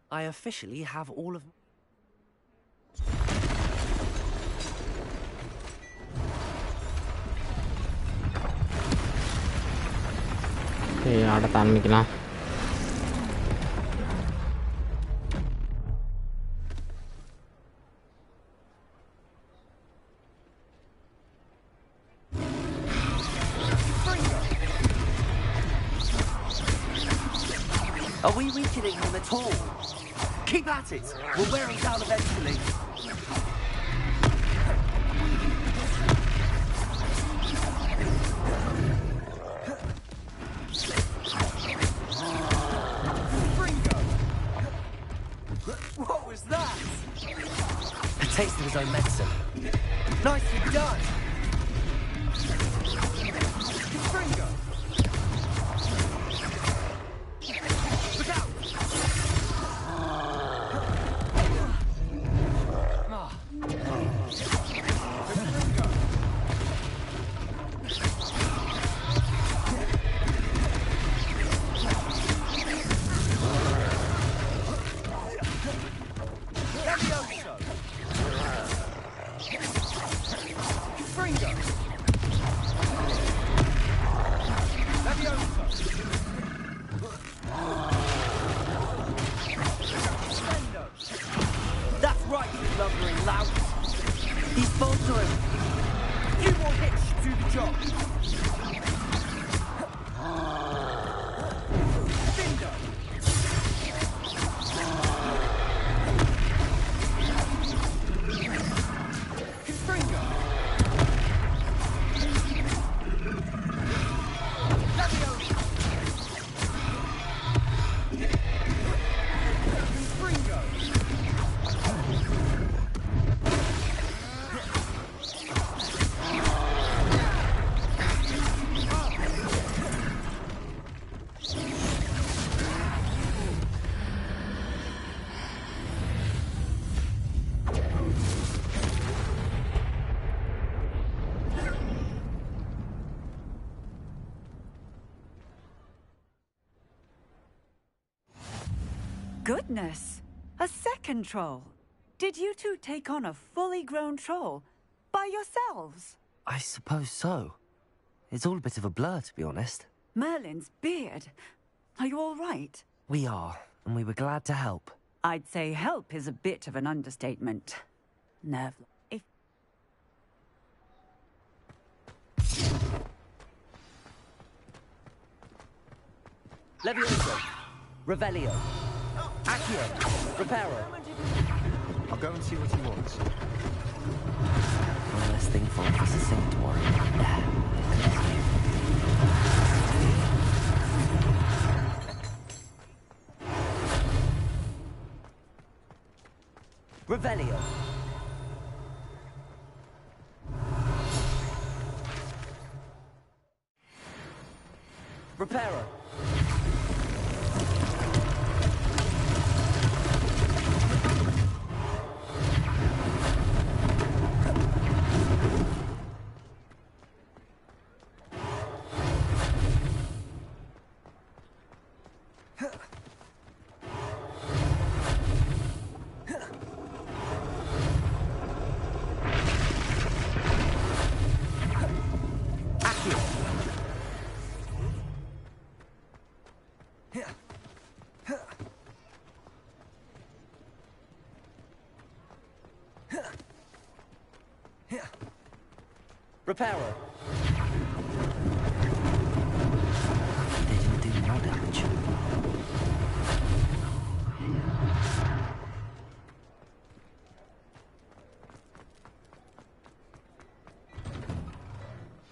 C: I officially have all of...
A: Okay, அடுத்து ஆரம்பிக்கலாம்.
L: Are we weakening him at all? Keep at it. We'll wear him down eventually. What was that?
C: A taste of his own medicine.
L: Nicely done. Confringo. That's right, you lumbering lout. He's faltering. A few more hits should do the job. Findo. Confringo.
U: Goodness! A second troll. Did you two take on a fully grown troll by yourselves?
C: I suppose so. It's all a bit of a blur, to be honest.
U: Merlin's beard. Are you all right?
C: We are, and we were glad to help.
U: I'd say help is a bit of an understatement. Nerve. If...
L: Levioso. Revelio. Accio. Reparo.
H: I'll go and see what he wants.
C: One less thing for Officer Singh to worry about.
L: Revelio. Reparo. Reparo.
C: They didn't do more damage.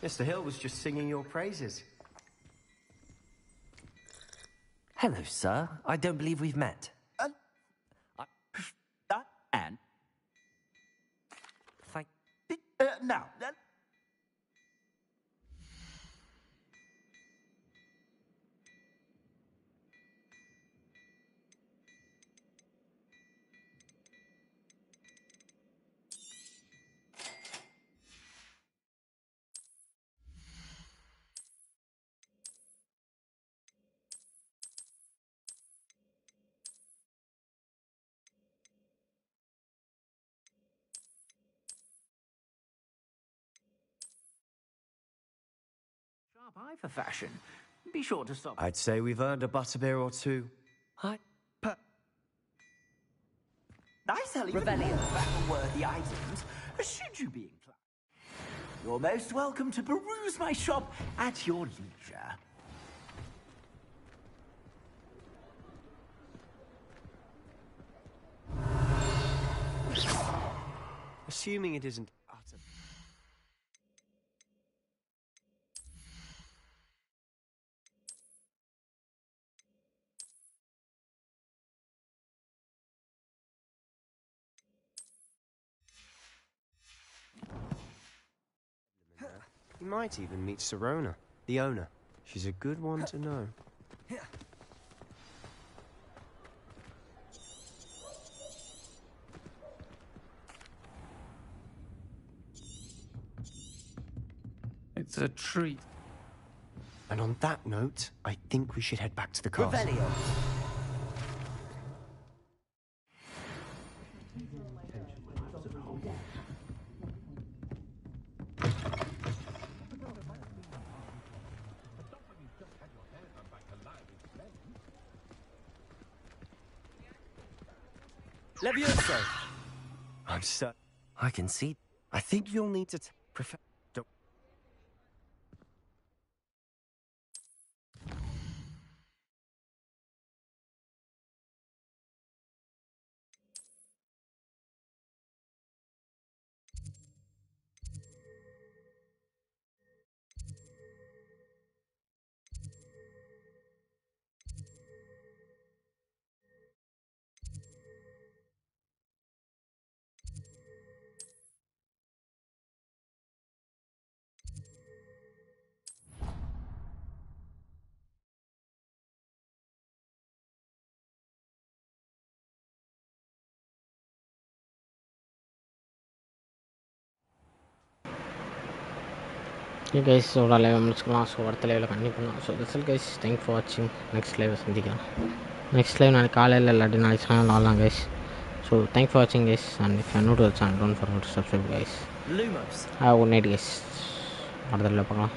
H: Mr. Hill was just singing your praises.
C: Hello, sir. I don't believe we've met.
L: And?
C: Thank...
L: Now... eye for fashion. Be sure to stop.
H: I'd say we've earned a butterbeer or two.
L: I sell even more battle-worthy items, should you be inclined. You're most welcome to peruse my shop at your leisure.
H: Assuming it isn't utter... You might even meet Serona, the owner. She's a good one to know.
R: It's a treat.
H: And on that note, I think we should head back to the castle.
L: Revelio.
H: Levioso! I'm so... I can see... I think you'll need to... Don't...
A: Okay guys, so live முடிச்சுக்கலாம். So அடுத்த லைவில் கண்டிப்பாக பண்ணலாம். So that's all guys, thank for வாட்சிங். Next லைவை சந்திக்கலாம். Next live நாளைக்கு காலையில் இல்லாட்டி நாளைக்கு சாயங்காலம் ஆகலாம் கைஸ். ஸோ தேங்க் ஃபார் வாட்சிங் guys, and if you new to the channel don't forget to subscribe guys.
C: Lumos.
A: Good night guys. அடுத்த லைவில் பார்க்கலாம்.